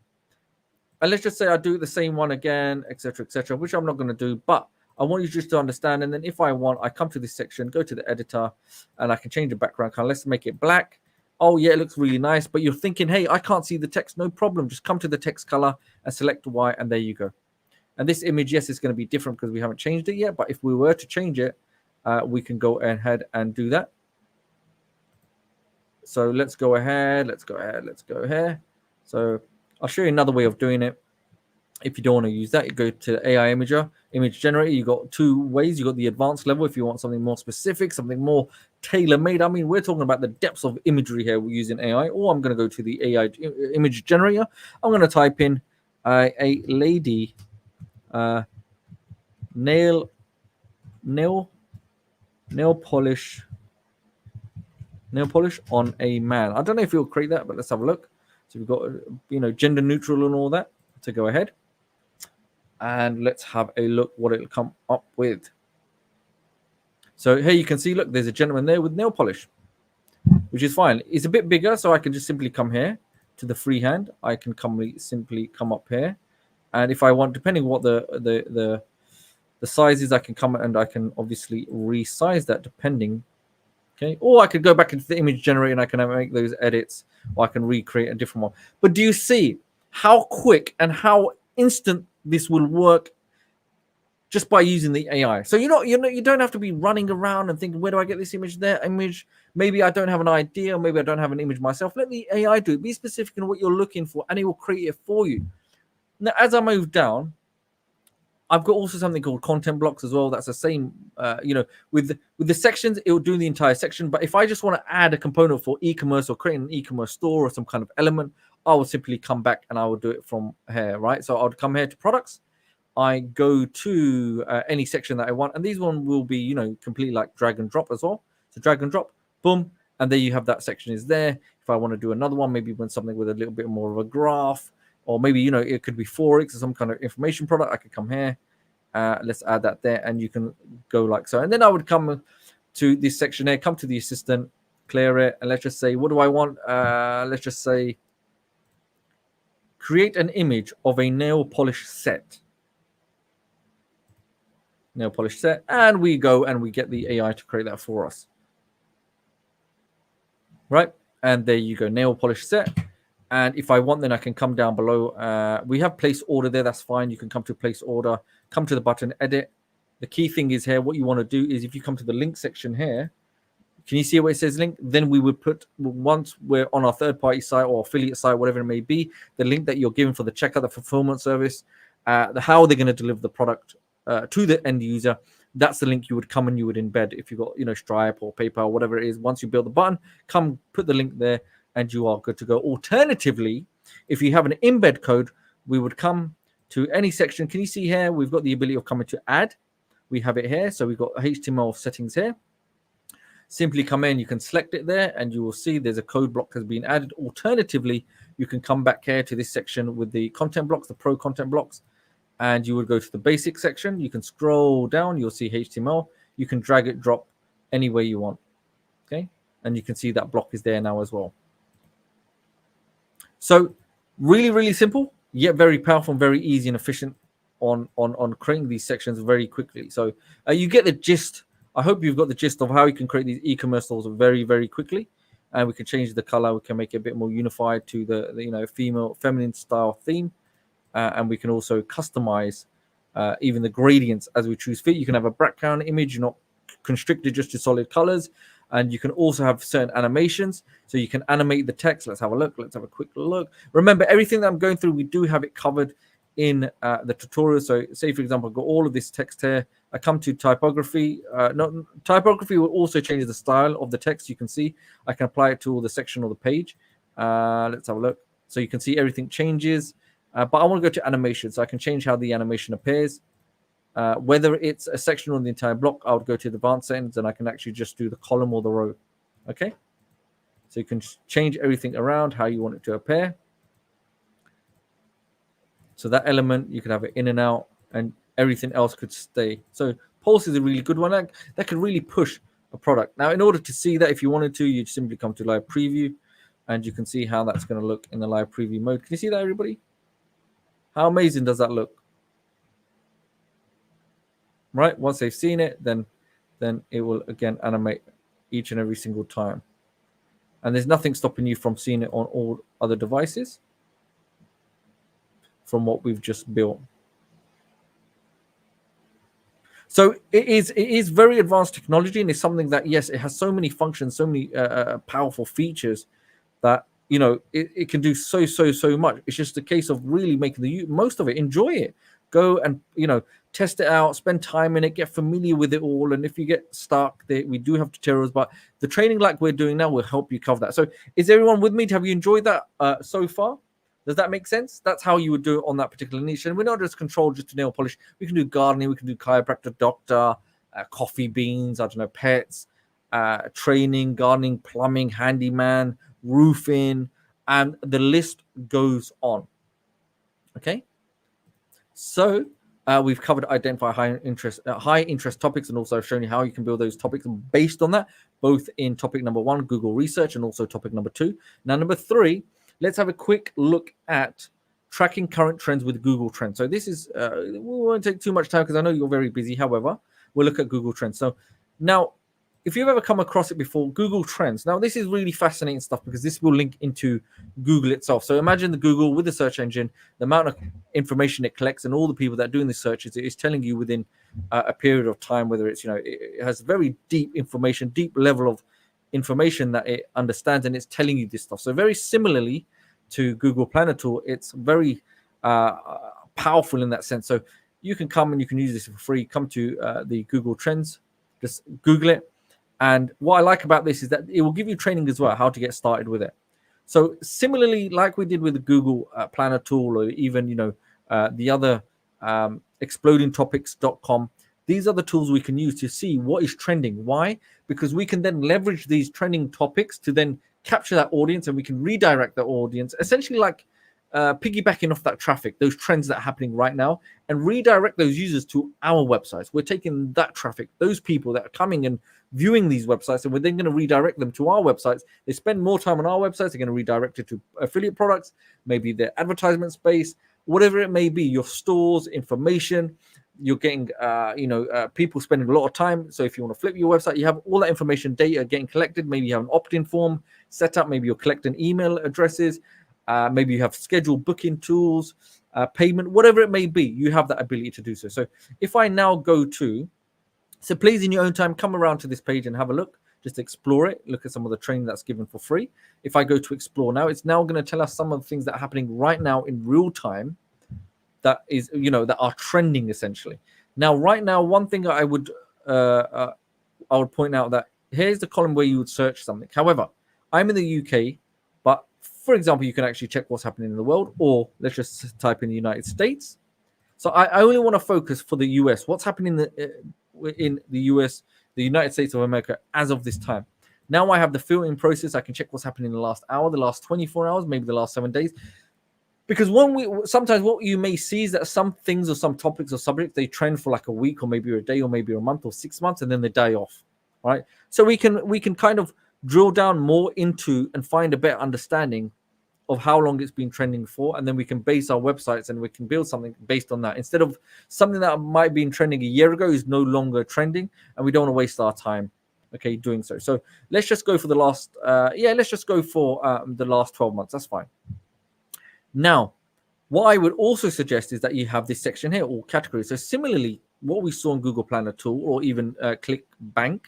And let's just say I do the same one again, etc., which I'm not going to do, but I want you just to understand. And then if I want, I come to this section, go to the editor, and I can change the background color. Let's make it black. Oh, yeah, it looks really nice. But you're thinking, hey, I can't see the text. No problem. Just come to the text color and select white, and there you go. And this image, yes, is going to be different because we haven't changed it yet. But if we were to change it, we can go ahead and do that. So let's go ahead. So I'll show you another way of doing it. If you don't want to use that, you go to AI Imager, Image Generator. You got two ways. You got the advanced level if you want something more specific, something more tailor-made. I mean, we're talking about the depths of imagery here. We're using AI, or I'm going to go to the AI Image Generator. I'm going to type in a lady nail polish on a man. I don't know if it'll create that, but let's have a look. So we've got gender neutral and all that. To go ahead and let's have a look what it'll come up with. So here you can see, look, there's a gentleman there with nail polish, which is fine. It's a bit bigger, so I can just simply come here to the freehand. I can simply come up here, and if I want, depending what the The sizes, I can come and I can obviously resize that depending. Okay, or I could go back into the image generator and I can make those edits, or I can recreate a different one. But do you see how quick and how instant this will work just by using the AI? So you don't have to be running around and thinking, where do I get this image, there image? Maybe I don't have an idea, or maybe I don't have an image myself. Let the AI do it. Be specific in what you're looking for, and it will create it for you. Now, as I move down, I've got also something called content blocks as well. That's the same, with the sections, it will do the entire section. But if I just want to add a component for e-commerce or create an e-commerce store or some kind of element, I will simply come back and I will do it from here, right? So I'll come here to products. I go to any section that I want, and these one will be, completely like drag and drop as well. So drag and drop, boom, and there you have that section is there. If I want to do another one, maybe when something with a little bit more of a graph, or maybe, it could be Forex or some kind of information product, I could come here. Let's add that there, and you can go like so. And then I would come to this section here, come to the assistant, clear it, and let's just say, what do I want? Let's just say, create an image of a nail polish set. Nail polish set, and we go and we get the AI to create that for us. Right, and there you go, nail polish set. And if I want, then I can come down below. We have place order there. That's fine. You can come to place order, come to the button, edit. The key thing is here, what you want to do is if you come to the link section here, can you see where it says link? Then we would put, once we're on our third-party site or affiliate site, whatever it may be, the link that you're given for the checkout, the fulfillment service, how they're going to deliver the product to the end user. That's the link you would come and you would embed if you've got, Stripe or PayPal, whatever it is. Once you build the button, come put the link there, and you are good to go. Alternatively, if you have an embed code, we would come to any section. Can you see here? We've got the ability of coming to add. We have it here. So we've got HTML settings here. Simply come in, you can select it there, and you will see there's a code block has been added. Alternatively, you can come back here to this section with the content blocks, the pro content blocks, and you would go to the basic section. You can scroll down, you'll see HTML. You can drag it, drop anywhere you want. Okay, and you can see that block is there now as well. So really, really simple, yet very powerful and very easy and efficient on creating these sections very quickly. So you get the gist. I hope you've got the gist of how you can create these e-commerce stores very, very quickly. And we can change the color. We can make it a bit more unified to the feminine style theme. And we can also customize even the gradients as we choose fit. You can have a background image, you're not constricted just to solid colors. And you can also have certain animations. So you can animate the text. Let's have a look. Let's have a quick look. Remember, everything that I'm going through, we do have it covered in the tutorial. So say, for example, I've got all of this text here. I come to typography. Typography will also change the style of the text. You can see I can apply it to all the section or the page. Let's have a look. So you can see everything changes. But I want to go to animation. So I can change how the animation appears. Whether it's a section or the entire block, I would go to the advanced settings and I can actually just do the column or the row. Okay. So you can change everything around how you want it to appear. So that element, you could have it in and out, and everything else could stay. So Pulse is a really good one. That can really push a product. Now, in order to see that, if you wanted to, you'd simply come to live preview, and you can see how that's going to look in the live preview mode. Can you see that, everybody? How amazing does that look? Right, once they've seen it, then it will again animate each and every single time. And there's nothing stopping you from seeing it on all other devices from what we've just built. So it is very advanced technology, and it's something that, yes, it has so many functions, so many powerful features that, it can do so much. It's just a case of really making the most of it, enjoy it, go and, test it out, spend time in it, get familiar with it all. And if you get stuck, we do have tutorials, but the training like we're doing now will help you cover that. So is everyone with me? Have you enjoyed that so far? Does that make sense? That's how you would do it on that particular niche. And we're not just controlled just to nail polish. We can do gardening, we can do chiropractor, doctor, coffee beans, pets, training, gardening, plumbing, handyman, roofing, and the list goes on. Okay. So we've covered identify high interest topics, and also shown you how you can build those topics based on that, both in topic number 1, Google research, and also topic number 2. Now, number 3, let's have a quick look at tracking current trends with Google Trends. So this is, we won't take too much time because I know you're very busy. However, we'll look at Google Trends. So now, if you've ever come across it before, Google Trends. Now, this is really fascinating stuff because this will link into Google itself. So imagine the Google with the search engine, the amount of information it collects and all the people that are doing the searches, it is telling you within a period of time, whether it's, it has very deep information, deep level of information that it understands, and it's telling you this stuff. So very similarly to Google Planner Tool, it's very powerful in that sense. So you can come and you can use this for free. Come to the Google Trends, just Google it. And what I like about this is that it will give you training as well, how to get started with it. So similarly, like we did with the Google Planner Tool, or even, the other explodingtopics.com, these are the tools we can use to see what is trending. Why? Because we can then leverage these trending topics to then capture that audience, and we can redirect the audience, essentially like piggybacking off that traffic, those trends that are happening right now, and redirect those users to our websites. We're taking that traffic, those people that are coming and viewing these websites, and we're then going to redirect them to our websites. They spend more time on our websites, they're going to redirect it to affiliate products, maybe their advertisement space, whatever it may be, your stores, information. You're getting, people spending a lot of time. So if you want to flip your website, you have all that information, data getting collected. Maybe you have an opt-in form set up. Maybe you're collecting email addresses. Maybe you have scheduled booking tools, payment, whatever it may be. You have that ability to do so. So if I now go to, so please in your own time, come around to this page and have a look. Just explore it. Look at some of the training that's given for free. If I go to explore now, it's now going to tell us some of the things that are happening right now in real time. That is, that are trending essentially. Now, right now, one thing I would point out that here's the column where you would search something. However, I'm in the UK, but for example, you can actually check what's happening in the world, or let's just type in the United States. So I only want to focus for the US. What's happening in the US, the United States of America, as of this time. Now I have the filtering process. I can check what's happening in the last hour, the last 24 hours, maybe the last 7 days. Because sometimes what you may see is that some things or some topics or subjects, they trend for like a week or maybe a day or maybe a month or 6 months, and then they die off, right? So we can kind of drill down more into and find a better understanding of how long it's been trending for, and then we can base our websites and we can build something based on that, instead of something that might be trending a year ago is no longer trending, and we don't want to waste our time, okay, doing so. So let's just go for the last, let's just go for the last 12 months. That's fine. Now, what I would also suggest is that you have this section here, all categories. So similarly, what we saw in Google Planner Tool, or even ClickBank,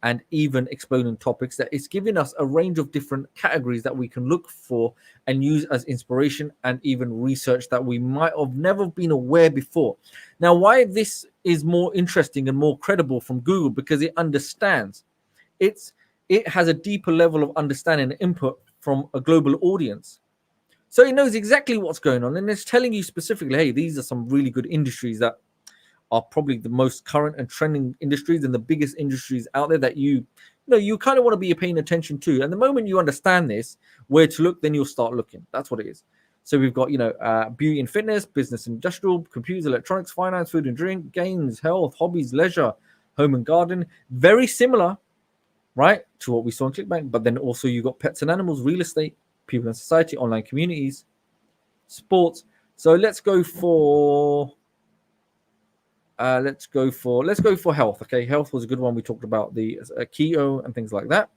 and even Exploding Topics, that it's giving us a range of different categories that we can look for and use as inspiration and even research that we might have never been aware before. Now, why this is more interesting and more credible from Google, because it understands. It has a deeper level of understanding and input from a global audience. So it knows exactly what's going on, and it's telling you specifically, hey, these are some really good industries that are probably the most current and trending industries and the biggest industries out there that you kind of want to be paying attention to. And the moment you understand this, where to look, then you'll start looking. That's what it is. So we've got, beauty and fitness, business and industrial, computers, electronics, finance, food and drink, games, health, hobbies, leisure, home and garden. Very similar, right, to what we saw in ClickBank. But then also you got pets and animals, real estate, people and society, online communities, sports. So let's go for health. Okay, health was a good one. We talked about the keto and things like that.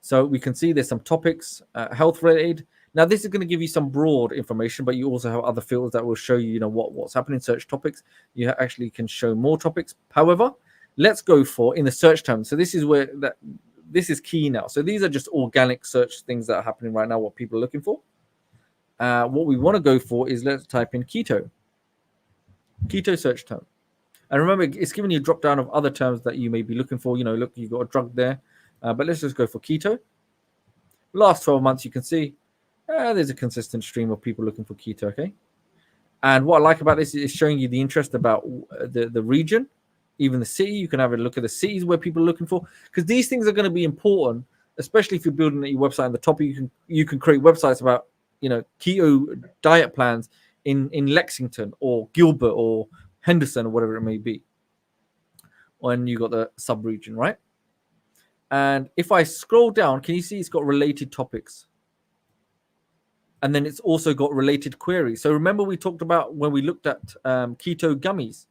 So we can see there's some topics health related. Now this is going to give you some broad information, but you also have other filters that will show you, what's happening. Search topics. You actually can show more topics. However, let's go for in the search term. So this is where this is key now. So these are just organic search things that are happening right now, what people are looking for. What we want to go for is, let's type in keto search term. And remember, it's giving you a drop down of other terms that you may be looking for. Look, you've got a drug there. But let's just go for keto. Last 12 months, you can see there's a consistent stream of people looking for keto, okay? And what I like about this is showing you the interest about the region, even the city. You can have a look at the cities where people are looking for, because these things are going to be important, especially if you're building your website. On the top, you can create websites about keto diet plans in Lexington or Gilbert or Henderson or whatever it may be. When you got the sub-region, right? And if I scroll down, can you see it's got related topics? And then it's also got related queries. So remember we talked about when we looked at keto gummies.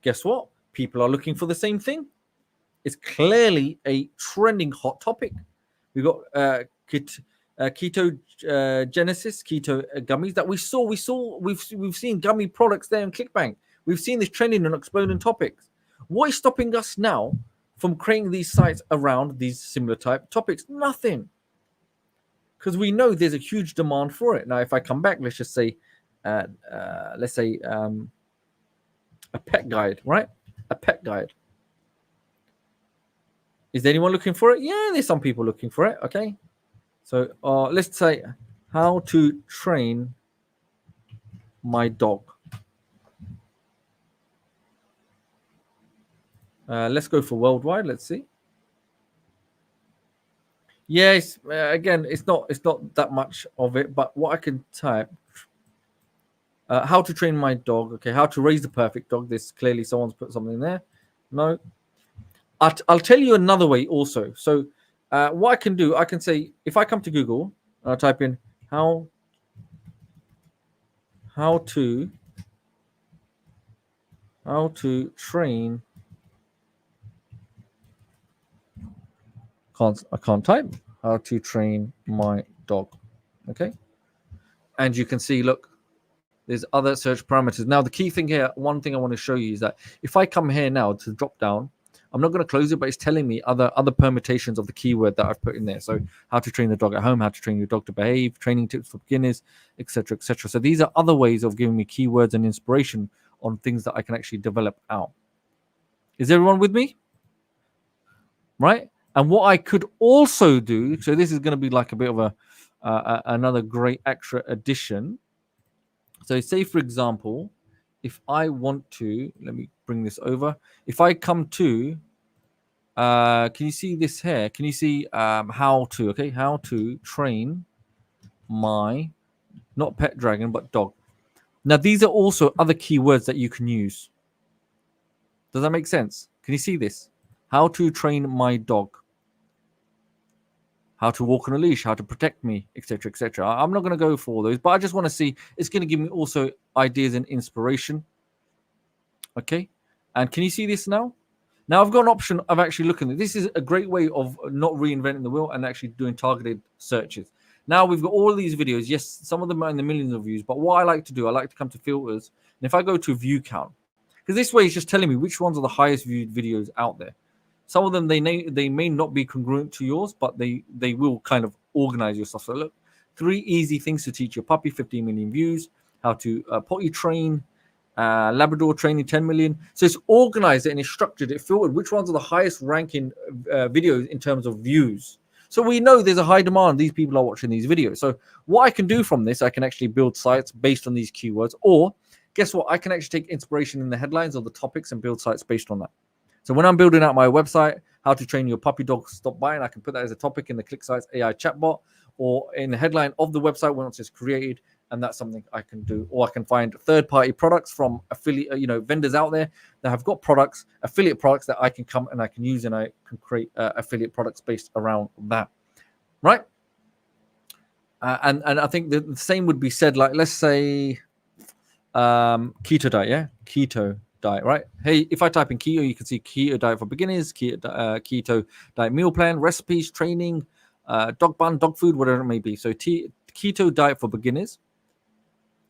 Guess what? People are looking for the same thing. It's clearly a trending hot topic. We've got keto genesis, keto gummies that we've seen gummy products there in ClickBank. We've seen this trending and exploding topics. What is stopping us now from creating these sites around these similar type topics? Nothing. Because we know there's a huge demand for it. Now, if I come back, let's just say, a pet guide, right? A pet guide. Is anyone looking for it? Yeah, there's some people looking for it. Okay. So let's say how to train my dog. Let's go for worldwide. Let's see. Yes, again, it's not that much of it, but what I can type, how to train my dog. Okay, how to raise the perfect dog. This clearly someone's put something there. No, I'll tell you another way also. So what I can do, I can say, if I come to Google, I'll type in how to train. I can't type how to train my dog. Okay, and you can see, look, there's other search parameters. Now the key thing here, one thing I want to show you is that if I come here now to drop down, I'm not going to close it, but it's telling me other permutations of the keyword that I've put in there. So how to train the dog at home, how to train your dog to behave, training tips for beginners, etc., etc. So these are other ways of giving me keywords and inspiration on things that I can actually develop out. Is everyone with me? Right? And what I could also do, so this is going to be like a bit of another great extra addition. So say, for example, if I want to, let me bring this over. If I come to, can you see this here? Can you see how to, okay, how to train my, not pet dragon, but dog. Now, these are also other keywords that you can use. Does that make sense? Can you see this? How to train my dog. How to walk on a leash, how to protect me, etc., etc. I'm not going to go for all those, but I just want to see, it's going to give me also ideas and inspiration. Okay, and can you see this now? Now I've got an option of actually looking at this. Is a great way of not reinventing the wheel and actually doing targeted searches. Now we've got all these videos. Yes, some of them are in the millions of views, but what I like to do, I like to come to filters, and if I go to view count, because this way it's just telling me which ones are the highest viewed videos out there. Some of them they may not be congruent to yours, but they will kind of organize your stuff. So look, 3 easy things to teach your puppy, 15 million views. How to potty train, Labrador training, 10 million. So it's organized and it's structured. It filtered which ones are the highest ranking videos in terms of views. So we know there's a high demand. These people are watching these videos. So what I can do from this, I can actually build sites based on these keywords. Or guess what? I can actually take inspiration in the headlines or the topics and build sites based on that. So when I'm building out my website, how to train your puppy dog stop biting, I can put that as a topic in the ClickSites AI chatbot or in the headline of the website once it's created. And that's something I can do. Or I can find third-party products from affiliate, vendors out there that have got products, affiliate products that I can come and I can use, and I can create affiliate products based around that, right? And I think the same would be said, like, let's say keto diet, yeah? Keto diet, right? Hey, if I type in keto, you can see keto diet for beginners, keto diet meal plan, recipes, training, dog bun, dog food, whatever it may be. So keto diet for beginners.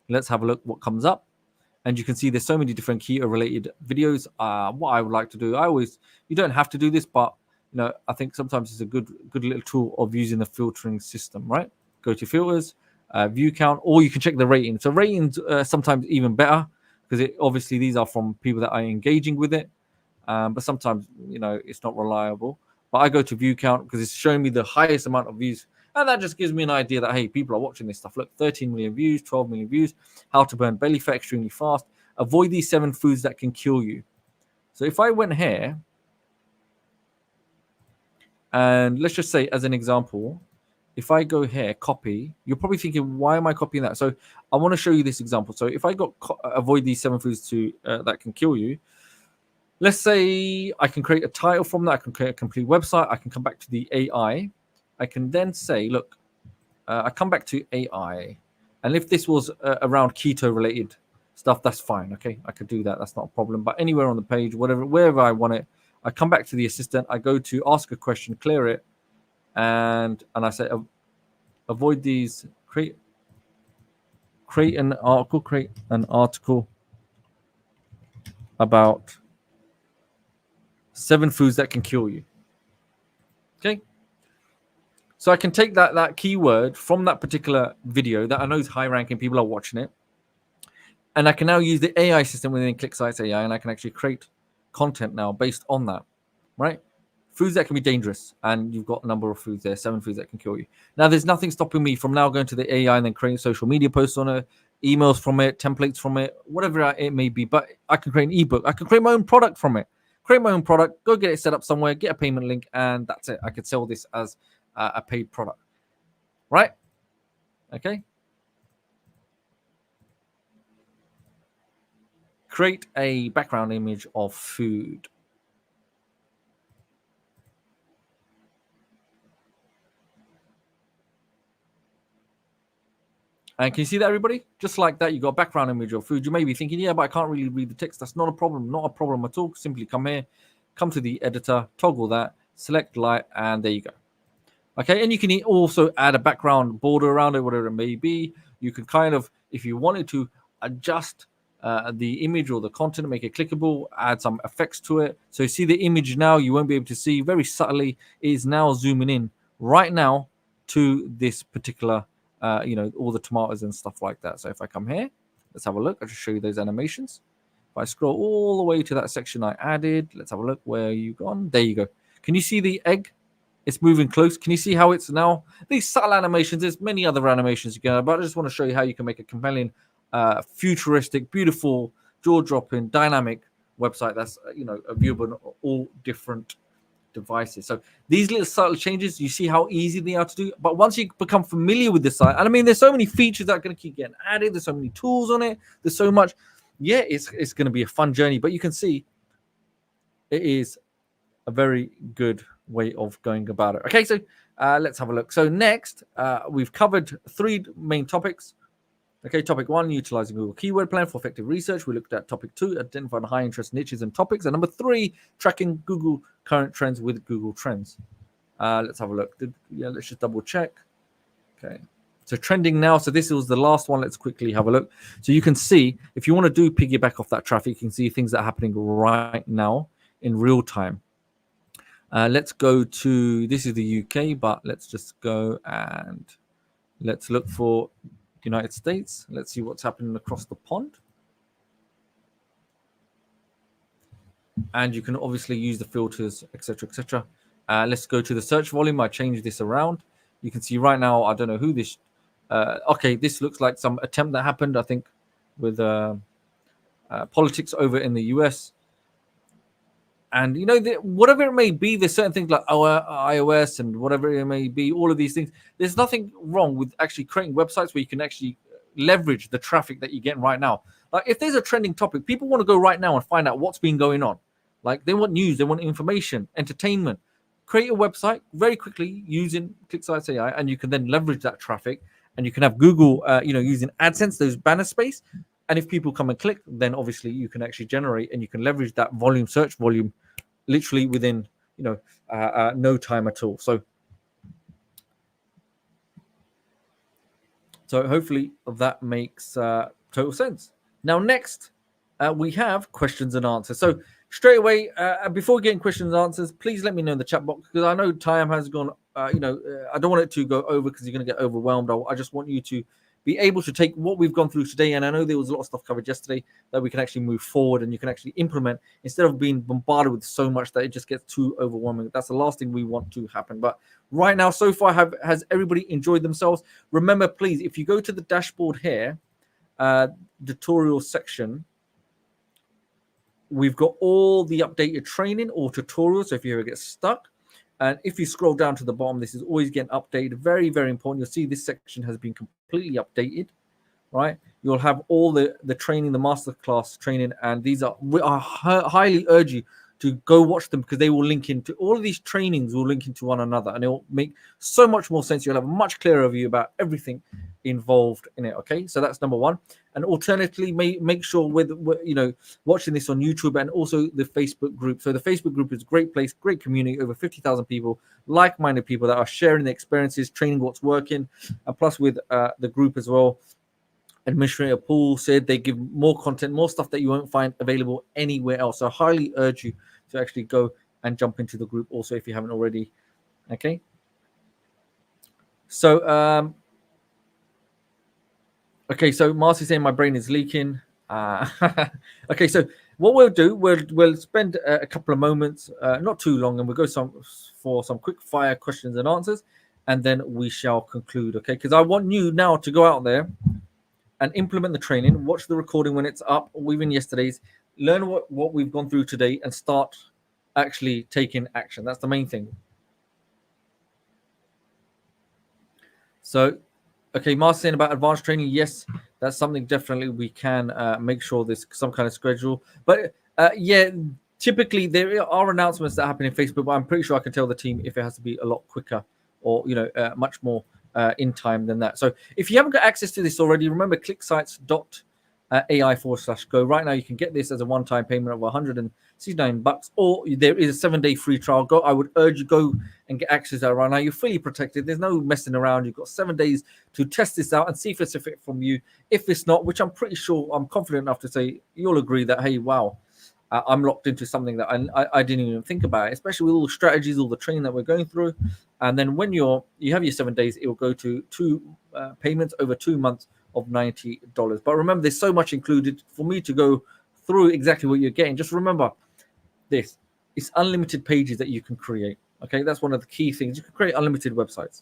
Let's have a look what comes up. And you can see there's so many different keto related videos. What I would like to do, you don't have to do this, but I think sometimes it's a good little tool of using the filtering system, right? Go to filters, view count, or you can check the rating. So ratings sometimes even better, because obviously these are from people that are engaging with it. But sometimes, it's not reliable. But I go to view count because it's showing me the highest amount of views. And that just gives me an idea that, hey, people are watching this stuff. Look, 13 million views, 12 million views. How to burn belly fat extremely fast. Avoid these 7 foods that can kill you. So if I went here, and let's just say as an example, if I go here, copy, you're probably thinking, why am I copying that? So I want to show you this example. So if I got avoid these 7 foods that can kill you, let's say I can create a title from that. I can create a complete website. I can come back to the AI. I can then say, look, I come back to AI. And if this was around keto related stuff, that's fine. Okay, I could do that. That's not a problem. But anywhere on the page, wherever I want it, I come back to the assistant. I go to ask a question, clear it, and I say avoid these. Create an article about 7 foods that can kill you. Okay. So I can take that keyword from that particular video that I know is high ranking, people are watching it. And I can now use the AI system within ClickSites AI, and I can actually create content now based on that, right? Foods that can be dangerous, and you've got a number of foods there, 7 foods that can kill you. Now, there's nothing stopping me from now going to the AI and then creating social media posts on it, emails from it, templates from it, whatever it may be. But I can create an ebook. I can create my own product from it. Create my own product, go get it set up somewhere, get a payment link, and that's it. I could sell this as a paid product, right? Okay. Create a background image of food. And can you see that, everybody? Just like that, you got a background image of food. You may be thinking, yeah, but I can't really read the text. That's not a problem. Not a problem at all. Simply come here, come to the editor, toggle that, select light, and there you go. Okay, and you can also add a background border around it, whatever it may be. You can kind of, if you wanted to, adjust the image or the content, make it clickable, add some effects to it. So you see the image now, you won't be able to see very subtly. It is now zooming in right now to this particular all the tomatoes and stuff like that. So if I come here, let's have a look. I'll just show you those animations. If I scroll all the way to that section I added, let's have a look. Where are you gone? There you go. Can you see the egg? It's moving close. Can you see how it's now? These subtle animations, there's many other animations you can have, but I just want to show you how you can make a compelling, futuristic, beautiful, jaw-dropping, dynamic website that's viewable on all different devices. So these little subtle changes, you see how easy they are to do. But once you become familiar with the site, and I mean, there's so many features that are going to keep getting added. There's so many tools on it. There's so much. Yeah, it's going to be a fun journey. But you can see it is a very good way of going about it. Okay, so let's have a look. So next, we've covered 3 main topics. Okay, topic 1, utilizing Google Keyword Plan for effective research. We looked at topic 2, identifying high interest niches and topics. And number 3, tracking Google current trends with Google Trends. Let's have a look. Let's just double check. Okay, so trending now. So this was the last one. Let's quickly have a look. So you can see, if you want to do piggyback off that traffic, you can see things that are happening right now in real time. Let's go to, this is the UK, but let's just go and let's look for United States. Let's see what's happening across the pond. And you can obviously use the filters, etc., etc. Let's go to the search volume. I changed this around. You can see right now, I don't know who this. Okay, this looks like some attempt that happened, I think, with politics over in the US. And whatever it may be, there's certain things like iOS and whatever it may be, all of these things. There's nothing wrong with actually creating websites where you can actually leverage the traffic that you're getting right now. Like if there's a trending topic, people want to go right now and find out what's been going on. Like they want news, they want information, entertainment. Create a website very quickly using ClickSites AI, and you can then leverage that traffic. And you can have Google, using AdSense, those banner space. And if people come and click, then obviously you can actually generate and you can leverage that volume, search volume, literally within no time at all. So hopefully that makes total sense. Now next we have questions and answers. So straight away, before getting questions and answers, please let me know in the chat box, because I know time has gone. I don't want it to go over because you're going to get overwhelmed. I just want you to be able to take what we've gone through today, and I know there was a lot of stuff covered yesterday, that we can actually move forward and you can actually implement instead of being bombarded with so much that it just gets too overwhelming. That's the last thing we want to happen. But right now, so far, has everybody enjoyed themselves? Remember, please, if you go to the dashboard here, tutorial section, we've got all the updated training or tutorials. So if you ever get stuck, and if you scroll down to the bottom, this is always getting updated. Very, very important. You'll see this section has been completely updated, right? You'll have all the training, the masterclass training, and these are, I highly urge you to go watch them, because they will link into all of these trainings, will link into one another, and it will make so much more sense. You'll have a much clearer view about everything involved in it. Okay, so that's number one. And alternatively, make sure with watching this on YouTube and also the Facebook group. So the Facebook group is a great place, great community, over 50,000 people, like-minded people that are sharing their experiences, training what's working, and plus with the group as well. Administrator Paul said they give more content, more stuff that you won't find available anywhere else. So I highly urge you to actually go and jump into the group also if you haven't already. Okay. So so Marcy's saying my brain is leaking. Okay, so what we'll do, we'll spend a couple of moments, not too long, and we'll go for some quick fire questions and answers, and then we shall conclude. Okay, because I want you now to go out there and implement the training, watch the recording when it's up, or even yesterday's, learn what we've gone through today, and start actually taking action. That's the main thing. So, okay, Mark's saying about advanced training. Yes, that's something definitely we can make sure there's some kind of schedule. But yeah, typically there are announcements that happen in Facebook, but I'm pretty sure I can tell the team if it has to be a lot quicker or, much more in time than that. So if you haven't got access to this already, remember clicksites.ai/go. Right now you can get this as a one-time payment of $169, or there is a 7-day free trial. Go. I would urge you go and get access to that right now. You're fully protected. There's no messing around. You've got 7 days to test this out and see if it's a fit from you. If it's not, which I'm pretty sure, I'm confident enough to say you'll agree that, hey, wow, I'm locked into something that I didn't even think about, especially with all the strategies, all the training that we're going through. And then when you have your 7 days, it will go to 2 payments over 2 months of $90. But remember, there's so much included for me to go through exactly what you're getting. Just remember this: it's unlimited pages that you can create. Okay, that's one of the key things. You can create unlimited websites,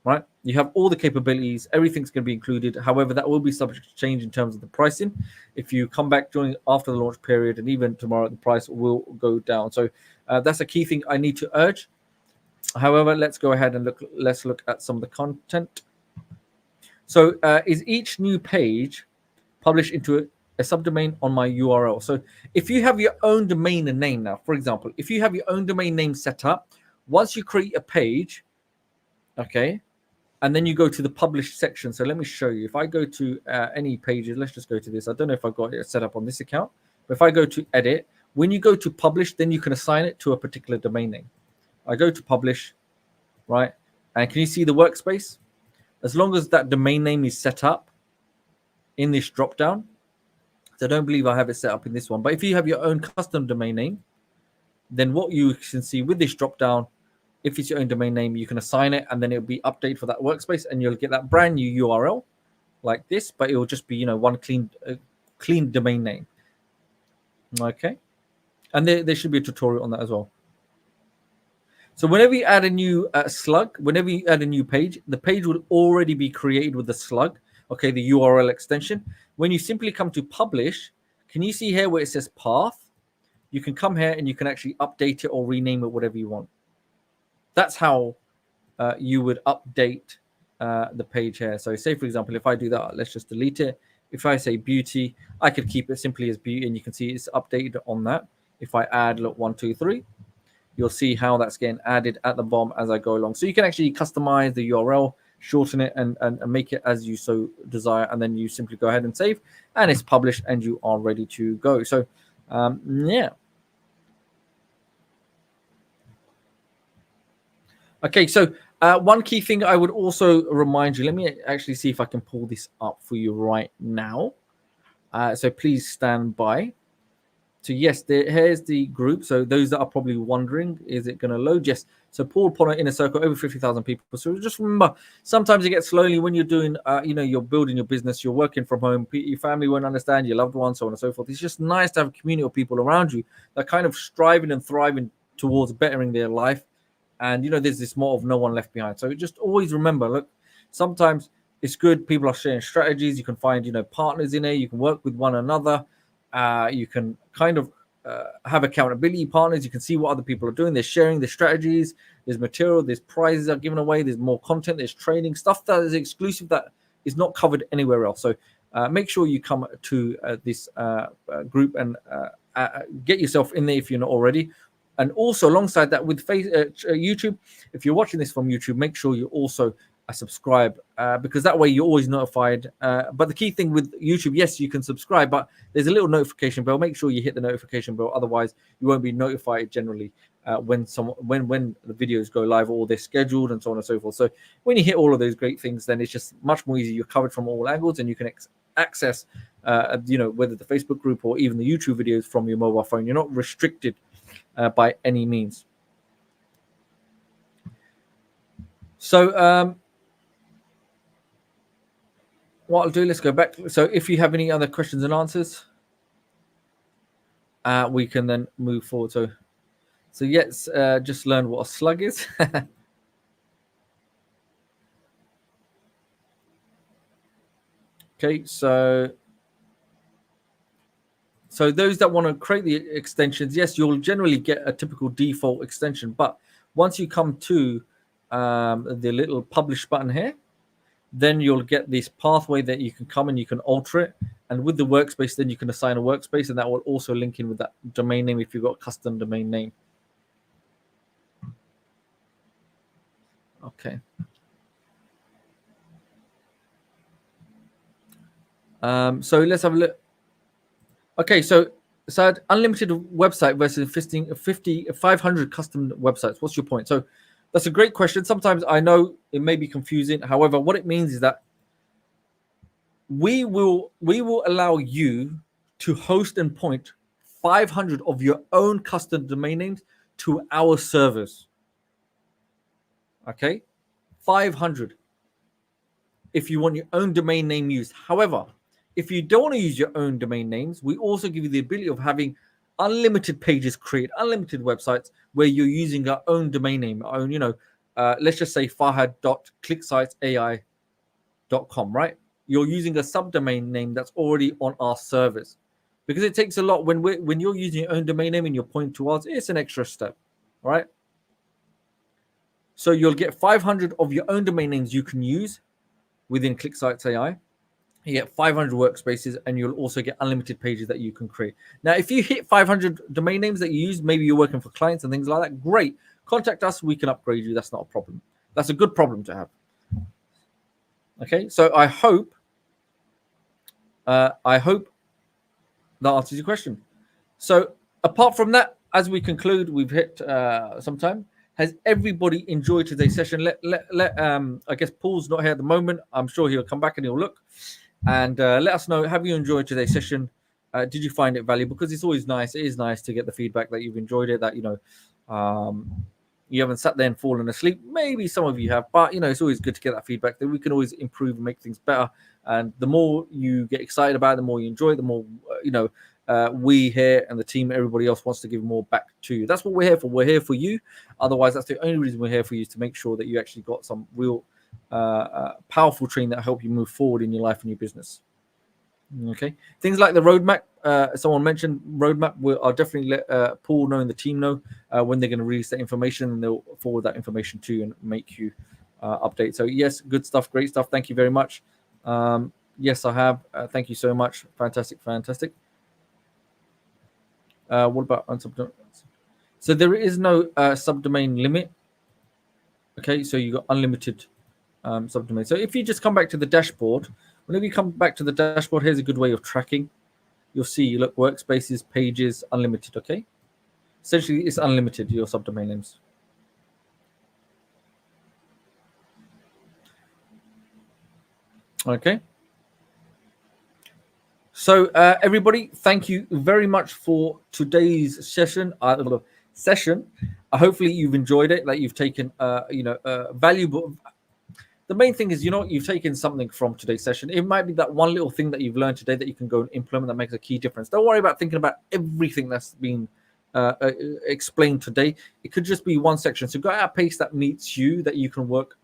right? You have all the capabilities, everything's going to be included. However, that will be subject to change in terms of the pricing. If you come back after the launch period, and even tomorrow, the price will go down. So that's a key thing I need to urge. However, let's go ahead and let's look at some of the content. So is each new page published into a subdomain on my URL? So if you have your own domain name now, for example, if you have your own domain name set up, once you create a page, okay, and then you go to the published section. So let me show you. If I go to any pages, let's just go to this. I don't know if I got it set up on this account, but if I go to edit, when you go to publish, then you can assign it to a particular domain name. I go to publish, right? And can you see the workspace? As long as that domain name is set up in this drop down, so I don't believe I have it set up in this one, but if you have your own custom domain name, then what you can see with this drop down, if it's your own domain name, you can assign it, and then it'll be updated for that workspace, and you'll get that brand new URL like this, but it will just be one clean domain name. Okay, and there should be a tutorial on that as well. So whenever you add a new slug, whenever you add a new page, the page will already be created with the slug, okay, the URL extension. When you simply come to publish, can you see here where it says path? You can come here and you can actually update it or rename it whatever you want. That's how you would update the page here. So say, for example, if I do that, let's just delete it. If I say beauty, I could keep it simply as beauty, and you can see it's updated on that. If I add, look, 1, 2, 3, you'll see how that's getting added at the bottom as I go along. So you can actually customize the URL, shorten it, and make it as you so desire. And then you simply go ahead and save, and it's published, and you are ready to go. So, yeah. Okay, so one key thing I would also remind you, let me actually see if I can pull this up for you right now. So please stand by. So yes, here's the group. So those that are probably wondering, is it going to load? Yes. So Paul Potter Inner Circle, over 50,000 people. So just remember, sometimes it gets slowly when you're doing, you're building your business, you're working from home, your family won't understand, your loved ones, so on and so forth. It's just nice to have a community of people around you that are kind of striving and thriving towards bettering their life. And, there's this more of no one left behind. So just always remember, look, sometimes it's good. People are sharing strategies. You can find, partners in there. You can work with one another. You can kind of have accountability partners. You can see what other people are doing. They're sharing their strategies. There's material. There's prizes that are given away. There's more content. There's training, stuff that is exclusive that is not covered anywhere else. So make sure you come to this group and get yourself in there if you're not already. And also alongside that with YouTube, if you're watching this from YouTube, make sure you also subscribe because that way you're always notified. But the key thing with YouTube, yes, you can subscribe, but there's a little notification bell. Make sure you hit the notification bell, otherwise you won't be notified generally when the videos go live or they're scheduled and so on and so forth. So when you hit all of those great things, then it's just much more easy. You're covered from all angles, and you can access whether the Facebook group or even the YouTube videos from your mobile phone. You're not restricted by any means. So what I'll do, let's go back. So if you have any other questions and answers, we can then move forward. So yes, just learn what a slug is. Okay, so those that want to create the extensions, yes, you'll generally get a typical default extension, but once you come to the little publish button here, then you'll get this pathway that you can come and you can alter it. And with the workspace, then you can assign a workspace, and that will also link in with that domain name if you've got a custom domain name. Okay. So let's have a look. Okay, so unlimited website versus 500 custom websites. What's your point? So that's a great question. Sometimes I know it may be confusing. However, what it means is that we will allow you to host and point 500 of your own custom domain names to our servers. Okay, 500 if you want your own domain name used. However, if you don't want to use your own domain names, we also give you the ability of having unlimited pages create, unlimited websites where you're using our own domain name, our own, let's just say farhad.clicksitesai.com, right? You're using a subdomain name that's already on our servers, because it takes a lot when you're using your own domain name and you're pointing to us, it's an extra step, all right? So you'll get 500 of your own domain names you can use within ClickSites AI. You get 500 workspaces, and you'll also get unlimited pages that you can create. Now, if you hit 500 domain names that you use, maybe you're working for clients and things like that, great. Contact us. We can upgrade you. That's not a problem. That's a good problem to have. Okay, so I hope that answers your question. So apart from that, as we conclude, we've hit some time. Has everybody enjoyed today's session? I guess Paul's not here at the moment. I'm sure he'll come back and he'll look. And let us know, have you enjoyed today's session? Did you find it valuable? Because it's always nice. It is nice to get the feedback that you've enjoyed it, that, you haven't sat there and fallen asleep. Maybe some of you have, but, it's always good to get that feedback that we can always improve and make things better. And the more you get excited about it, the more you enjoy it, the more, we here and the team, everybody else wants to give more back to you. That's what we're here for. We're here for you. Otherwise, that's the only reason we're here for you, is to make sure that you actually got some real powerful training that help you move forward in your life and your business. Okay, things like the roadmap. Someone mentioned roadmap. I'll definitely let Paul know and the team know when they're going to release that information, and they'll forward that information to you and make you update. So yes, good stuff, great stuff. Thank you very much. Yes, I have. Thank you so much. Fantastic. What about unsubdomain? So there is no subdomain limit. Okay, so you got unlimited subdomain. So if you just come back to the dashboard, whenever you come back to the dashboard, here's a good way of tracking. You'll see, look, workspaces, pages, unlimited. Okay, essentially it's unlimited, your subdomain names. Okay. So everybody, thank you very much for today's session. Hopefully you've enjoyed it, that you've taken valuable. The main thing is, you've taken something from today's session. It might be that one little thing that you've learned today that you can go and implement that makes a key difference. Don't worry about thinking about everything that's been explained today. It could just be one section. So go at a pace that meets you, that you can work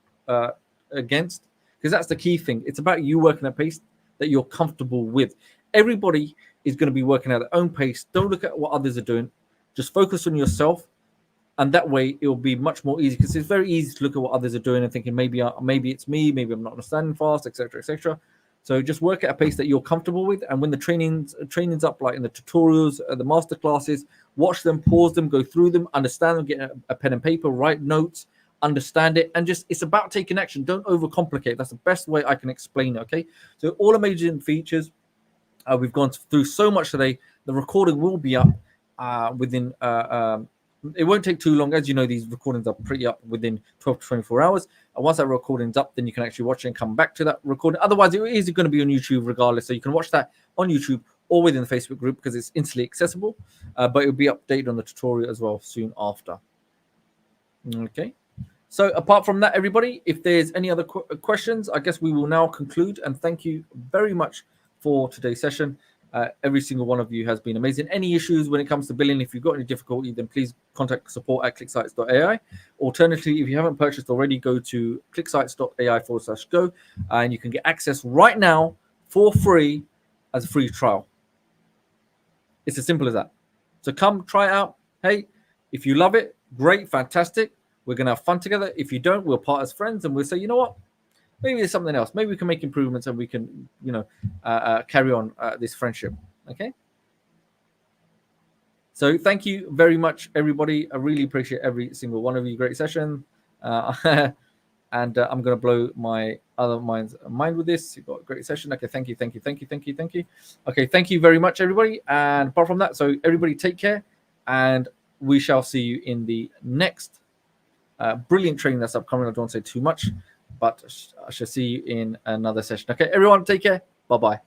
against, because that's the key thing. It's about you working at a pace that you're comfortable with. Everybody is going to be working at their own pace. Don't look at what others are doing. Just focus on yourself, and that way it will be much more easy, because it's very easy to look at what others are doing and thinking maybe it's me, maybe I'm not understanding fast, etc. So just work at a pace that you're comfortable with. And when the training's up, like in the tutorials, the master classes, watch them, pause them, go through them, understand them, get a pen and paper, write notes, understand it, and just, it's about taking action. Don't overcomplicate. That's the best way I can explain it. Okay. So all amazing features. We've gone through so much today. The recording will be up within it won't take too long. As you know, these recordings are pretty up within 12 to 24 hours. And once that recording's up, then you can actually watch it and come back to that recording. Otherwise, it is going to be on YouTube regardless. So you can watch that on YouTube or within the Facebook group because it's instantly accessible. But it will be updated on the tutorial as well soon after. Okay. So apart from that, everybody, if there's any other questions, I guess we will now conclude. And thank you very much for today's session. Every single one of you has been amazing. Any issues when it comes to billing, if you've got any difficulty, then please contact support@clicksites.ai. Alternatively, if you haven't purchased already, go to clicksites.ai/go and you can get access right now for free as a free trial. It's as simple as that. So come try it out. Hey, if you love it, great, fantastic. We're going to have fun together. If you don't, we'll part as friends and we'll say, you know what? Maybe there's something else. Maybe we can make improvements and we can, carry on this friendship. Okay. So thank you very much, everybody. I really appreciate every single one of you. Great session. And I'm going to blow my other mind's mind with this. You've got a great session. Okay. Thank you. Okay. Thank you very much, everybody. And apart from that, so everybody take care and we shall see you in the next brilliant training that's upcoming. I don't want to say too much, but I shall see you in another session. Okay, everyone, take care. Bye-bye.